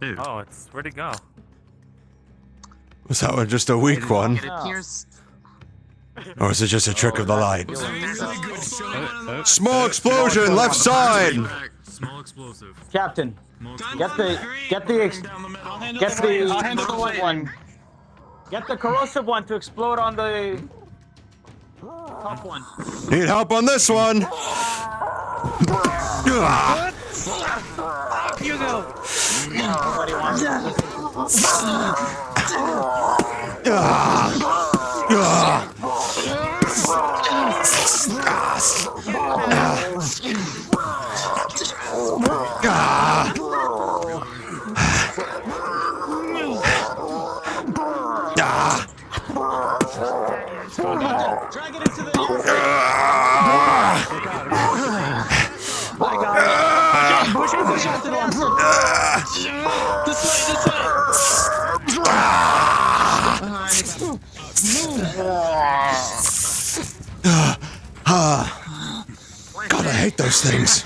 Ew. Oh, where'd it go? Was that one just a weak one? It appears. Or is it just a trick of the light? Was a really good shot. Small explosion, left side! Small explosive. Captain, get the I'll handle the white one. Get the corrosive one to explode on the top one. Need help on this one! You go. Nobody wants to drag it into the I got it. Push it to the acid. This way. God, I hate those things.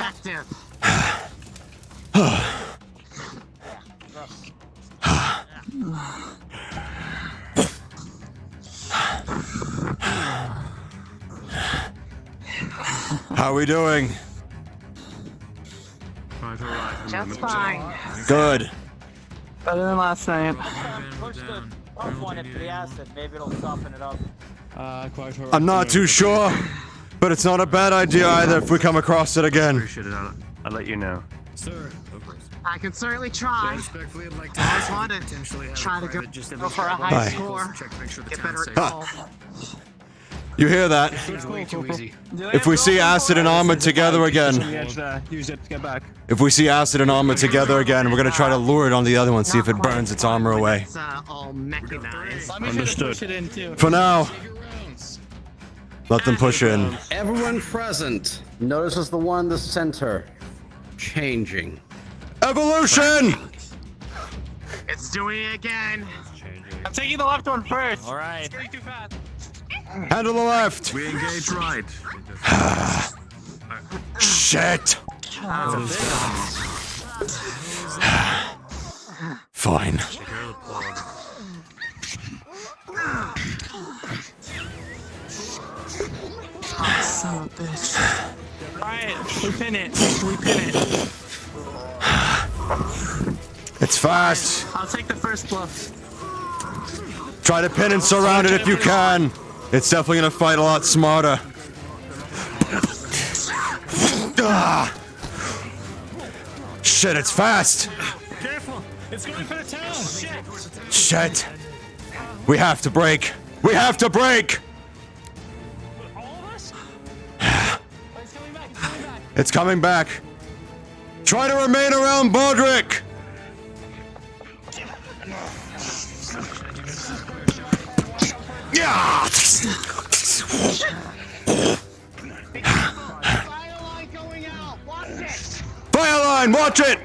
How are we doing? Just fine. Good. Better than last night. push the tough one into the acid. Maybe it'll soften it up. I'm not too sure, but it's not a bad idea either if we come across it again. Appreciate it. I'll let you know. Sir, I can certainly try. respectfully, I'd like to I just want to potentially have try to go just for a high Bye. score. Check to make sure the Get town's better at safe. golf. You hear that? It's way too easy. If we see acid and armor together again, Use it to get back. if we see acid and armor together again, we're gonna try to lure it on the other one, see if it burns its armor away. It's all mechanized. Let me push it in too. For now, let them push in. Everyone present notices the one in the center changing. Evolution! It's doing it again. I'm taking the left one first. All right. It's getting too fast. Handle the left. We engage right. Shit. Fine. Oh, son of a bitch. Alright, we pin it. It's fast. I'll take the first bluff. Try to pin and surround it if you can. It's definitely gonna fight a lot smarter. Ah. Shit, it's fast. Careful! It's going for the town! Shit. We have to break. We have to break. It's coming back. Try to remain around Baldric. Yeah. Fire line, watch it.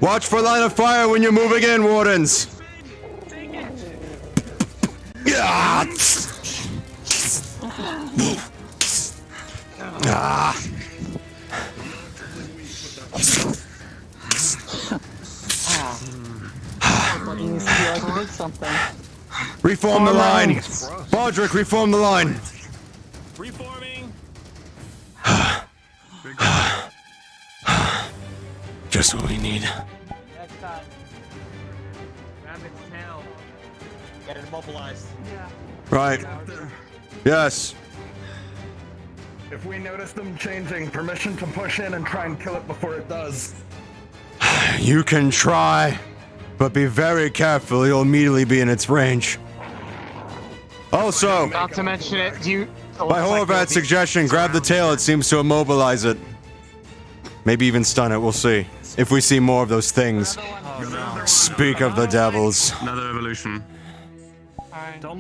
Watch for line of fire when you're moving in, Wardens. Yeah. Ah. Reform the line. Baldric, reform the line. Reforming. Just what we need. Next time. Grab its tail. Get it immobilized. Yeah. Right. Yes. If we notice them changing, permission to push in and try and kill it before it does. You can try, but be very careful. You'll immediately be in its range. Also, Not to mention it, by Horvat's suggestion, grab the tail. It seems to immobilize it. Maybe even stun it. We'll see. If we see more of those things. Speak of the devils. Another evolution.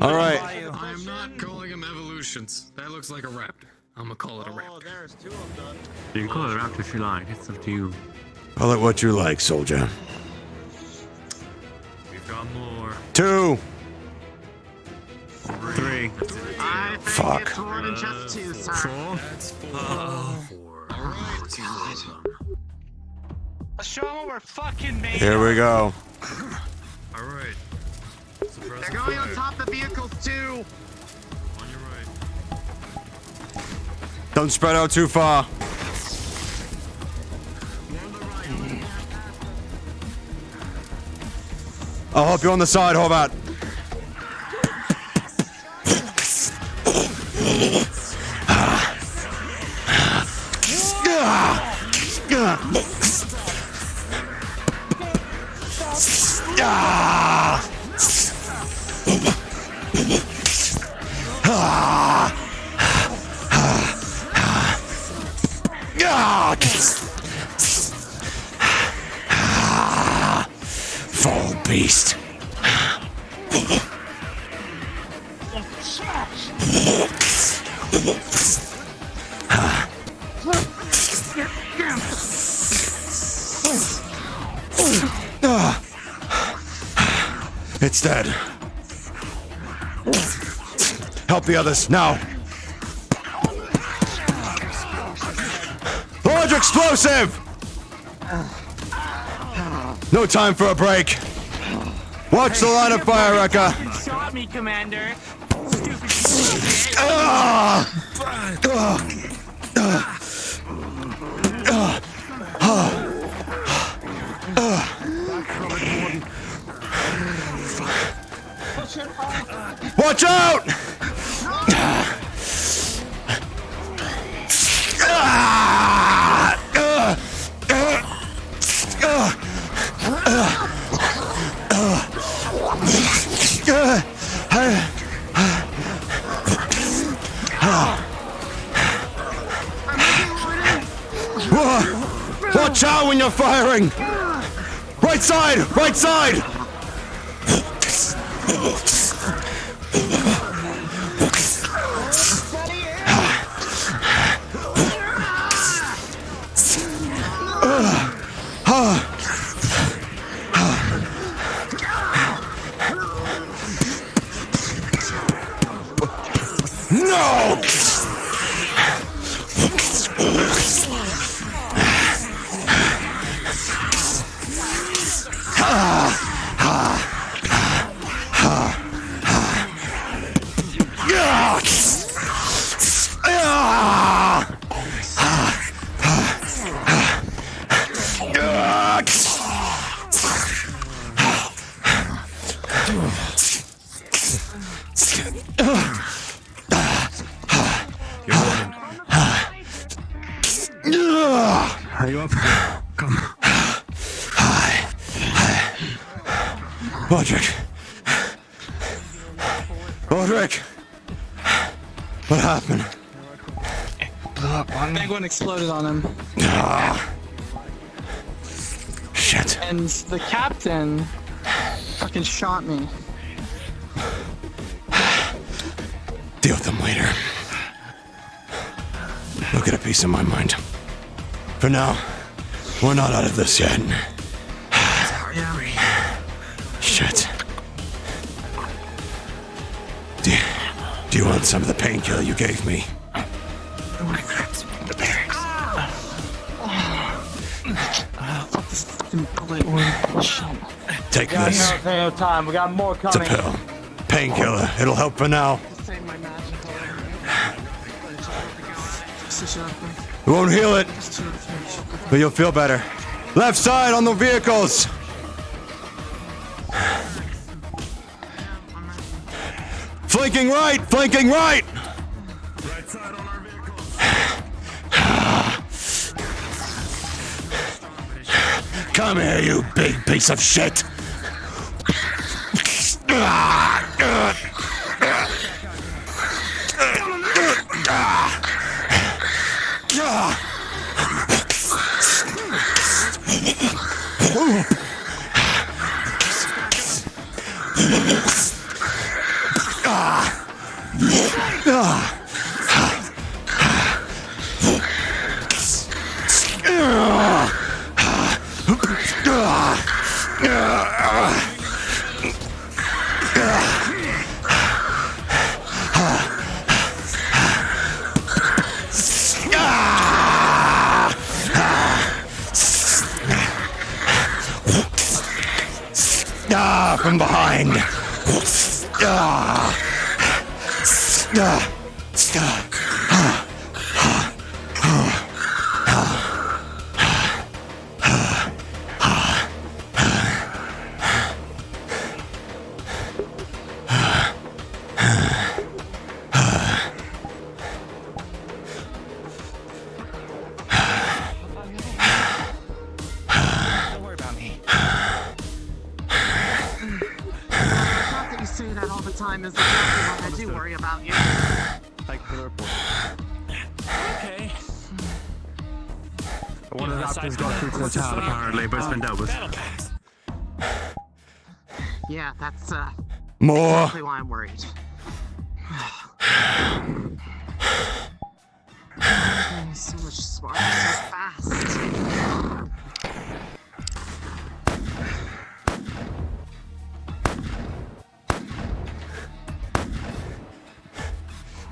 All right. I am not calling them evolutions. That looks like a raptor. I'm gonna call it a raptor. There's two of them. You can call it a raptor if you like. It's up to you. Call it what you like, soldier. We've got more. 2. 3. I think Fuck. it's more than just 2, sir. 4. That's 4. 4. Let's show them what we're fucking made. Here we go. All right. They're going on top of the vehicles too. On your right. Don't spread out too far. I'll help you on the side, Horvat. Fall beast. It's dead. Help the others now. Large explosive! No time for a break. Watch the line of fire, Rekka. Shot me, Commander. Watch out! Watch out when you're firing! Right side! Right side! No! Are you up? Come. Roderick. Roderick. What happened? Blew up on me. Big one exploded on him. Shit. And the captain fucking shot me. Deal with them later. You'll get a piece of my mind. For now, we're not out of this yet. Shit. Do you want some of the painkiller you gave me? The barracks. Fuck this fucking bullet wound. Shit. Take this. No time. We got more It's a coming. pill. Painkiller. It'll help for now. We won't heal it, but you'll feel better. Left side on the vehicles. Flanking right, flanking right. Right side on our vehicles. Come here, you big piece of shit. From behind. Don't worry about me. Not that you say that all the time is exactly what I do worry about you. Thank you for the report. Okay. One of the captains got through to the town apparently, but it's been dealt with. Yeah, that's More. exactly why I'm worried. He's so much smarter, so fast.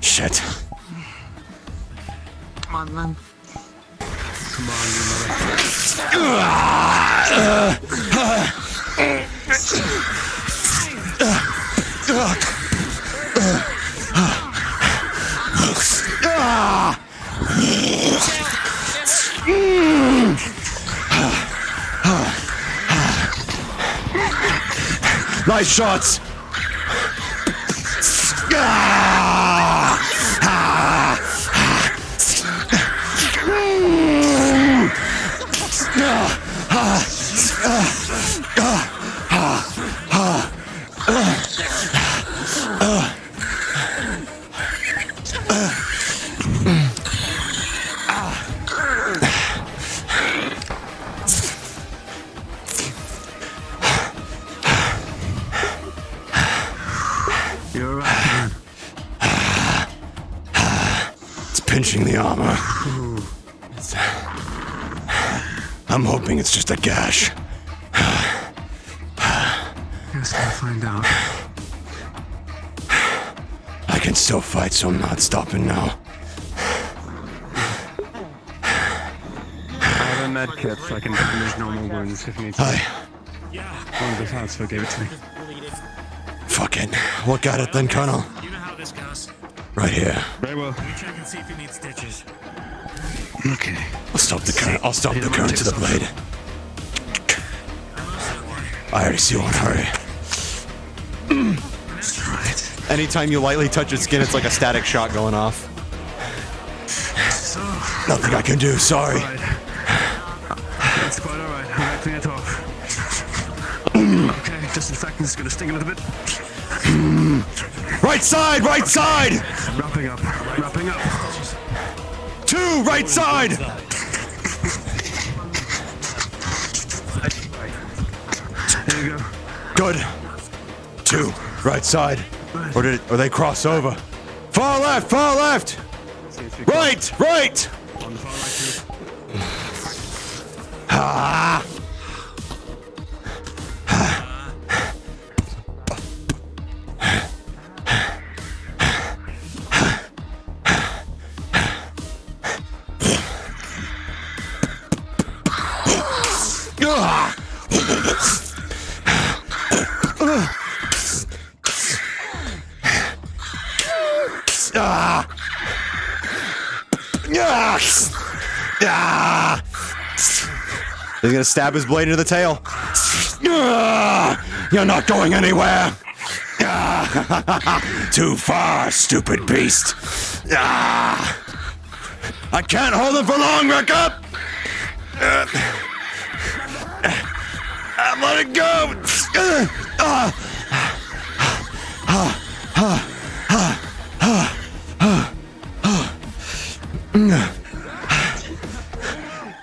Shit. Come on, Len. Come on, you mother. Nice shots. You're right. It's pinching the armor. I'm hoping it's just a gash. Guess we'll find out. I can still fight, so I'm not stopping now. I have a med kit, so I can bandage normal wounds if needs to. One of the transfer gave it to me. Fuck it. Look at it then, Colonel. You know how this goes. Right here. Very well. We check and see if you need stitches. Okay. I'll stop the current. I'll stop the current to the blade. I already see one. Hurry. Let's try it. Anytime you lightly touch its skin, it's like a static shot going off. So, Nothing I can do. Sorry. right. Disinfectant is gonna sting a little bit. Right side, right side! Wrapping up, wrapping up. 2, right side! There you go. Good. 2, right side. Or they cross over? Far left, far left! Right, right! On the far right, Ah! He's gonna stab his blade into the tail. You're not going anywhere. Too far, stupid beast. I can't hold him for long, Rick-up. I'm letting go.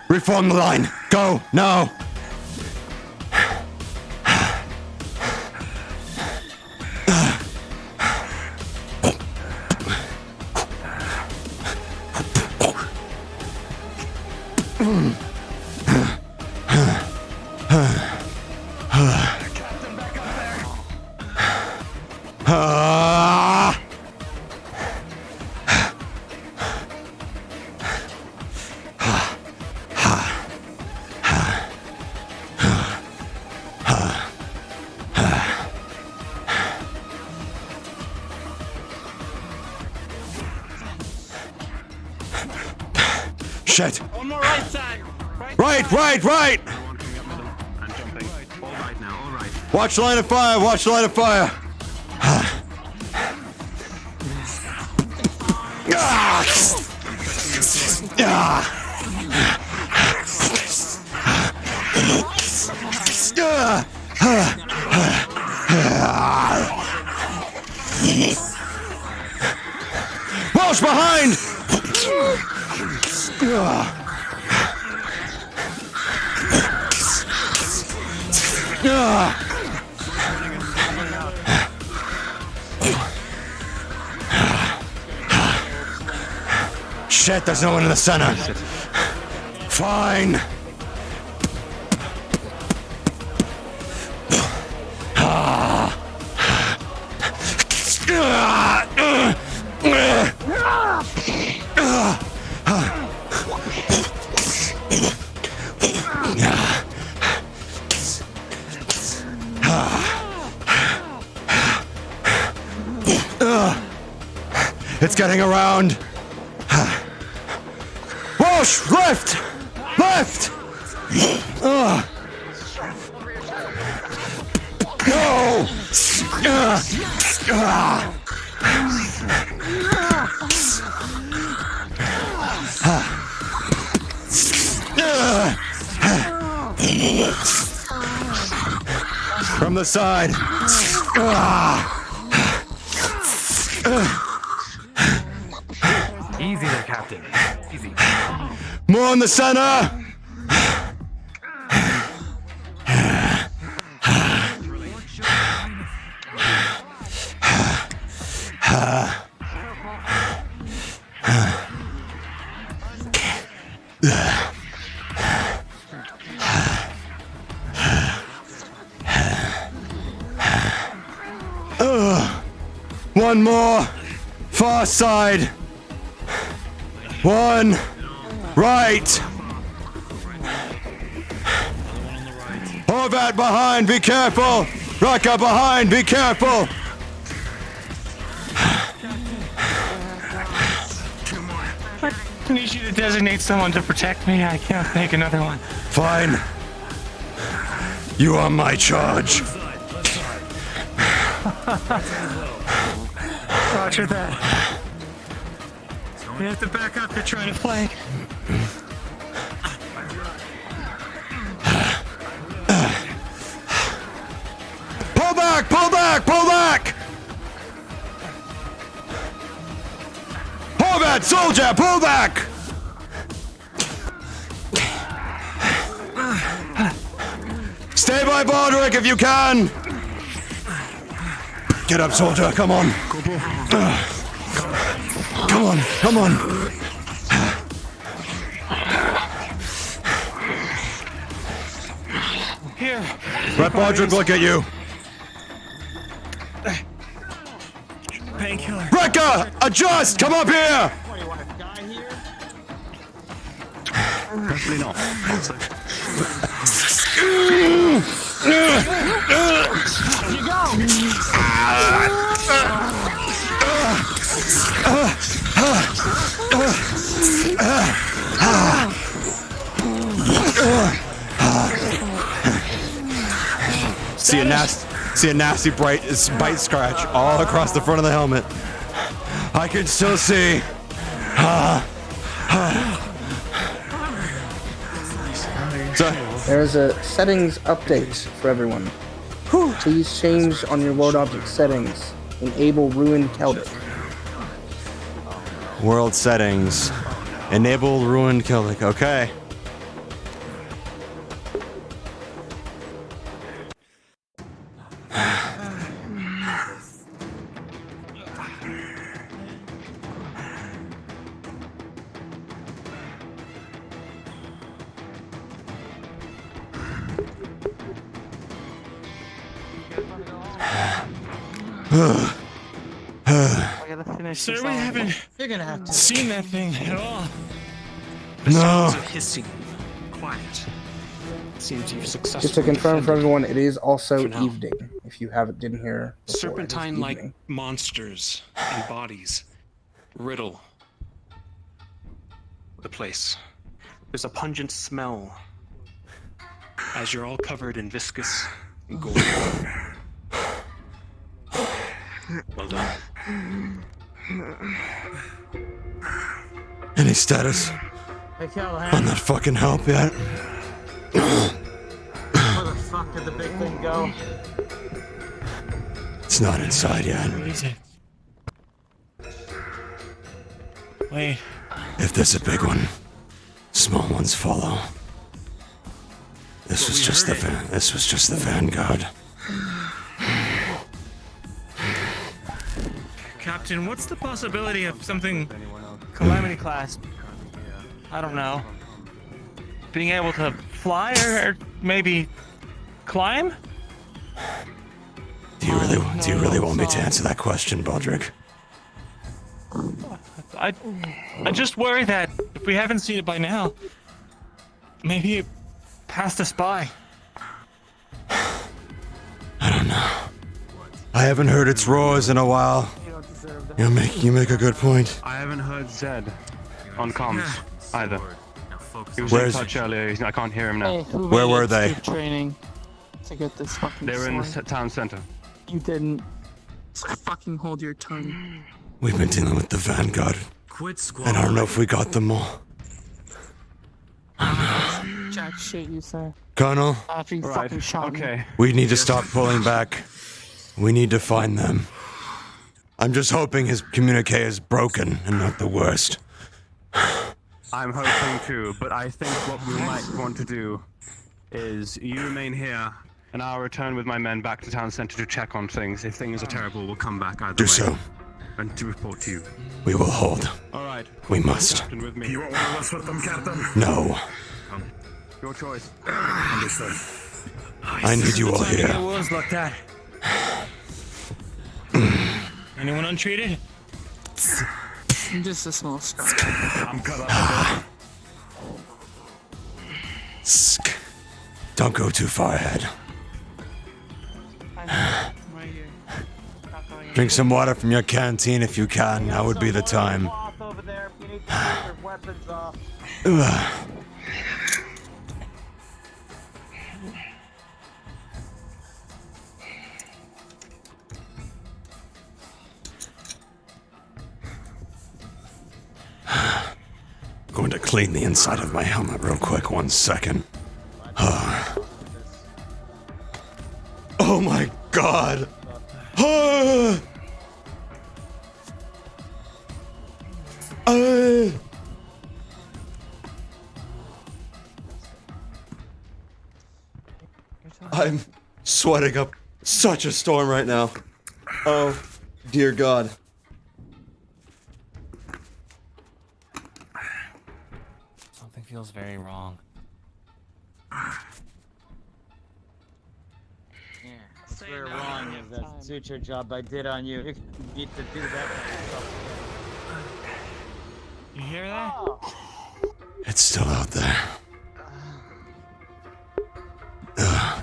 Reform the line. Go now. Shit. On the right side. Right. I'm jumping. All right now, all right. Watch the line of fire, watch the line of fire. Walsh behind! Shit, there's no one in the center. Fine. It's getting around. Walsh, left! Left! Go! From the side. Easy there, Captain. Easy. More in the center. One more. Far side. One. Right. Horvat behind, be careful. Raka behind, be careful. I need you to designate someone to protect me. I can't make another one. Fine. You are my charge. Roger that. We have to back up. They're trying to flank. that! Soldier, pull back! Stay by Baldrick if you can! Get up, soldier, come on. Come on, come on. Here. Let Baldrick look at you. Painkiller. Rekka, adjust! Come up here! What, do you want to die here? Hopefully not. You go! See a nasty bright bite scratch all across the front of the helmet. I can still see. There's a settings update for everyone. Please change on your world object settings. Enable ruined Celtic. World settings. Enable ruined Celtic. Okay. I gotta finish Sir, this we off. haven't You're gonna have to. seen that thing at all. The No. sounds are hissing, quiet. Seems you've successfully Just to confirm for defended. everyone, it is also For now. evening. If you didn't hear. before, it is Serpentine-like evening. monsters and bodies riddle the place. There's a pungent smell as you're all covered in viscous gold. Well done. Any status Hey, on Callahan, that fucking help yet? where the fuck did the big thing go? It's not inside yet. What is it? Wait. If there's a big one, small ones follow. This was just the vanguard. Captain, what's the possibility of something Calamity class? I don't know. Being able to fly or maybe climb? Do you really want me to answer that question, Baldrick? I just worry that if we haven't seen it by now, maybe it passed us by. I don't know. I haven't heard its roars in a while. You make a good point. I haven't heard Zed on comms either. He was Where's- in touch earlier. I can't hear him now. Hey, who Where made were it they? through training to get this fucking They were in the sword? town center. You didn't. Just fucking hold your tongue. We've been dealing with the vanguard, Quit and I don't know if we got them all. Jack shit, you say. Colonel, After you Right. fucking shot me. Okay. we need to stop pulling back. We need to find them. I'm just hoping his communique is broken and not the worst. I'm hoping too, but I think what we might want to do is you remain here, and I'll return with my men back to town center to check on things. If things are terrible, we'll come back either Do way. so. And to report to you. We will hold. All right. We must. Captain with me. You want one of us with them, Captain? No. Your choice. Understood. I need you all Time to get here. wounds looked at. Anyone untreated? Just a small scratch. I'm cut up. Sk. Don't go too far ahead. I'm right here. Not going Drink some water from your canteen if you can. Now would be the time. Off over there. You need to take your weapons off. Ugh. Going to clean the inside of my helmet real quick. 1 second. Oh my god! I'm sweating up such a storm right now. Oh, dear God. Something feels very wrong. Yeah, what's very wrong is that suture job I did on you. You need to do that kind of stuff. You hear that? It's still out there. Ugh.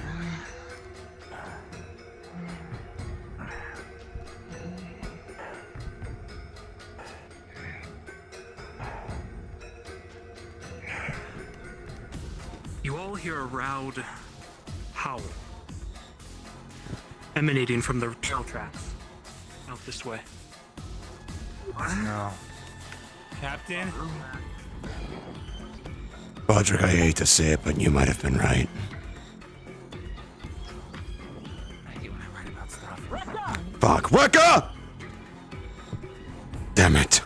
You all hear a loud howl emanating from the trail tracks out this way. No. Captain? Bodrick, I hate to say it, but you might have been right. I hate when I write about stuff. Fuck, Rekka! Damn it.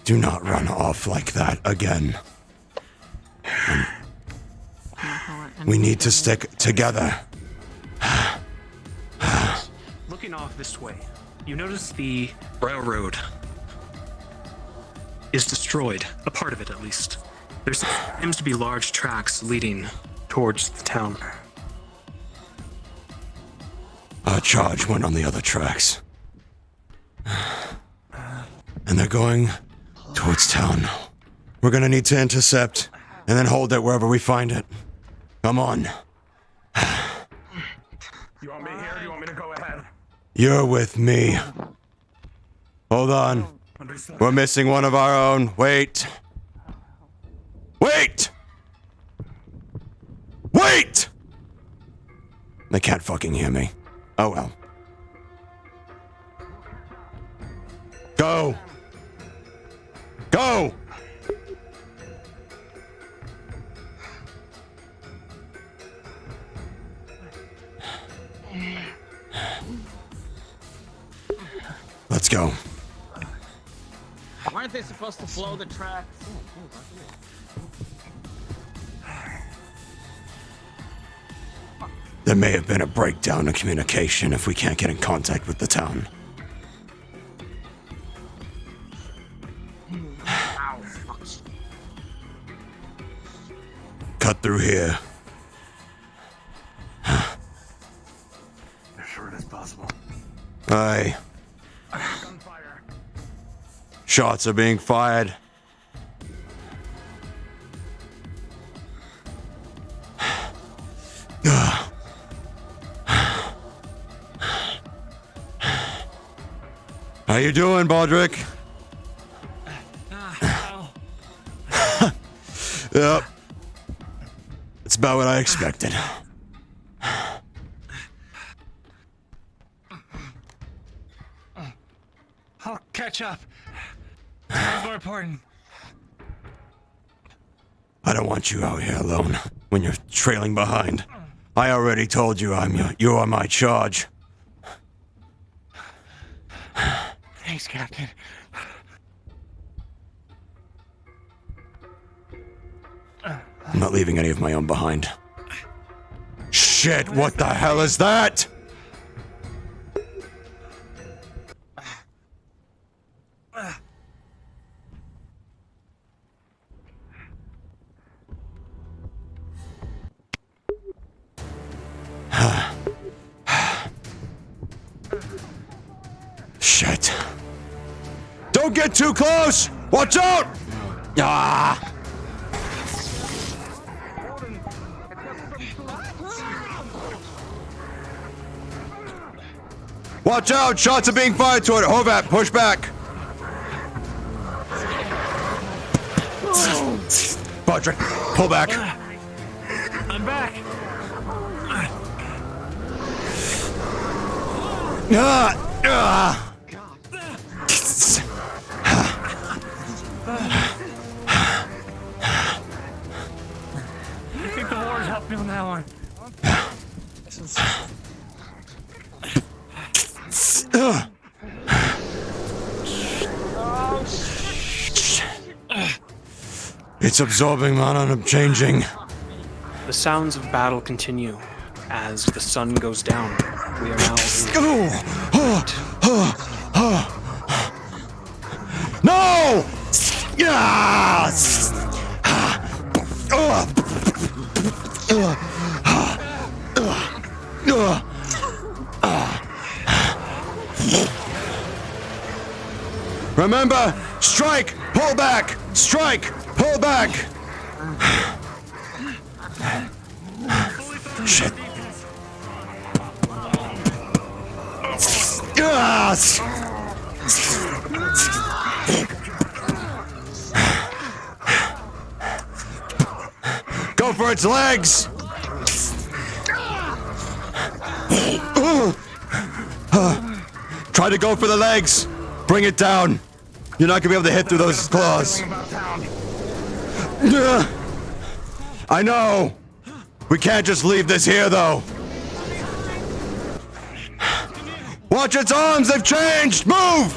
Do not run off like that again. We need to stick together. Looking off this way, you notice the railroad is destroyed, a part of it at least. There seems to be large tracks leading towards the town. Our charge went on the other tracks. And they're going towards town. We're gonna need to intercept and then hold it wherever we find it. Come on. You want me here or do you want me to go ahead? You're with me. Hold on. We're missing one of our own. Wait. Wait! Wait! They can't fucking hear me. Oh well. Go! Go! Let's go. Weren't they supposed to blow the tracks? There may have been a breakdown in communication if we can't get in contact with the town. Cut through here. As short as possible. Aye. Shots are being fired. How you doing, Bodrick? Yep. It's about what I expected. I'll catch up. It's more important. I don't want you out here alone when you're trailing behind. I already told you you are my charge. Thanks, Captain. I'm not leaving any of my own behind. Shit, what the hell is that? Shit. Don't get too close! Watch out! Ah! Watch out! Shots are being fired toward it. Hovat, push back. Bodrick, pull back. I'm back. I think the Lord helped me on that one. It's absorbing, man, and I'm changing. The sounds of battle continue as the sun goes down. We are now. No! Yes! Remember, strike, pull back, strike, pull back. Shit. Yes! Go for its legs! Try to go for the legs. Bring it down. You're not gonna be able to hit through those claws. I know. We can't just leave this here, though. Watch its arms. They've changed. Move.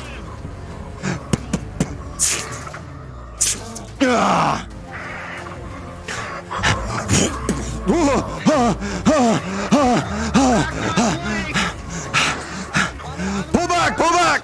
Pull back, pull back!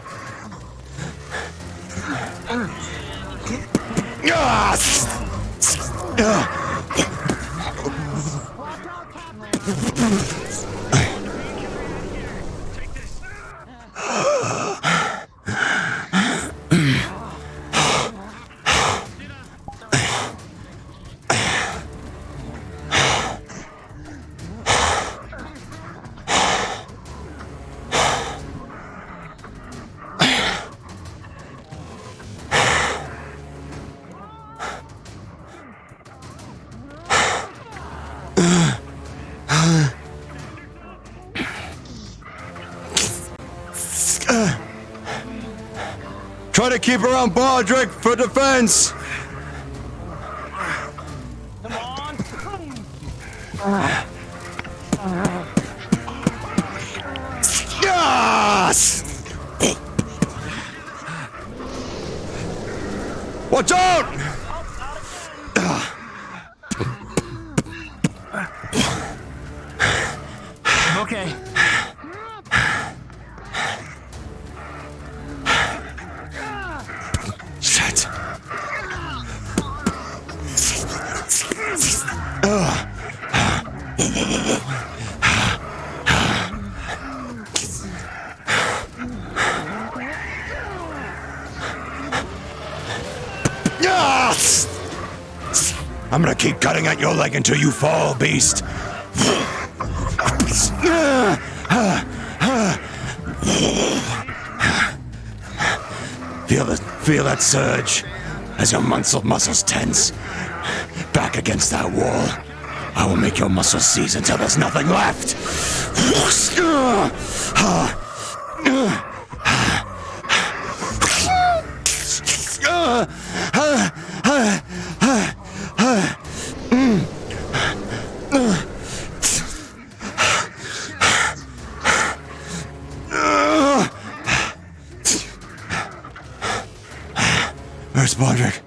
Try to keep around Baldric for defense. Yes! Watch out! Okay. Shit. Yes! I'm gonna keep cutting at your leg until you fall, beast. Feel that surge as your muscles tense. Back against that wall. I will make your muscles seize until there's nothing left. Where's Baldric?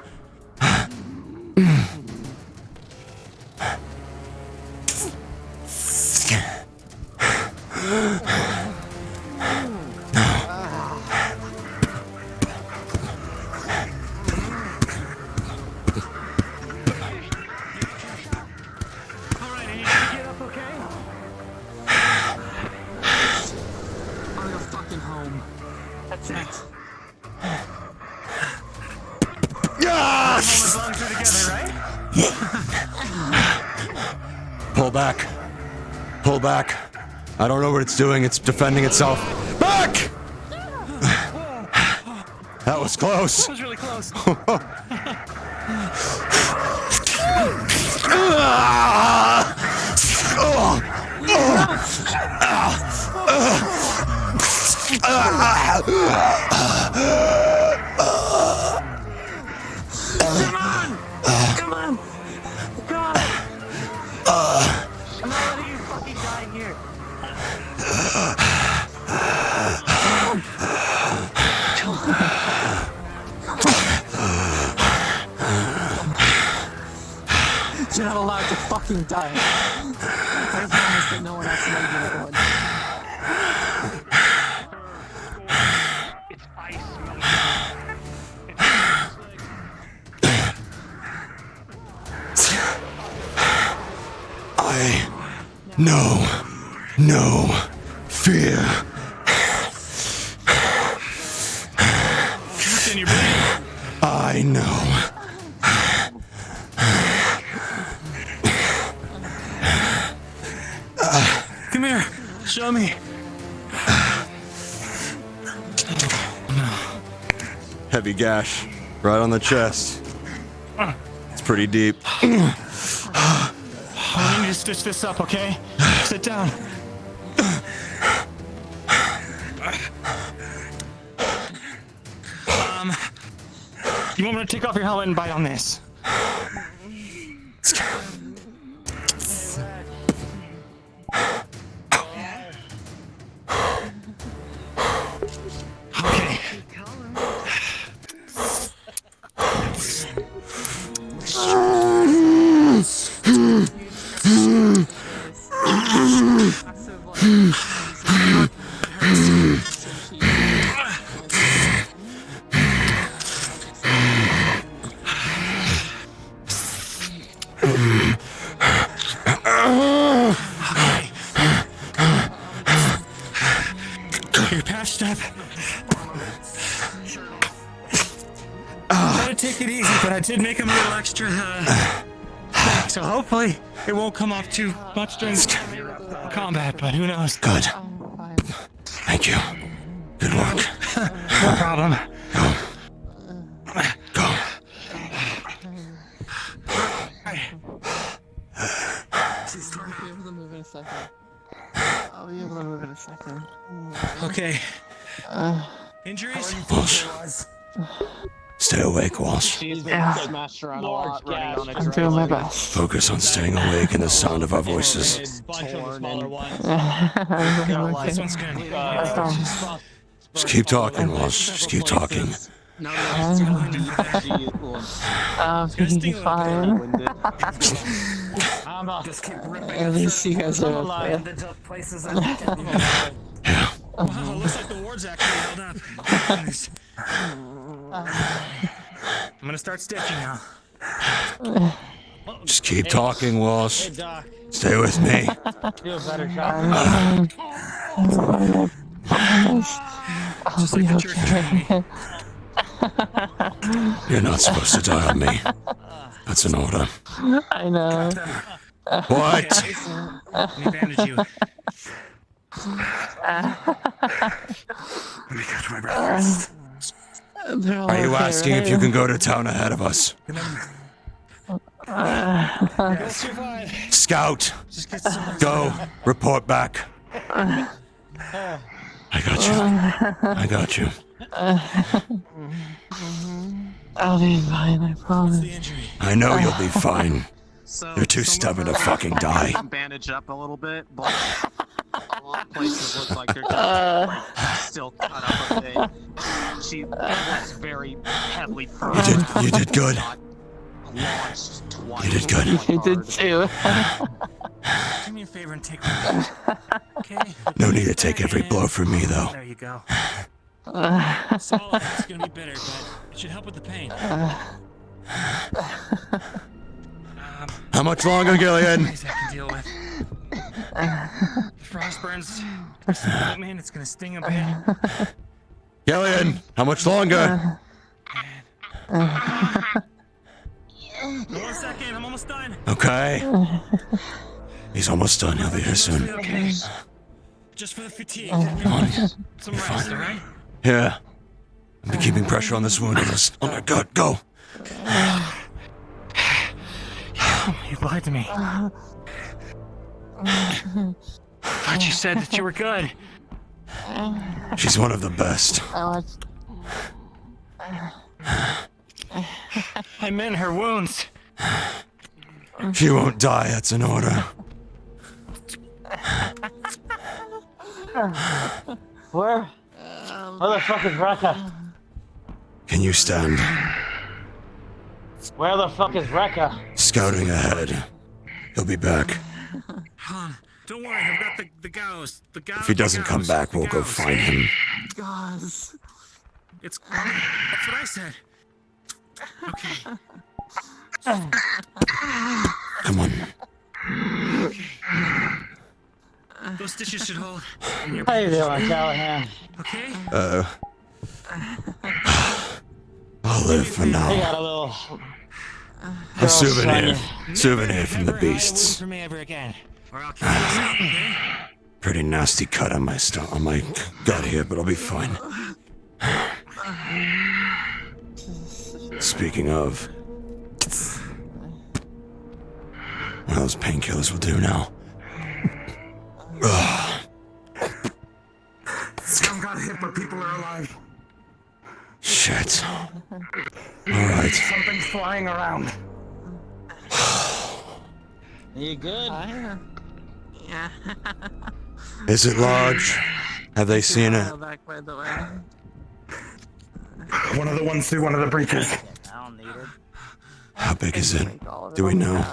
Pull back. Pull back. I don't know what it's doing. It's defending itself. Back! That was close. That was really close. Come on! God! I'm not letting you fucking die here. doesn't die. I promise that no one else might get it one. It's ice. I know no fear. Captain, you're bleeding. I know. Come here. Show me. Heavy gash right on the chest. It's pretty deep. I need to stitch this up, okay? Sit down. You want me to take off your helmet and bite on this? Okay. You're patched up. Try to take it easy, but I did make him a little extra thick, so hopefully it won't come off too much during combat, but who knows? Good. Thank you. Good work. No problem. Go. I'll be able to move in a second. I'll be able to move in a second. Okay. Injuries? Walsh. Stay awake, Walsh. Smashed around a lot, running on a I'm doing my best. Focus on staying awake and the sound of our voices. This one's good. Just keep talking, Walsh. Just keep talking. I'll be fine. At least you guys are okay. Wow, looks like the ward's actually held up. I'm gonna start stitching now. Just keep talking, Walsh. Hey, Doc. Stay with me. Feel better, I'm fine. I'll be okay. You're not supposed to die on me. That's an order. I know. What? Let me bandage you. Let me catch my breath. Are you asking if you can go to town ahead of us? Scout! Go! Report back. I got you. I got you. I'll be fine, I promise. I know you'll be fine. You're too stubborn to fucking die. Bandaged up a little bit, but a lot of places look like they're just still cut up a bit. She was very heavily burned. You did good. Launched twice. You did good. You did too. Do me a favor and take one. Okay? No need to take every blow from me, though. There you go. Solid. It's gonna be bitter, but it should help with the pain. How much longer, Gillian? I can deal with. Frost burns. Man, it's gonna sting a bit. Gillian, how much longer? 1 second, I'm almost done. Okay. He's almost done. He'll be here soon. Okay. Just for the fatigue. Come on. Some rest, alright? Yeah. I'll be keeping pressure on this wound. Oh my god, go. You lied to me. But you said that you were good. She's one of the best. I meant her wounds. She won't die, that's an order. Where the fuck is Rekka? Can you stand? Where the fuck is Rekka? Scouting ahead. He'll be back. Don't worry, I've got the gauze. The gauze. If he doesn't come back, we'll go find him. Gauze. That's what I said. Okay. Come on. Okay. Those stitches should hold. How you doing, Callahan? Okay. I'll live for I now. got a little. A souvenir. Souvenir from the beasts. For me ever again, or I'll kill myself. Okay. Pretty nasty cut on my gut here, but I'll be fine. Speaking of, one of those painkillers will do now. Scum got hit, but people are alive. Shit. Alright. Something's flying around. You good? Yeah. Is it large? Have they seen it? Back, by the way. One of the ones through one of the breaches. I don't need it. How big is it? Do we know?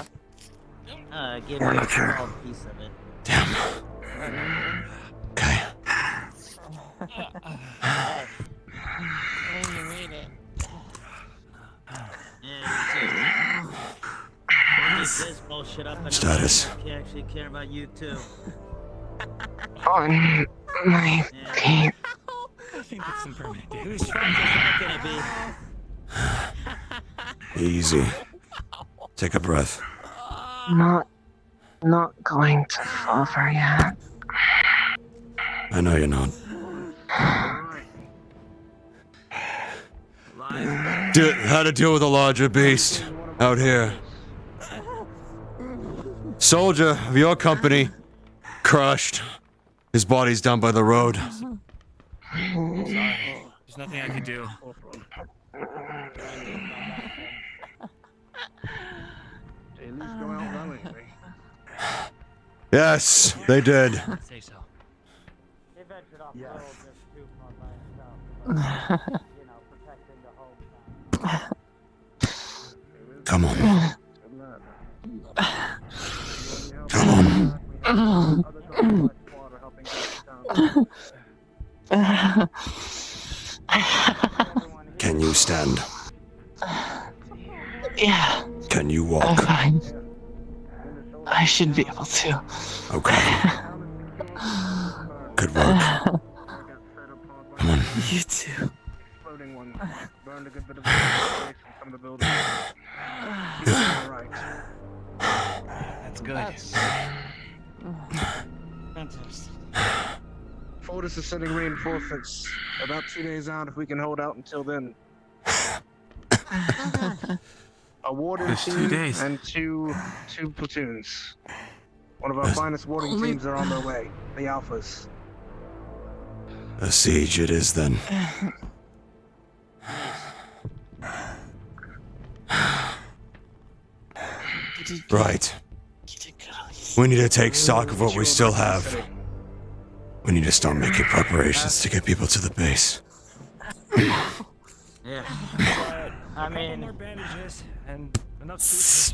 Give me a small piece of it. Damn. Okay. When you read it. Yeah, you too. Keep this bullshit up and Status. I actually care about you too. On my feet. I think that's some permanent damage. Whose friend is that gonna be? Easy. Take a breath. Not going to offer yet. I know you're not. How to deal with a larger beast out here. Soldier of your company, crushed. His body's down by the road. Sorry. There's nothing I can do. Yes, they did. Say so. He ventured off the road just too far by himself. You know, protecting the home. Come on. Come on. Can you stand? Yeah. Can you I'm walk? fine. I should be able to. Okay. Good work. Come on. You too. That's good. Fantastic. Fortis is sending reinforcements. About 2 days out if we can hold out until then. A warding There's 2 team days. and two platoons. One of our finest warding teams are on their way. The Alphas. A siege it is then. Right. We need to take stock of what we still have. We need to start making preparations to get people to the base. Yeah. I mean, more bandages and enough suits.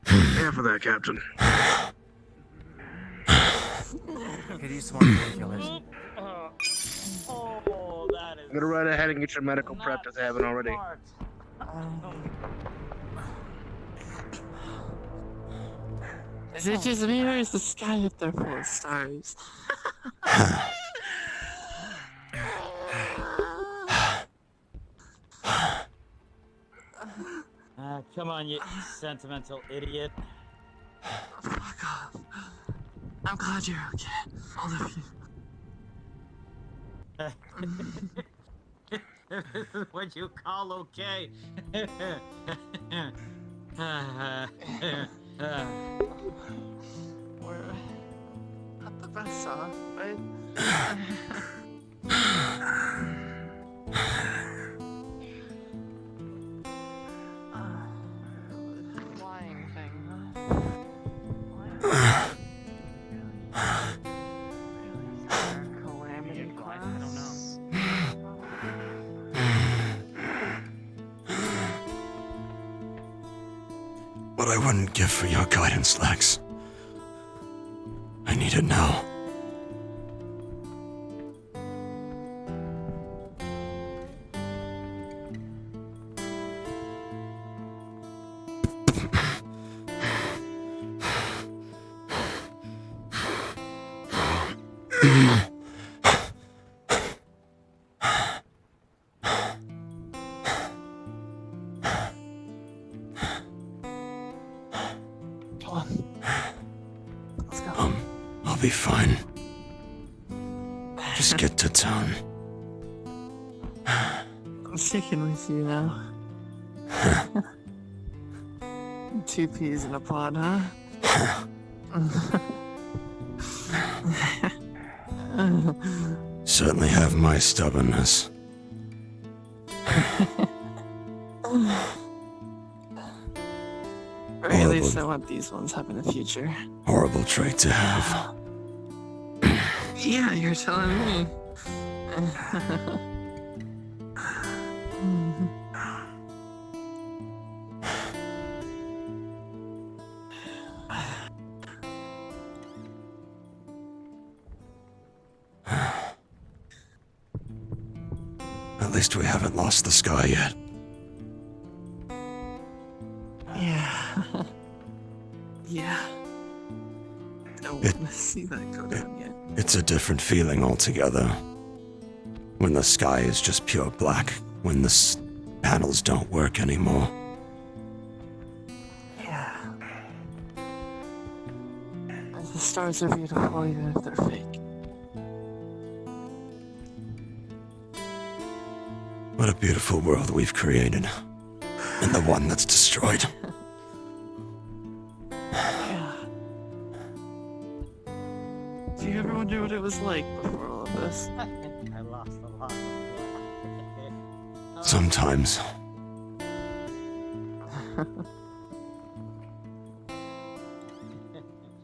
Prepare for that, Captain. Could use some more painkillers. oh, that is. I'm gonna run ahead and get your medical prepped if they haven't already. Smart. Is it just me or is the sky up there full of stars? Come on, you sentimental idiot. Fuck off. I'm glad you're okay. All of you. This is what you call okay. We're at the best off, right? Flying thing, huh? Calamity class? what I wouldn't give for your guidance, Lex. I need it now. I'll be fine. Just get to town. I'm sticking with you now. 2 peas in a pod, huh? Certainly have my stubbornness. Or at least I want these ones have in the future. Horrible trait to have. Yeah, you're telling me. At least we haven't lost the sky yet. Yeah. Yeah. Don't want to see that go down yet. It's a different feeling altogether. When the sky is just pure black, when the panels don't work anymore. Yeah. The stars are beautiful even if they're fake. What a beautiful world we've created. And the one that's destroyed. Yeah. Do you ever wonder what it was like before all of this? I lost a lot. Sometimes.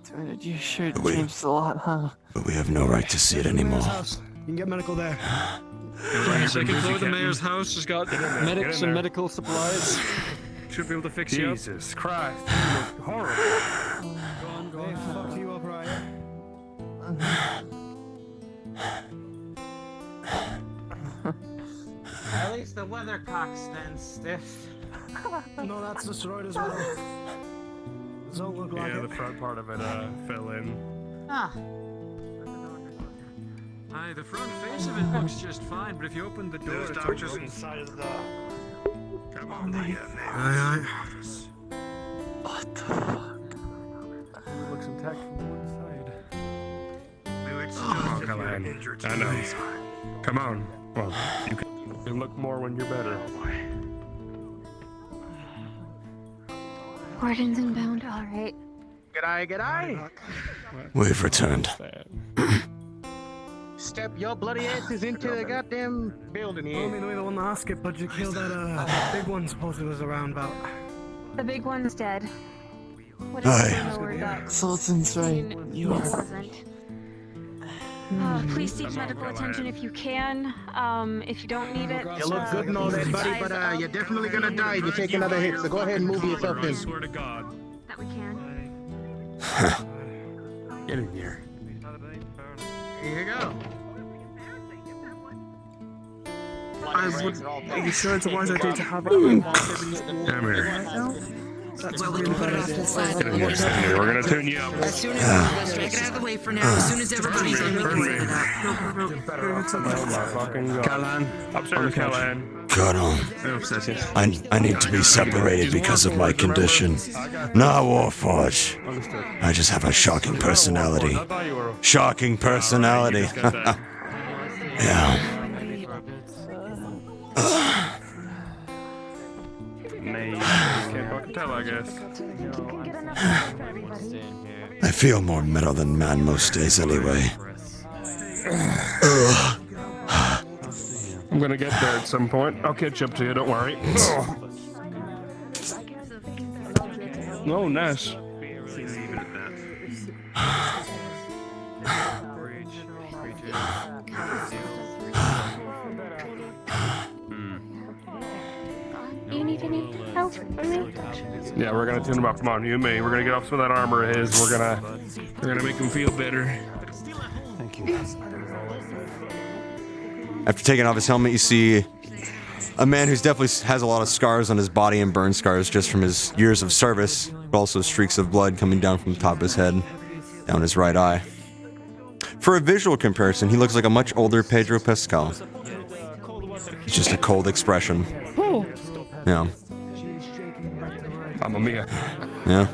Dude, you sure changed a lot, huh? But we have no right to see it anymore. You can get medical there. Second floor of the mayor's house has got medics and medical supplies. Should be able to fix you up. Jesus Christ, you look horrible. Go on, go on. Fuck you up, right? At least the weathercock stands stiff. No, that's destroyed as well. Don't look like Yeah, it. the front part of it fell in. Ah. Aye, the front face of it looks just fine, but if you open the door, There's it's doctors open. inside of the... Come on, Aye, What the fuck? It looks intact from the one side. It's Come on, just Callahan. injured I know. Come on. Well, you can look more when you're better. Warden's inbound, alright. G'day, g'day. We've returned. Step your bloody asses into the goddamn building here. Told me to be the one to ask it, but you killed that big one supposedly was around about. The big one's dead. What Aye. if you know where that Sultan's right. You are. wasn't? Please seek medical attention if you can. If you don't need it, You look good and all that, buddy, but you're definitely gonna die if you take another hit, so go ahead and move yourself in. Swear to God. that we can. Get in here. Here you go. I would be sure it's a wise idea to have it. Come here. Well, we can put it off to the side. Get in here, Stephanie. We're gonna tune you up. As soon as let's drag it out of the way for now. As soon as everybody's in, we can set it up. Oh my fucking God. Callahan. Upstairs, Callahan. God, Upstairs, yes. I need to be separated because of my condition. Nah, Warforge. I just have a shocking personality. Shocking personality. Yeah. Nay, can't fucking tell, I guess. I feel more metal than man most days anyway. Ugh. I'm gonna get there at some point. I'll catch up to you, don't worry. No, nice. You need any help? for me? Yeah, we're gonna tune him up. Come on, you and me. We're gonna get off some of that armor of his. We're gonna make him feel better. Thank you. After taking off his helmet, you see a man who's definitely has a lot of scars on his body and burn scars just from his years of service, but also streaks of blood coming down from the top of his head, down his right eye. For a visual comparison, he looks like a much older Pedro Pascal. It's just a cold expression. Yeah. Mamma mia. Yeah.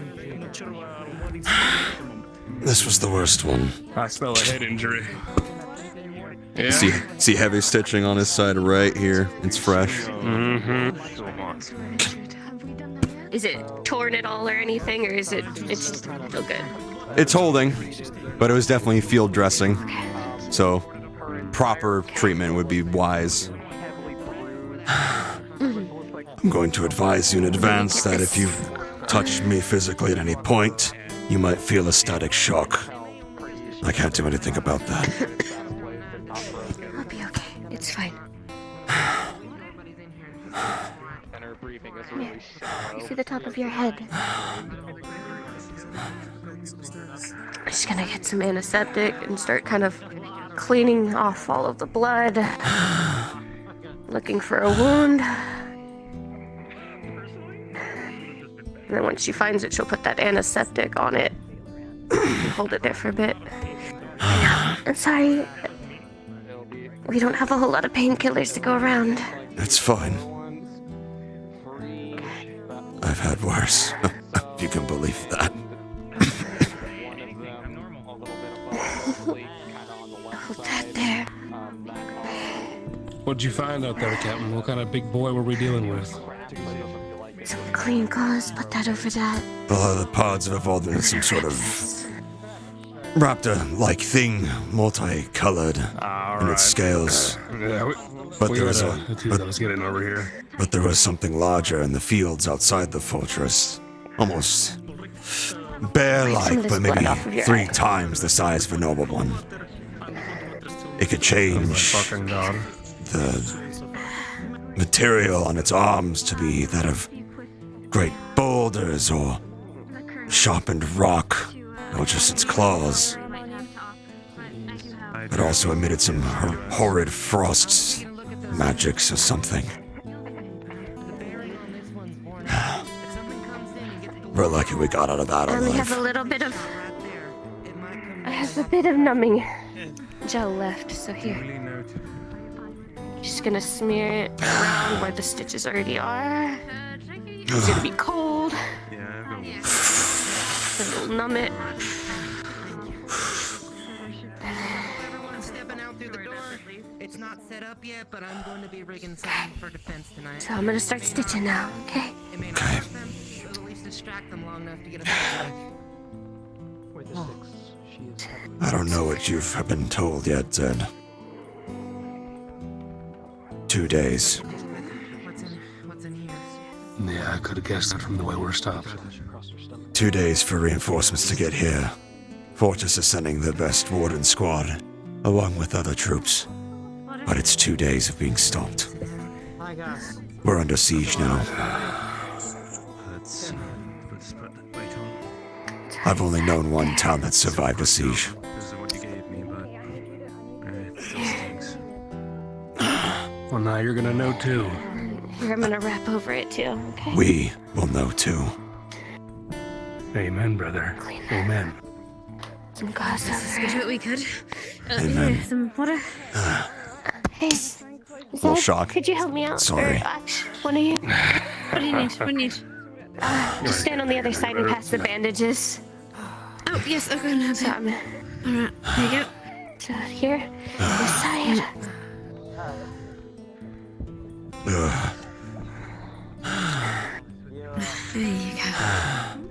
This was the worst one. I smell a head injury. Yeah. See heavy stitching on his side right here. It's fresh. Mm-hmm. Is it torn at all or anything, or is it's still good? It's holding, but it was definitely field dressing. So proper treatment would be wise. I'm going to advise you in advance that if you touch me physically at any point, you might feel a static shock. I can't do anything about that. I'll be okay. It's fine. Yeah. I see the top of your head. I'm just gonna get some antiseptic and start kind of cleaning off all of the blood. Looking for a wound. And then once she finds it, she'll put that antiseptic on it. And hold it there for a bit. I'm sorry. We don't have a whole lot of painkillers to go around. It's fine. I've had worse. If you can believe that. Hold that there. What'd you find out there, Captain? What kind of big boy were we dealing with? Some clean gauze, put that over that. A lot of the pods have evolved into some sort of raptor-like thing, multicolored in its scales. But there was but there was something larger in the fields outside the fortress, almost bear-like, but maybe 3 times the size of a normal one. It could change the material on its arms to be that of great boulders or sharpened rock, or just its claws. It also emitted some horrid frost magics or something. We're lucky we got out of that I only have alive. a little bit of... I have a bit of numbing gel left, so here. Just gonna smear it around where the stitches already are. It's gonna be cold. Then we'll numb it. Stepping out through the door. It's not set up yet, but I'm going to be rigging something for defense tonight. So I'm gonna start stitching now, okay? Okay. At least distract them long enough to get a I don't know what you've been told yet, Zed. 2 days. Yeah, I could have guessed it from the way we're stopped. 2 days for reinforcements to get here. Fortress is sending their best warden squad, along with other troops. But it's 2 days of being stopped. We're under siege now. I've only known one town that survived a siege. Well, now you're gonna know too. Here, I'm gonna wrap over it too, okay? We will know too. Amen, brother. Amen. Some gauze. We do what we could. Amen. Here, some water. Hey, Little shock. could you help me out? Sorry. Or, one of you? What do you need? What do you need? Just stand on the other side and pass the bandages. Oh, yes, okay, no, So I'm... Alright, here you go. So here, this side. There you go.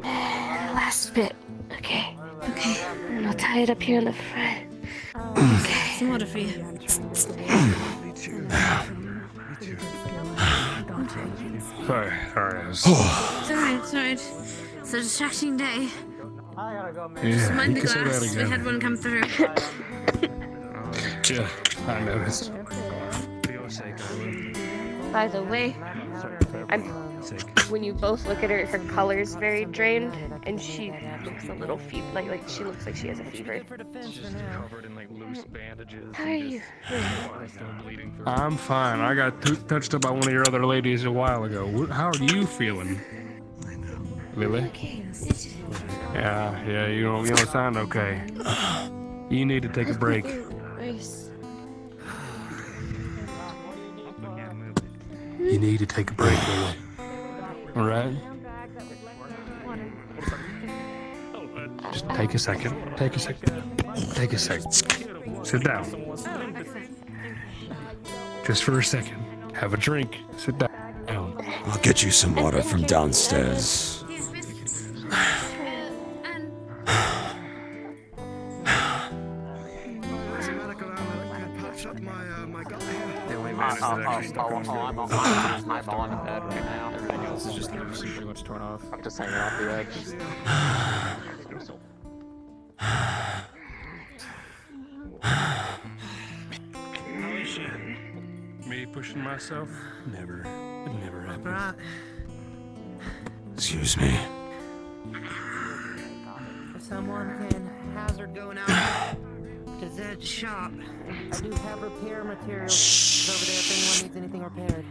And last bit. Okay. Okay. And I'll tie it up here in the front. Okay. Some water for you. Sorry. It's alright, it's alright. It's a distracting day. Just Yeah, mind you the can say that glass. We again. had one come through. Yeah, I noticed. By the way, I'm when you both look at her, her color's very drained, and she looks a little like she looks like she has a fever. Just covered in like loose bandages. How are you? Still bleeding through. I'm fine. I got touched up by one of your other ladies a while ago. How are you feeling? Lily? Yeah, you don't sound okay. You need to take a break. You need to take a break, Lily. All right? Just take a second. Take a second. Sit down. Just for a second. Have a drink. Sit down. I'll get you some water from downstairs. I'm on the bed right now. Everything else is just pretty much torn off. I'm just hanging off the edge. Me pushing myself? Never. It never happened. Excuse me. If someone can hazard going out to Zed's shop, I do have repair materials over there if anyone needs anything repaired.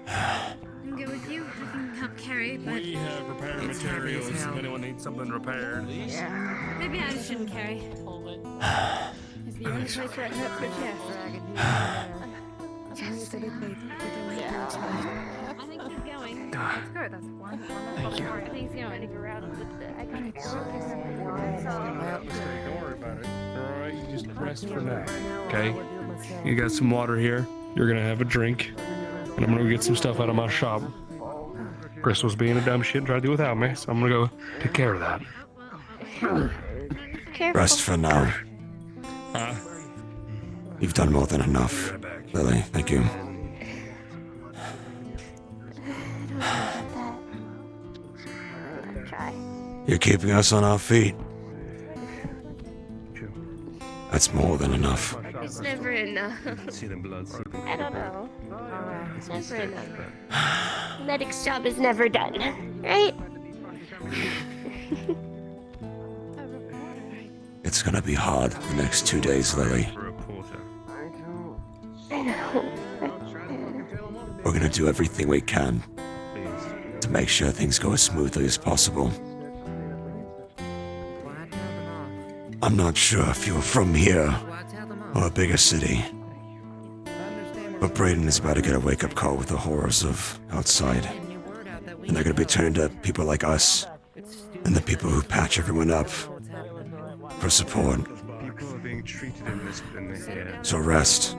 I'm good with you. I can help carry, but We have repair materials if anyone needs something repaired. yeah, maybe I shouldn't carry. Is the only place that hurt for chest? I think he's going. That's good. That's one. Thank you. I think he's going to go around with the. I can Don't worry about it. Alright, you just rest for now. Okay? You got some water here. You're gonna have a drink. And I'm gonna go get some stuff out of my shop. Crystal's being a dumb shit and trying to do without me, so I'm gonna go take care of that. Rest for now. You've done more than enough. Lily, thank you. You're keeping us on our feet. That's more than enough. It's never enough. See the blood. I don't know. It's never enough. Medic's job is never done, right? It's gonna be hard the next 2 days, Lily. I know. We're gonna do everything we can to make sure things go as smoothly as possible. I'm not sure if you're from here or a bigger city, but Braidon is about to get a wake-up call with the horrors of outside. And they're gonna be turning to people like us and the people who patch everyone up for support. People are being treated in this here. So rest.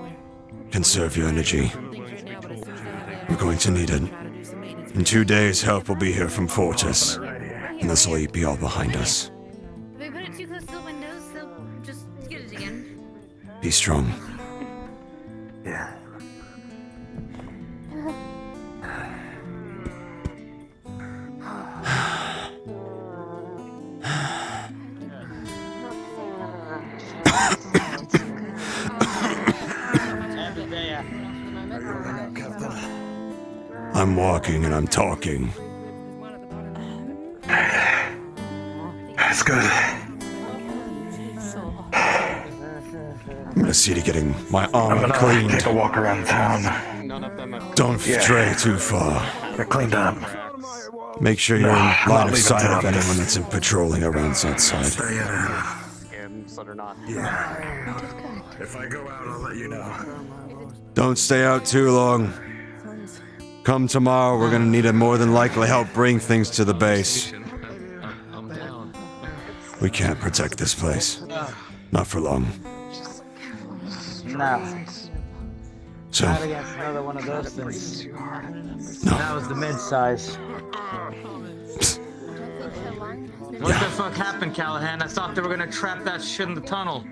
Conserve your energy. We're going to need it. In 2 days, help will be here from Fortress, and this will be all behind us. If we put it too close to the windows, they'll just get it again. Be strong. Yeah. I'm walking and I'm talking. That's good. I'm gonna see to getting my armor cleaned. Take a walk around town. Don't stray too far. They're cleaned up. Make sure you're in I'm line not of sight leaving of town. anyone that's in patrolling around that side. If I go out, I'll let you know. Don't stay out too long. Come tomorrow, we're gonna need to more than likely help bring things to the base. We can't protect this place. Not for long. No. So, Not against another one of those things. That was the mid-size. What the fuck happened, Callahan? I thought they were gonna trap that shit in the tunnel.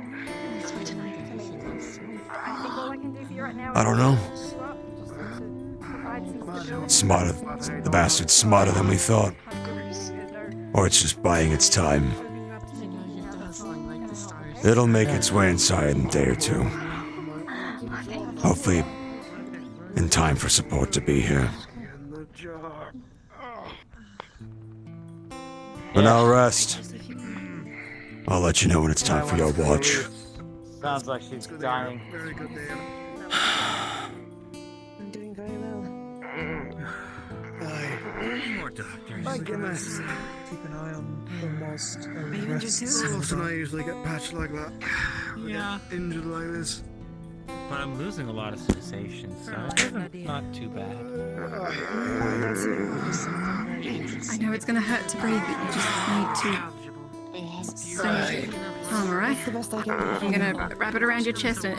I don't know. Smarter. The bastard's smarter than we thought. Or it's just buying its time. It'll make its way inside in a day or two. Hopefully, in time for support to be here. For now, rest. I'll let you know when it's time for your watch. Sounds like she's dying. Very good, Dan. I'm doing very well. More doctors. My goodness. Keep an eye on almost every you injured too? So often I usually get patched like that. Yeah. Injured like this. But I'm losing a lot of sensations, so it's not too bad. I know it's gonna hurt to breathe, but you just need to stay calm, alright? I'm gonna wrap it around your chest and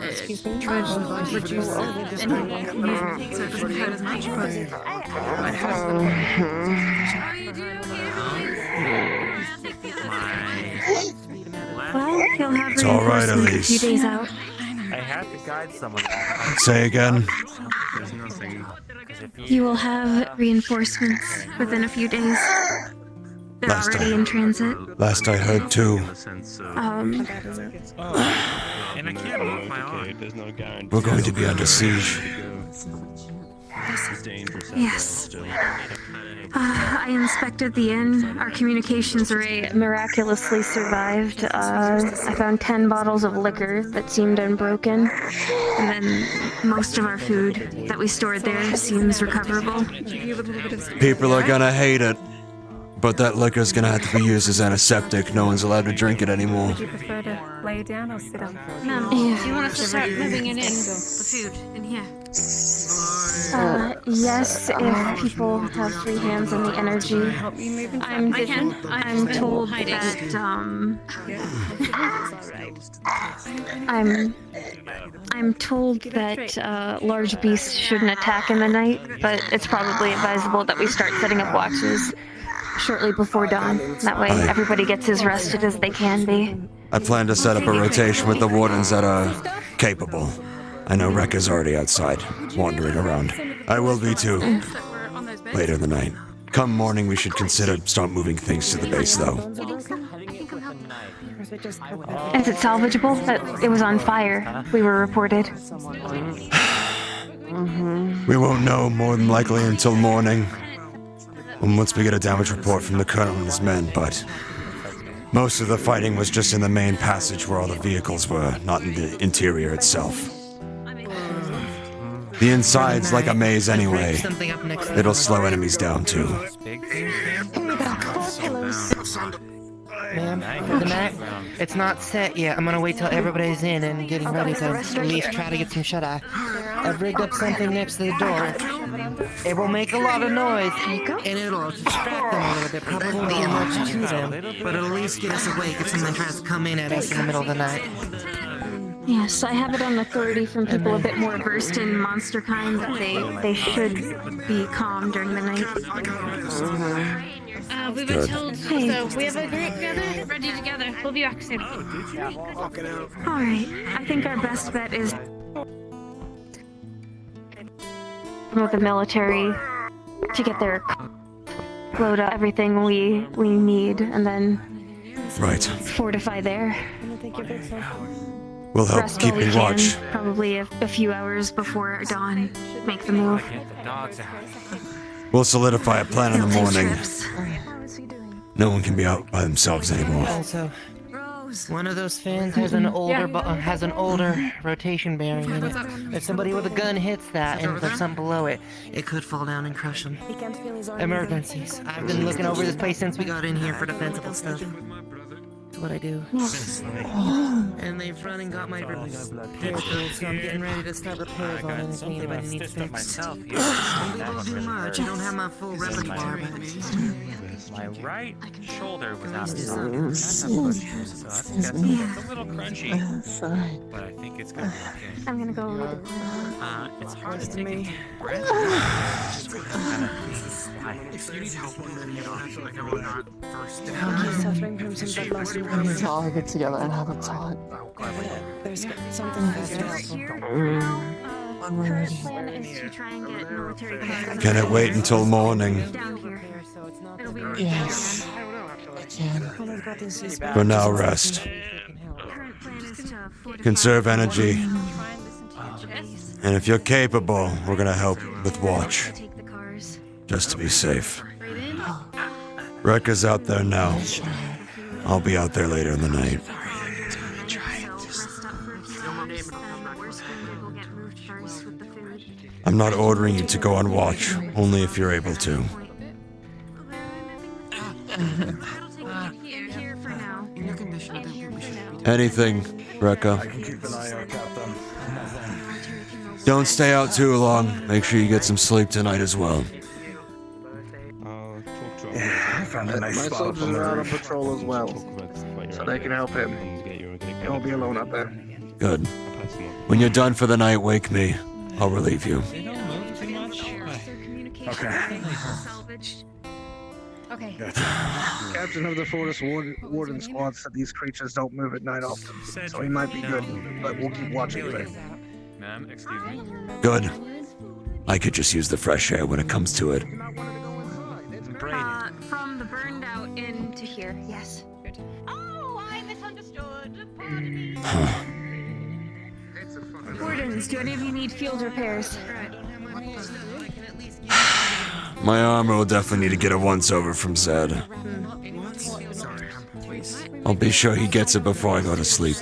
try to reduce any movement so it doesn't hurt as much, but it might hurt a little. Well, you'll have It's all right, reinforcements a few Elise. days out. I had to guide someone. Say again. There's nothing. You will have reinforcements within a few days. They're Last already time. in transit. Last I heard, too. And I can't move my arm. There's no guarantee. We're going to be under siege. It's dangerous. Yes. I inspected the inn. Our communications array miraculously survived. I found 10 bottles of liquor that seemed unbroken. And then most of our food that we stored there seems recoverable. People are gonna hate it. But that liquor's gonna have to be used as antiseptic. No one's allowed to drink it anymore. Would you prefer to lay down or sit up? Ma'am, do you want us to start moving it in the food in here? Yes, if people have free hands and the energy. I'm told that, I'm told that large beasts shouldn't attack in the night, but it's probably advisable that we start setting up watches shortly before dawn. That way everybody gets as rested as they can be. I plan to set up a rotation with the wardens that are capable. I know Rekka's already outside, wandering around. I will be too. Later in the night. Come morning, we should consider start moving things to the base, though. Is it salvageable? It was on fire, we were reported. We won't know more than likely until morning. And once we get a damage report from the colonel and his men, but most of the fighting was just in the main passage where all the vehicles were, not in the interior itself. The inside's like a maze anyway. It'll slow enemies down too. Ma'am, for the night, it's not set yet. I'm gonna wait till everybody's in and getting ready to at least try to get some shut-eye. I've rigged up something next to the door. It will make a lot of noise, and it'll distract them a little bit. Probably won't do much to them, but it'll at least get us awake if someone tries to come in at us in the middle of the night. Yes, I have it on authority from people a bit more versed in monster kind that they should be calm during the night. We've been told, so we have a group together, ready together. We'll be back soon. Alright, I think our best bet is with the military to get their load up everything we need and then fortify there. We'll help Rest while we keeping can, watch. probably a few hours before dawn. Make the move. We'll solidify a plan in the They'll take morning. trips. No one can be out by themselves anymore. Also, one of those fins has an older rotation bearing in it. If somebody with a gun hits that and there's something below it, it could fall down and crush them. Emergencies. I've been looking over this place since we got in here for defensible stuff. That's what I do. And they've run and got my repair tools, so I'm getting ready to start repairs on anything anybody needs fixed. And we won't do much. I don't have my full repertoire, but... My right shoulder was out of socket. It's a little crunchy, but I think it's gonna be okay. I'm gonna go look it's hard to take a deep breath. If you need help on them, you don't have to like everyone not first. Suffering from some blood loss. Let's all get together and have a talk. There's something Our plan is to try and get military command. Can it wait until morning? Down here. It'll be Yes. I can. For now, rest. Current plan is to fortify Conserve energy. And if you're capable, we're gonna help with watch. take the cars. Just to be safe. Rekka's out there now. I'll be out there later in the night. I'm not ordering you to go on watch, only if you're able to. Anything, Rekka. I can keep an eye out, Captain. Don't stay out too long. Make sure you get some sleep tonight as well. Yeah, I found a nice spot. My soldiers are out on patrol as well, so they can help him. He won't be alone up there. Good. When you're done for the night, wake me. I'll relieve you. Okay. Okay. Captain of the Forest Warden Squad said these creatures don't move at night often, so he might be good, but we'll keep watching of it. Ma'am, excuse me. Good. I could just use the fresh air when it comes to it. From the burned out inn to here, yes. Good. Oh, I misunderstood. Pardon me. Wardens, do any of you need field repairs? My armor will definitely need to get a once-over from Zed. I'll be sure he gets it before I go to sleep.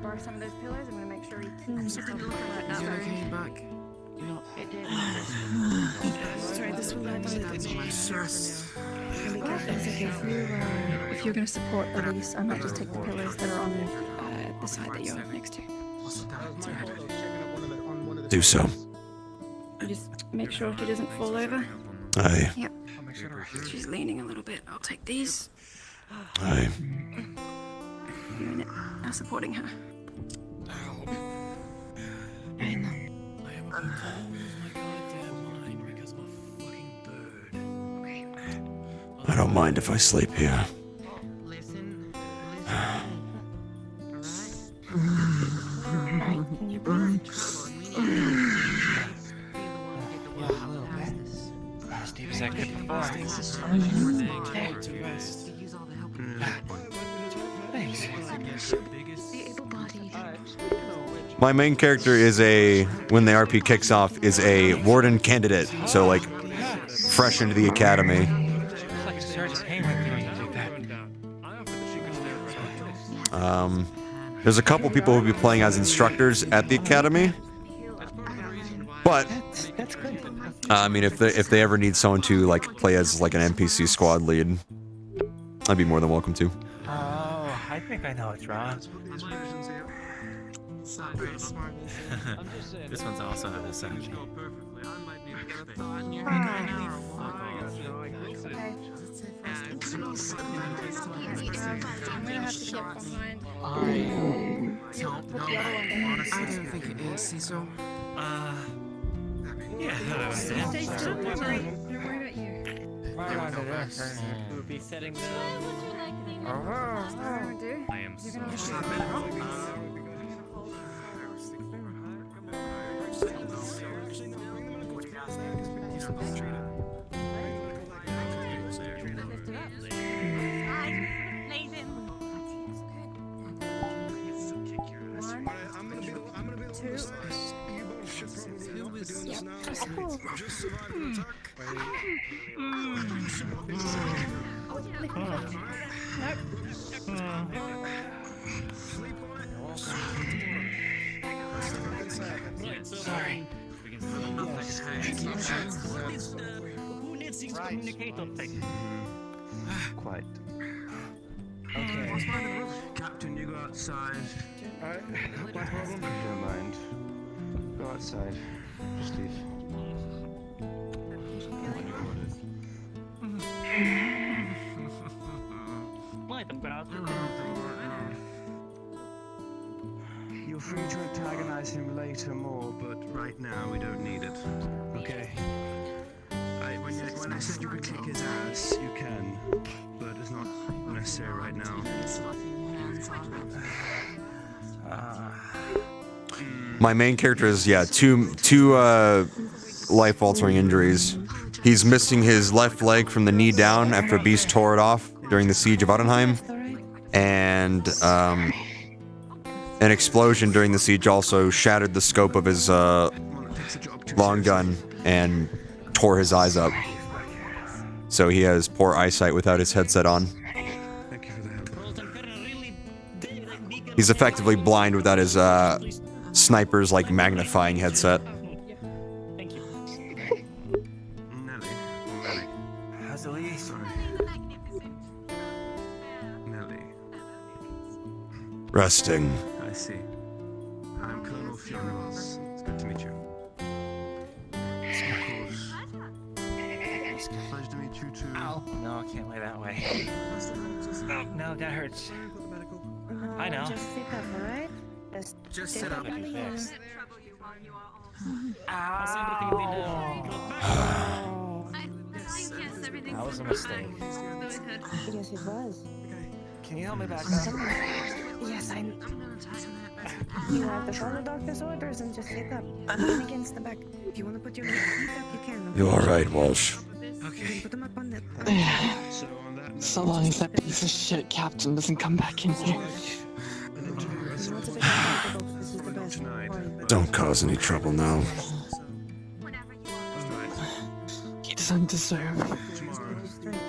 Borrow some of those pillows. I'm gonna make sure he Sorry, this will not if you're gonna support Elise, I might just take the pillows that are on the side that you're next to. Do so. You just make sure she doesn't fall over. Aye. Yep. She's leaning a little bit. I'll take these. Aye. You're in it. I'm supporting her. I don't mind if I sleep here. Can you breathe? Is that good before? My main character is when the RP kicks off, is a warden candidate. So, like, fresh into the academy. There's a couple people who will be playing as instructors at the academy. But, I mean, if they ever need someone to, like, play as, like, an NPC squad lead, I'd be more than welcome to. Oh, I think I know what's wrong. This one's also the same. I don't think it is, Cecil. Yeah, that was it. Stay still. Don't worry about you. We'll be setting them. I am so Sorry. Quite. Okay. Captain, you go outside. No problem. Don't mind. Go outside. Just leave. You're free to antagonize him later more, but right now we don't need it. Okay. When I said you could kick his ass, you can, but it's not necessary right now. My main character is, two life-altering injuries. He's missing his left leg from the knee down after a beast tore it off during the siege of Ottenheim, and an explosion during the siege also shattered the scope of his long gun and tore his eyes up. so he has poor eyesight without his headset on. Thank you for the help. He's effectively blind without his sniper's like magnifying headset. Nelly. How's Elise? Sorry. Nelly. Resting. I see. I'm Colonel Funerals. It's good to meet you. Of course. It's a pleasure to meet you too. Ow. No, I can't lay that way. No, that hurts. I know. Just sit up, alright? Just sit up. That was a mistake. Yes, it was. Can you help me back up? Yes, you have to follow doctor's orders and just sit up. Lean against the back. If you want to put your feet up, you can. You alright, Walsh? Okay. Put them up on that. So long as that piece of shit captain doesn't come back in here. Don't cause any trouble now. He doesn't deserve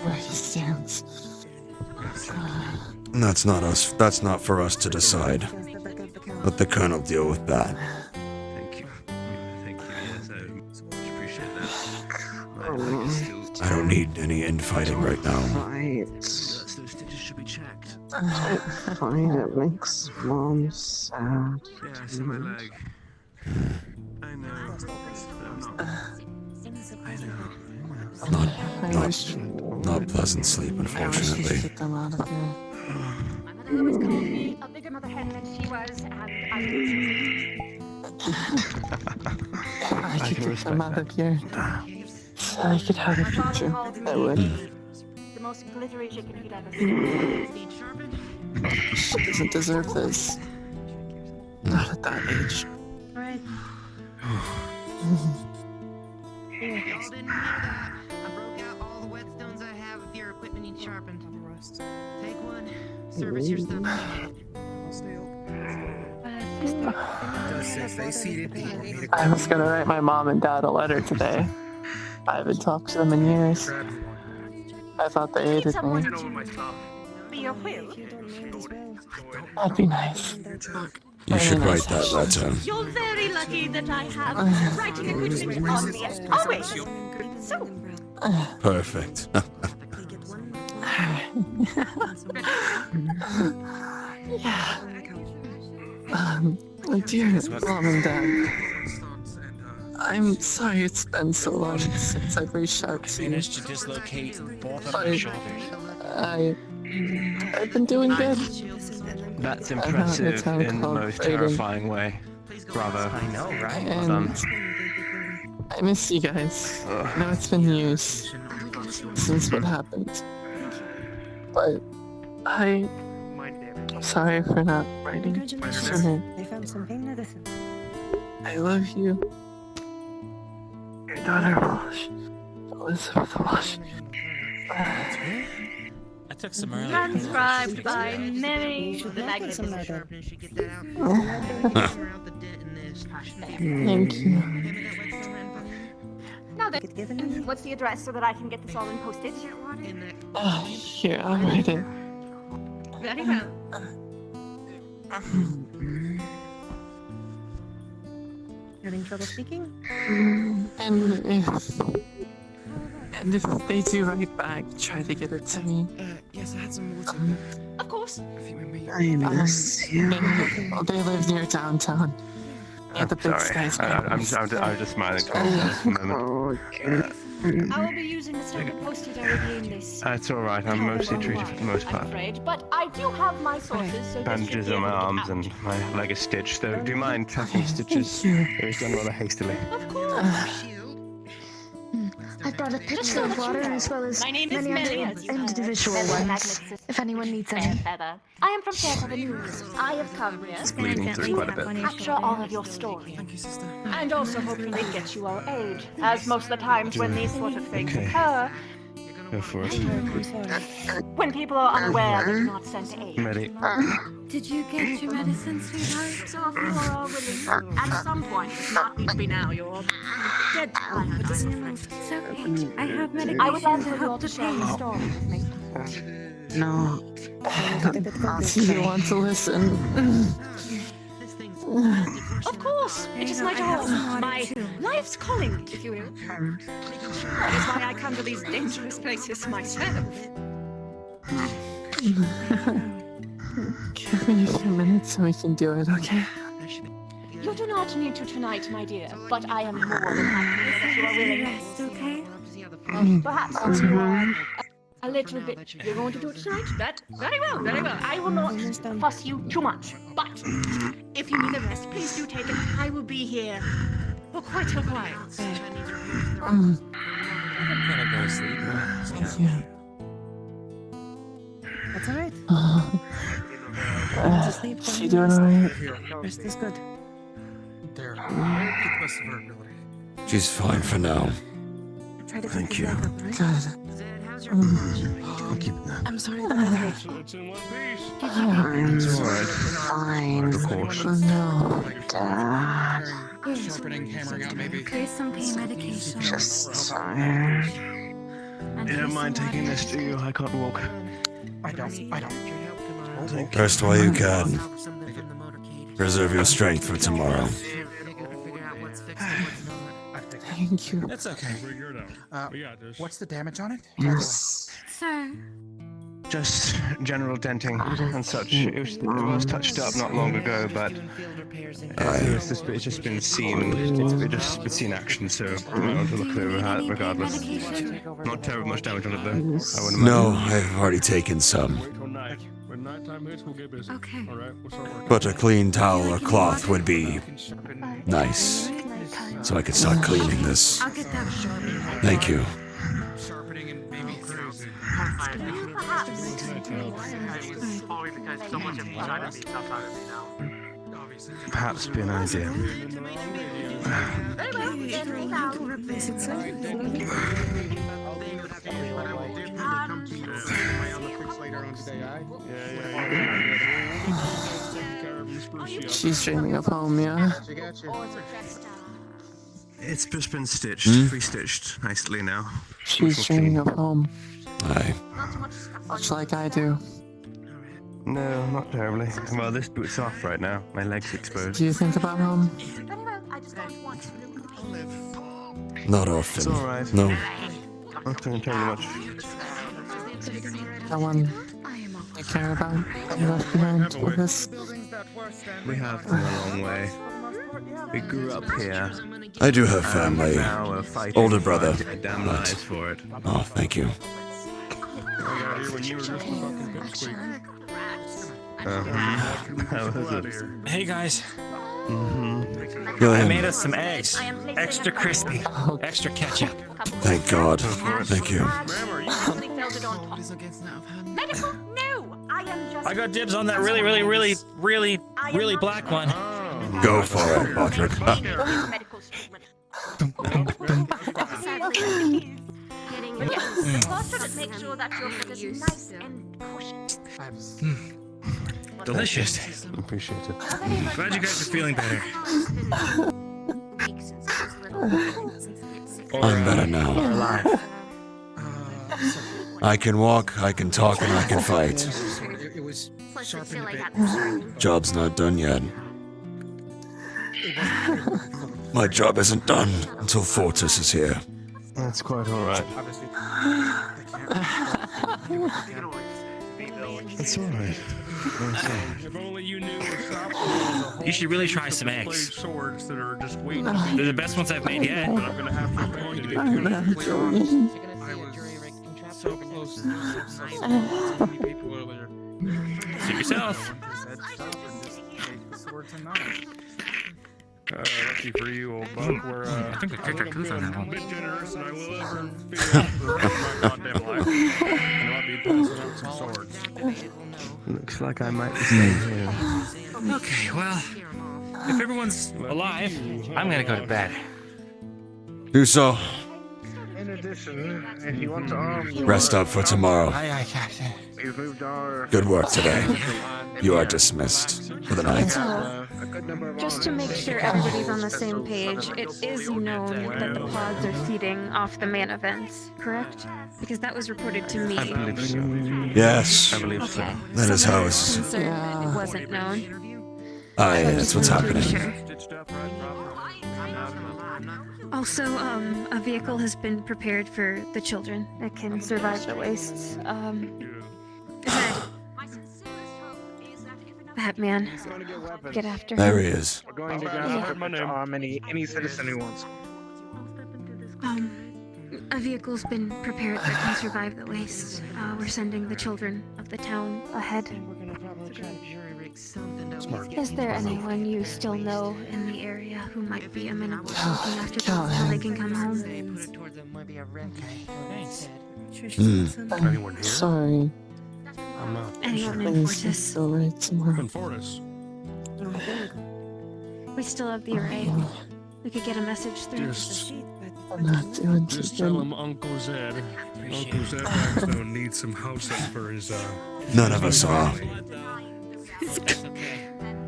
where he stands. That's not us. That's not for us to decide. Let the Colonel deal with that. Thank you. Thank you. Yes, I much appreciate that. I don't need any infighting right now. Those stitches should be checked. Fine, it makes Mom sad. Yeah, I see my leg. I know. Not pleasant sleep, unfortunately. A bigger mother hen than she was, and I could get them out of here. So I could have a picture. I would. the most glittery chicken he'd ever seen. She doesn't deserve this. Not at that age. Alright. Y'all didn't hear that. I broke out all the whetstones I have if your equipment needs sharpened. Take one. Service your stuff. I was gonna write my mom and dad a letter today. I haven't talked to them in years. I thought they hated me. Be your will. That'd be nice. You should write that letter. You're very lucky that I have writing equipment on me as always. So, Perfect. Dear Mom and Dad, I'm sorry it's been so long since I've reached out to you. Managed to dislocate both of my shoulders. I've been doing good. That's impressive in the most terrifying way. Bravo. I know, right? Well done. I miss you guys. I know it's been years since what happened. But I'm sorry for not writing sooner. They found some pain medicine. I love you. Your daughter Walsh. Elizabeth Walsh. I took some earlier. transcribed by Mary the Magnificent. Thank you. Now then, what's the address so that I can get this all in postage? Here, I'll write it. Very well. Having trouble speaking? And if they do write back, try to get it to me. Yes, I had some water. Of course. I miss you. They live near downtown. Yeah, the big Sorry, I'm just smiling to myself at the moment. I will be using the standard postage already in this. It's alright, I'm mostly treated for the most I'm part. afraid, but I do have my sources, so Bandages on my arms and my leg is stitched, though. Do you mind tracking stitches? It was done rather hastily. Of course. I brought a picture of water as well as My name is many Mary, other as you individual heard. ones. If anyone needs any. Fairfeather. I am from Fairfeather News. I have come here Bleeding through quite a bit. to capture all of your stories. Thank you, sister. And also hopefully get you all aid, as most of the times when these sort of things occur, Go for it. When people are unaware, they do not send aid. Ready. Did you get your medicine, sweetheart? So if you are willing, at some point, it does not need to be now, you're dead tired. It's okay. I have medication I would love to for you all help to the share your pain. story with me. No. You want to listen? Of course, it is my job, my life's calling, if you will. That is why I come to these dangerous places myself. Give me a few minutes and we can do it, okay? You do not need to tonight, my dear, but I am more than happy if you are willing. Rest, okay? Perhaps you are a little bit. You're going to do it tonight? That very well, very well. I will not fuss you too much. But if you need a rest, please do take it. I will be here for quite a while. I'm gonna go to sleep. Yeah. That's alright. She doing alright? Rest is good. There. She's fine for now. Try to Thank keep you. your leg up, right? Good. I'll keep that. I'm sorry that that hurt. It's in one piece. Fine. Of course. No. Dad. Sharpening, hammering out, maybe. Here's some pain medication. Just tired. And You don't here's mind some taking water. this, do you? I can't walk. I don't. Rest while you can. Preserve your strength for tomorrow. Thank you. It's okay. We got this. What's the damage on it? Sir. Just general denting and such. It was touched up not long ago, but it's just been seen. It's just been seen action, so I want to look over that regardless. Not terribly much damage on it though. I wouldn't No, imagine. I've already taken some. Wait till night. When nighttime hits, we'll get busy. Okay. All right, we'll start working. But a clean towel or cloth would be nice. So I could start cleaning this. I'll get that. Thank you. Sharpening and maybe crazy. Perhaps be an idea. She's dreaming of home, yeah? It's just been stitched, re-stitched nicely now. She's dreaming of home, Aye. much like I do. No, not terribly. Well, this boot's off right now. My leg's exposed. Do you think about home? Not often. It's alright. No. Not doing terribly much. That one you care about, you left behind with us. We have come a long way. We grew up here. I do have family. Now we're fighting Older brother. our damn but- lives for it. Oh, thank you. I got here when you were just a fucking pipsqueak. How was it? Hey guys, Go I ahead. made us some eggs. Extra crispy. Extra ketchup. Thank God. Thank you. Medical? No, I am just. I got dibs on that really black one. Go for it, Patrick. medical statement. Yes, should make sure that your foot is nice and cushy. Delicious. Appreciate it. Glad you guys are feeling better. I'm better now. I can walk, I can talk, and I can fight. It was sharpened a bit. Job's not done yet. My job isn't done until Fortis is here. That's quite alright. It's alright. If only you knew where shop was. You should really try some Blade eggs. swords that are just waiting. They're the best ones I've made yet. But I'm gonna have to abandon it. I'm not doing I was so close to so many people earlier. Suit yourself. Lucky for you, old buck. We're, I think I kicked our tooth on that a one. bit generous than I will ever figure out for the rest of my goddamn life. And I'll be passing out some swords. Looks like I might be staying here. Okay, well, if everyone's alive, I'm gonna go to bed. Do so. In addition, if you want to arm your... Rest up for tomorrow. Aye, aye, Captain. We've moved our... Good work today. You are dismissed for the night. Just to make sure everybody's on the same page, it is known that the pods are feeding off the mana vents, correct? Because that was reported to me. I believe so. Yes. I believe so. That is how it's... Concerned it wasn't known. Aye, that's what's happening. Also, a vehicle has been prepared for the children that can survive the wastes. That man. Get after him. There he is. We're going to arm any citizen who wants. A vehicle's been prepared that can survive the waste. We're sending the children of the town ahead. Is there anyone you still know in the area who might be amenable to looking after them until they can come home? Anyone here? Sorry. I'm not. Anyone in Fortis? In Fortis. We still have the array. We could get a message through. I'm not doing Just tell him Uncle Zed. Uncle Zed Blackstone needs some house up for his, None of us are.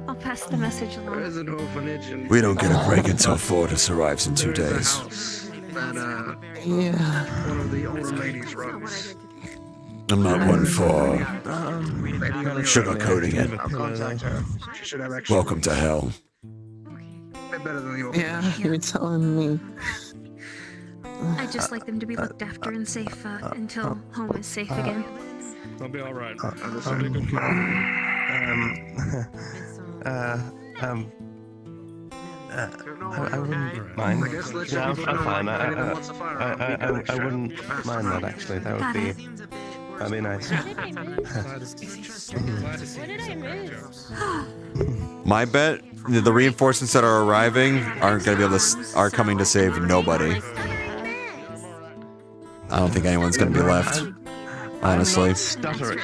I'll pass the message along. There is an orphanage in... We don't get a break until Fortis arrives in 2 days. That, one of the older ladies runs. I'm not one for sugarcoating I'll contact her. She should have it. extra... Welcome to hell. Bit better than the orphanage. Yeah, you're telling me. I'd just like them to be looked after and safe until home is safe again. I'll be alright. I wouldn't mind. Yeah, I'm fine. I wouldn't mind that actually. That'd be nice. What did I miss? My bet, the reinforcements that are arriving aren't going to be able to, are coming to save nobody. I don't think anyone's going to be left, honestly. Stuttering.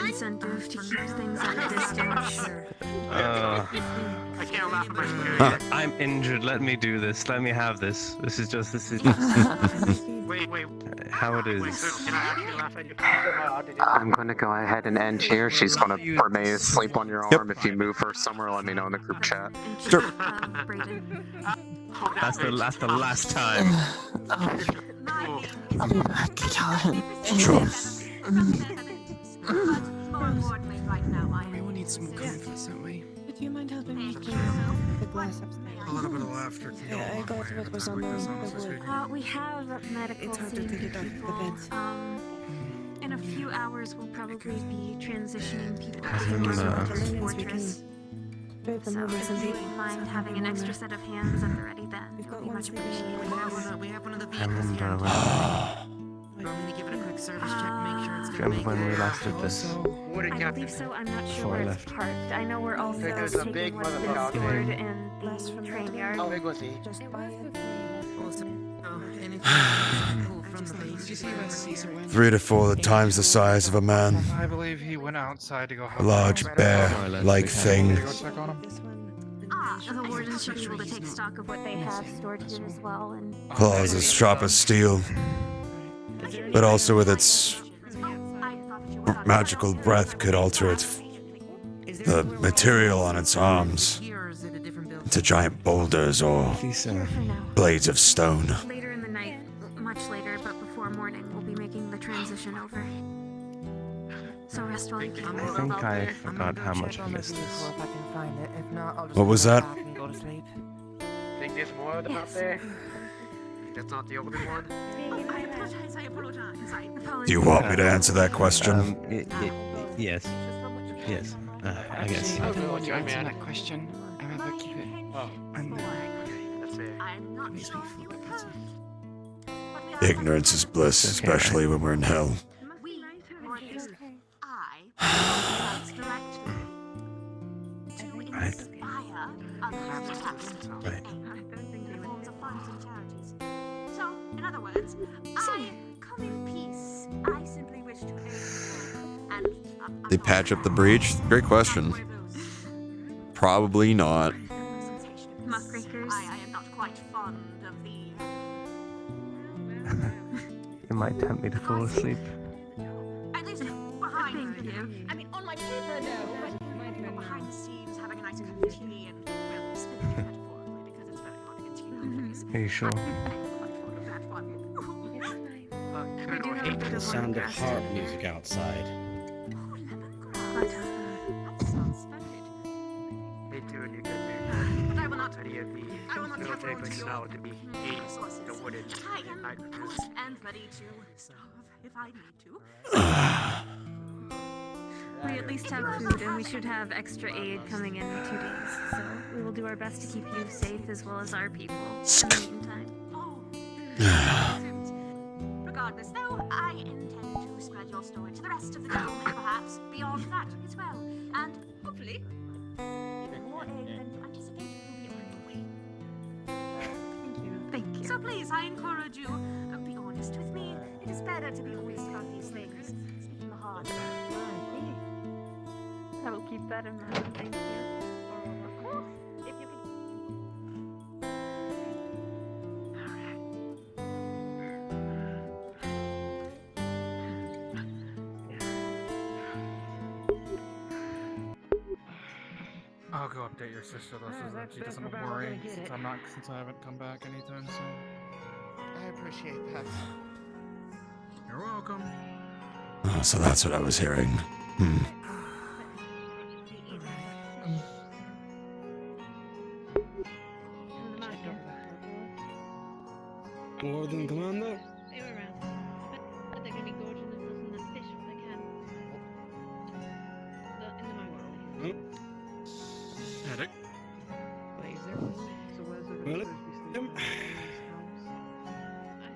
I'm injured. Let me do this. Let me have this. This is how it is. I'm going to go ahead and end here. She's going to remain asleep on your arm. If you move her somewhere, let me know in the group chat. Sure. That's the last time. I'll be back, Calvin. Sure. We will need some more comforts, don't we? Do you mind helping me clean the glass upstairs? A little bit of laughter. Yeah, I got what was on the wood. We have medical It's hard to take it off the bed. In a few hours, we'll probably be transitioning people to Fortress. Drape them So over if some you mind having an extra set of hands at the ready, then it would be much appreciated. We have one of the I vehicles here. remember Do you want me to give it a quick service check, make sure it's Do you gonna remember make when we it? last did this? I believe so. I'm not sure Before I where it's left. parked. I know we're also There's a taking big what's been motherfucker. stored in the train yard. How big was he? Just by it. Did you see about Caesar went? 3 to 4 times the size of a man. I believe he went outside to go. A large bear-like thing. Go check on him. The warden should be able to take stock of what they have stored here as well, and Claws as sharp as steel, but also with its magical breath could alter the material on its arms into giant boulders or blades of stone. later in the night, much later, but before morning, we'll be making the transition over. So rest while you can. I think I forgot how much I missed this. What was that? Think there's more of them out there? That's not the older one? I apologize. Do you want me to answer that question? Yes. Yes. I guess. I don't know what to answer that question. I'd rather keep it. And Ignorance is bliss, especially when we're in hell. Right. Right. So, in other words, I come in peace. I simply wish to aid and They patch up the breach? Great question. Probably not. muckrakers. I am not quite fond of the. might tempt me to fall asleep. At least behind you. I mean, on my paper, no, but behind the scenes, having a nice cup of tea and, well, spinach metaphorically, because it's very hard to get tea nowadays. Are you sure? I hate the sound of harp music outside. Me too, and you get me. But I will not. Any of the military personnel to be in the wooded I am cooked and ready to starve if I need to. We at least have food, and we should have extra aid coming in 2 days. So we will do our best to keep you safe as well as our people in the meantime. Regardless, though, I intend to spread your story to the rest of the town, and perhaps beyond that as well. And hopefully, even more aid than you anticipated will be on the way. Thank you. So please, I encourage you, be honest with me. It is better to be honest about these things. Speaking the heart. I will keep that in mind. Thank you. Of course, if you can. I'll go update your sister though, so that she doesn't worry since I haven't come back anytime soon. I appreciate that. You're welcome. Oh, so that's what I was hearing. More than Commander? They were around. But they're gonna be gorging themselves in that fish if they can. In the marketplace. Attic. Well, I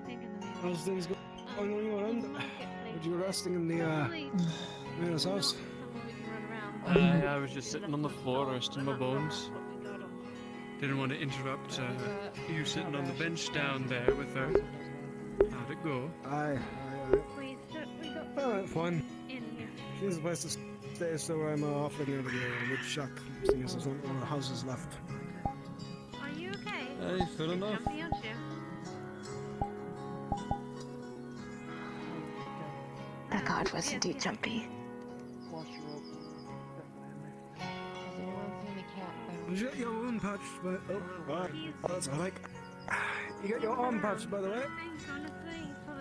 think in the How's things going on your end? Were you resting in the, mayor's house? I was just sitting on the floor resting my bones. Didn't want to interrupt you sitting on the bench down there with her. How'd it go? Aye. Alright, fine. She needs a place to stay, so I'm offering her the wood shack, seeing as there's only one of the houses left. Are you okay? Hey, fair enough. Jumpy, aren't you? That god was indeed jumpy. You got your wound patched, but oh, that's alright. You got your arm patched, by the way.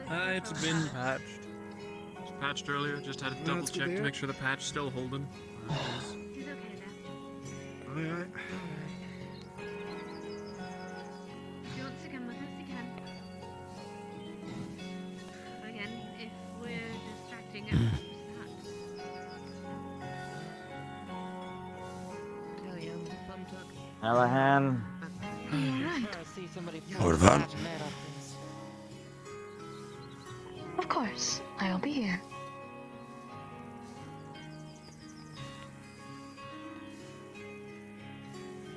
It's been patched. It was patched earlier. Just had to double check to make sure the patch still holding. He's okay there. Alright. If he wants to come with us, he can. But again, if we're distracting him, Allahan. What about? Of course, I'll be here.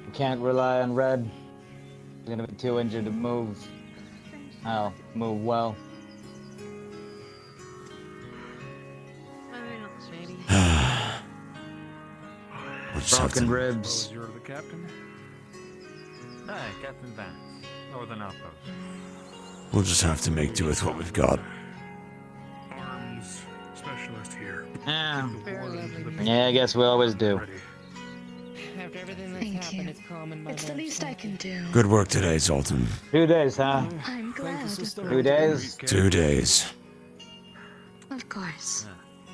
You can't rely on Red. He's gonna be too injured to move. I'll move well. Broken ribs. You're the captain? Hi, Captain Vance. Northern Outpost. We'll just have to make do with what we've got. Arms specialist here. Yeah, I guess we always do. After everything that's Thank happened, you. it's calm in my It's the nerves. least I can do. Good work today, Zoltan. 2 days, huh? I'm glad. 2 days? 2 days. Of course.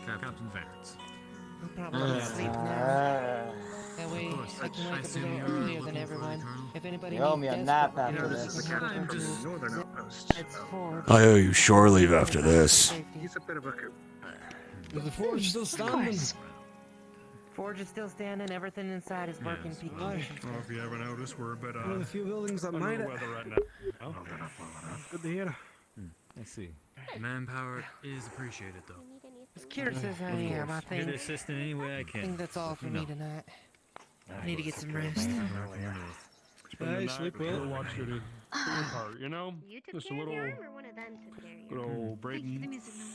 Captain Vance. I'll probably sleep now. That way, I can wake up a little earlier than everyone. If anybody You owe me a needs nap desperate after news, this. I can have This to- is northern outpost. It's for I owe you shore leave after this. He's a bit of a coop. Is the forge still Of standing? course. Forge is still standing. Everything inside is working peak condition. Well, if you haven't noticed, we're a bit One of the few buildings that under made the it. weather right now. Oh, Good to hear. I see. Manpower is appreciated though. As curious as I am, I Here to think, assist in any way I can. that's all for me tonight. I need to get some rest. Hey, sleep well. Watch your part, you know? You took Just a care of little your arm, or one of them took care of good your arm? old Thank you for the Braidon music, man.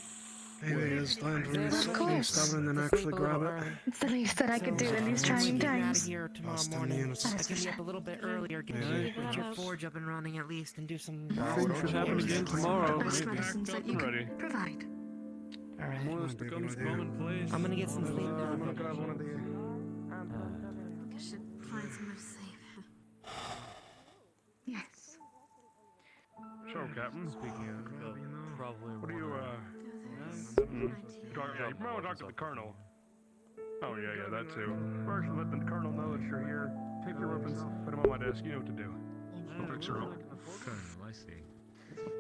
Aliens land really something stubborn and then actually grab it. It's the least that I could do in these trying times. Here tomorrow morning. I can be up a little bit earlier. Get your forge up and running at least, and do some. Don't happen again tomorrow. Best medicines that you Ready. can provide. All right. More this becomes commonplace. I'm gonna get some sleep now. I'm gonna grab one of the. I should find somewhere to sleep. Yes. So, Captain. Speaking of, probably. What do you, talk to the Colonel. Oh, yeah, that too. First, let the Colonel know that you're here. Take your weapons, put them on my desk. You know what to do. I'll fix her up. Colonel, I see.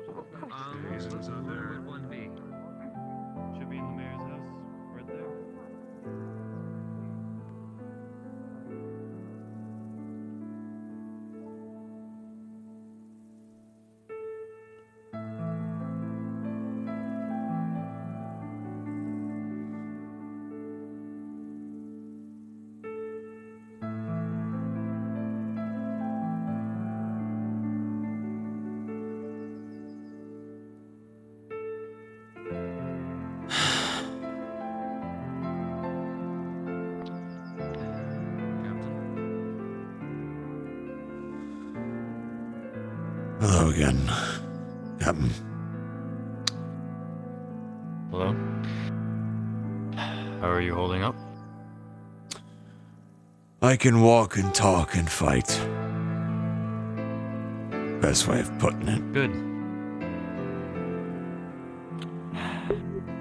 What's out there at 1B? Should be in the mayor's house, right there. Hello again, Captain. Hello? How are you holding up? I can walk and talk and fight. Best way of putting it. Good.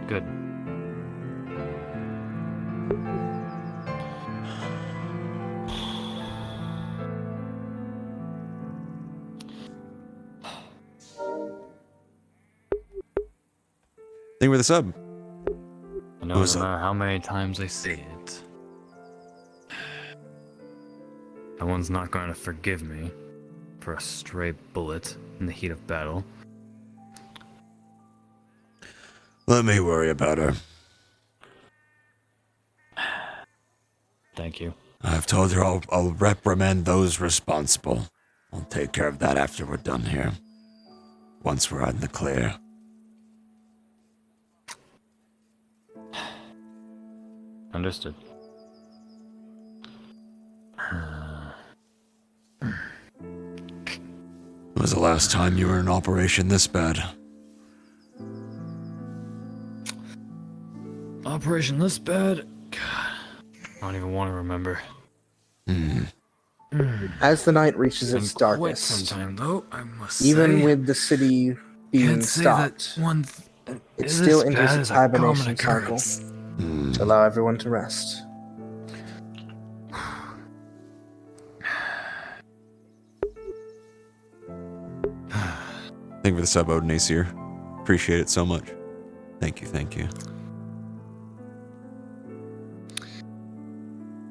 Good. Thank you for the sub. I know no matter how many times I say it, no one's not going to forgive me for a stray bullet in the heat of battle. Let me worry about her. Thank you. I've told her I'll reprimand those responsible. I'll take care of that after we're done here. Once we're out in the clear. Understood. When was the last time you were in operation this bad? Operation this bad? God, I don't even want to remember. As the night reaches its darkest, Sometime though, I must even say, with the city being can't say that stopped, one it is still as enters bad its as a common hibernation cycle occurrence. to allow everyone to rest. Thank you for the sub, Odin Aesir. Appreciate it so much. Thank you, thank you.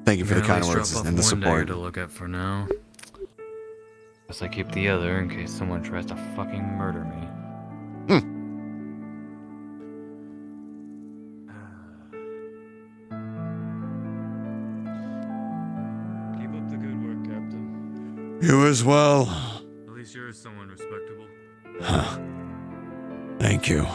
Thank you for the kind words and the support. To look at for now. Guess I keep the other in case someone tries to fucking murder me. Keep up the good work, Captain. You as well. At least you're someone respectable. Thank you.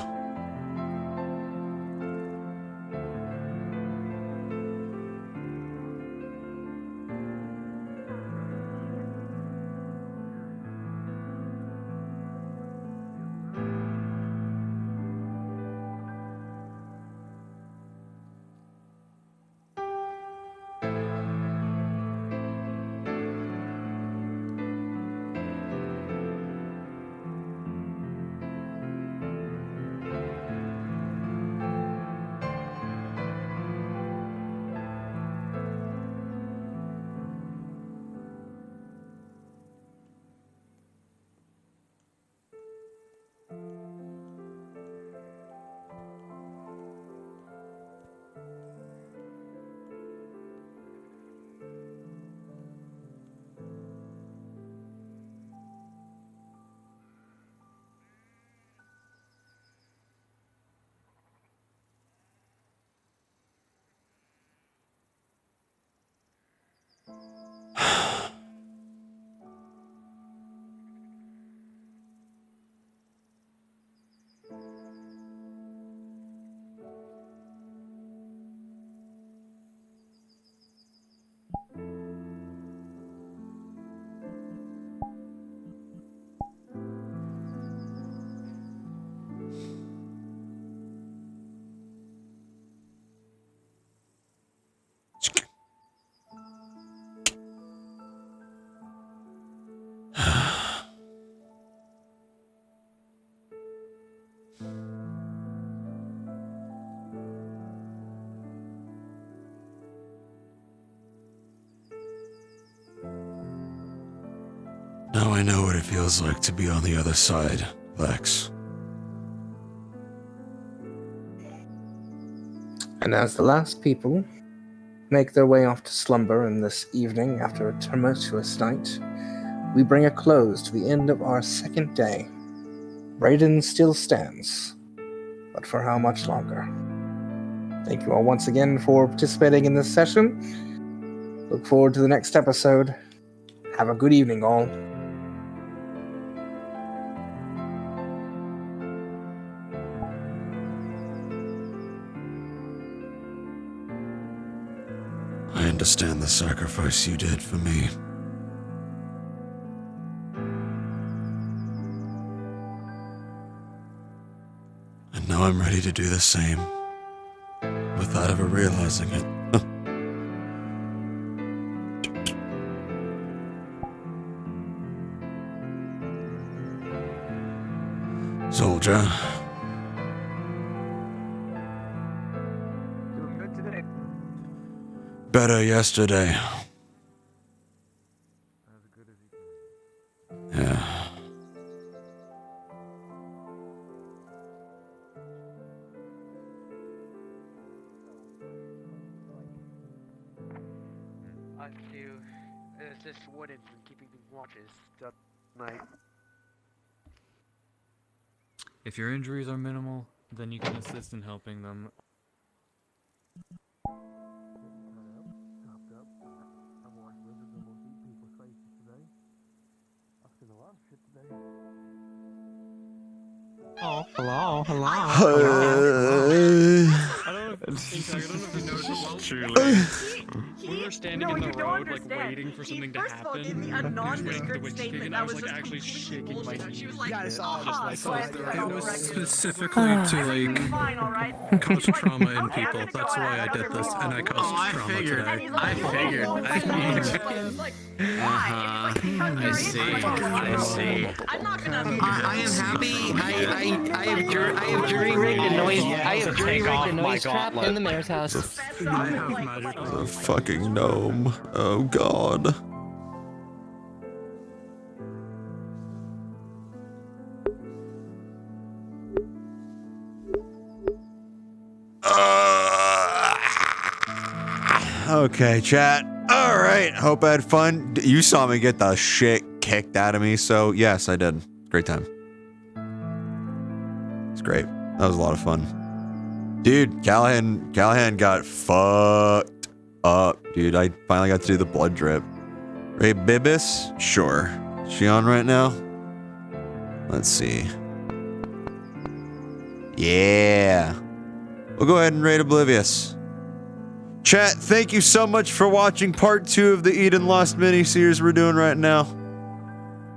I know what it feels like to be on the other side, Lex. And as the last people make their way off to slumber in this evening after a tumultuous night, we bring a close to the end of our second day. Braidon still stands, but for how much longer? Thank you all once again for participating in this session. Look forward to the next episode. Have a good evening, all. I understand the sacrifice you did for me. And now I'm ready to do the same, without ever realizing it. Soldier. Better yesterday. Yeah. It's just wooden from keeping the watches that night. If your injuries are minimal, then you can assist in helping them. Oh, hello, hello. I don't know if you noticed, when we were standing in the road, like waiting for something to happen, waiting for the witch to kick in, I was like actually shaking my knees. It was specifically to like cause trauma in people. That's why I did this, and I caused trauma today. I figured. I see. I'm not gonna. I am happy. I have jury-rigged a noise. I have jury-rigged a noise trap in the mayor's house. The fucking gnome. Oh god. Okay, chat. Alright, hope I had fun. You saw me get the shit kicked out of me, so yes, I did. Great time. It's great. That was a lot of fun. Dude, Callahan got fucked up, dude. I finally got to do the blood drip. Ray Bibis? Sure. Is she on right now? Let's see. Yeah. We'll go ahead and raid Oblivious. Chat, thank you so much for watching part 2 of the Eden Lost mini-series we're doing right now.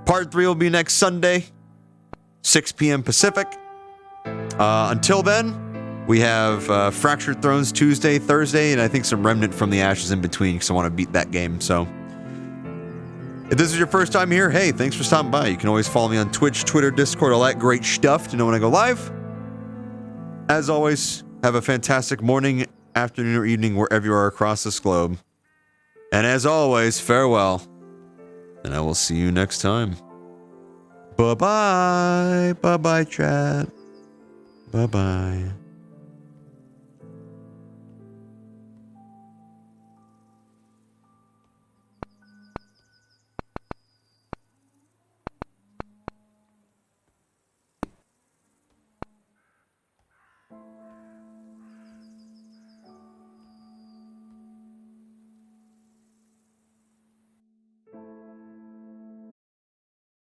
Part 3 will be next Sunday, 6 p.m. Pacific. Until then, we have Fractured Thrones Tuesday, Thursday, and I think some Remnant from the Ashes in between because I want to beat that game. So, if this is your first time here, hey, thanks for stopping by. You can always follow me on Twitch, Twitter, Discord, all that great stuff to know when I go live. As always, have a fantastic morning, afternoon, or evening wherever you are across this globe. And as always, farewell. And I will see you next time. Bye-bye. Bye-bye, chat. Bye-bye.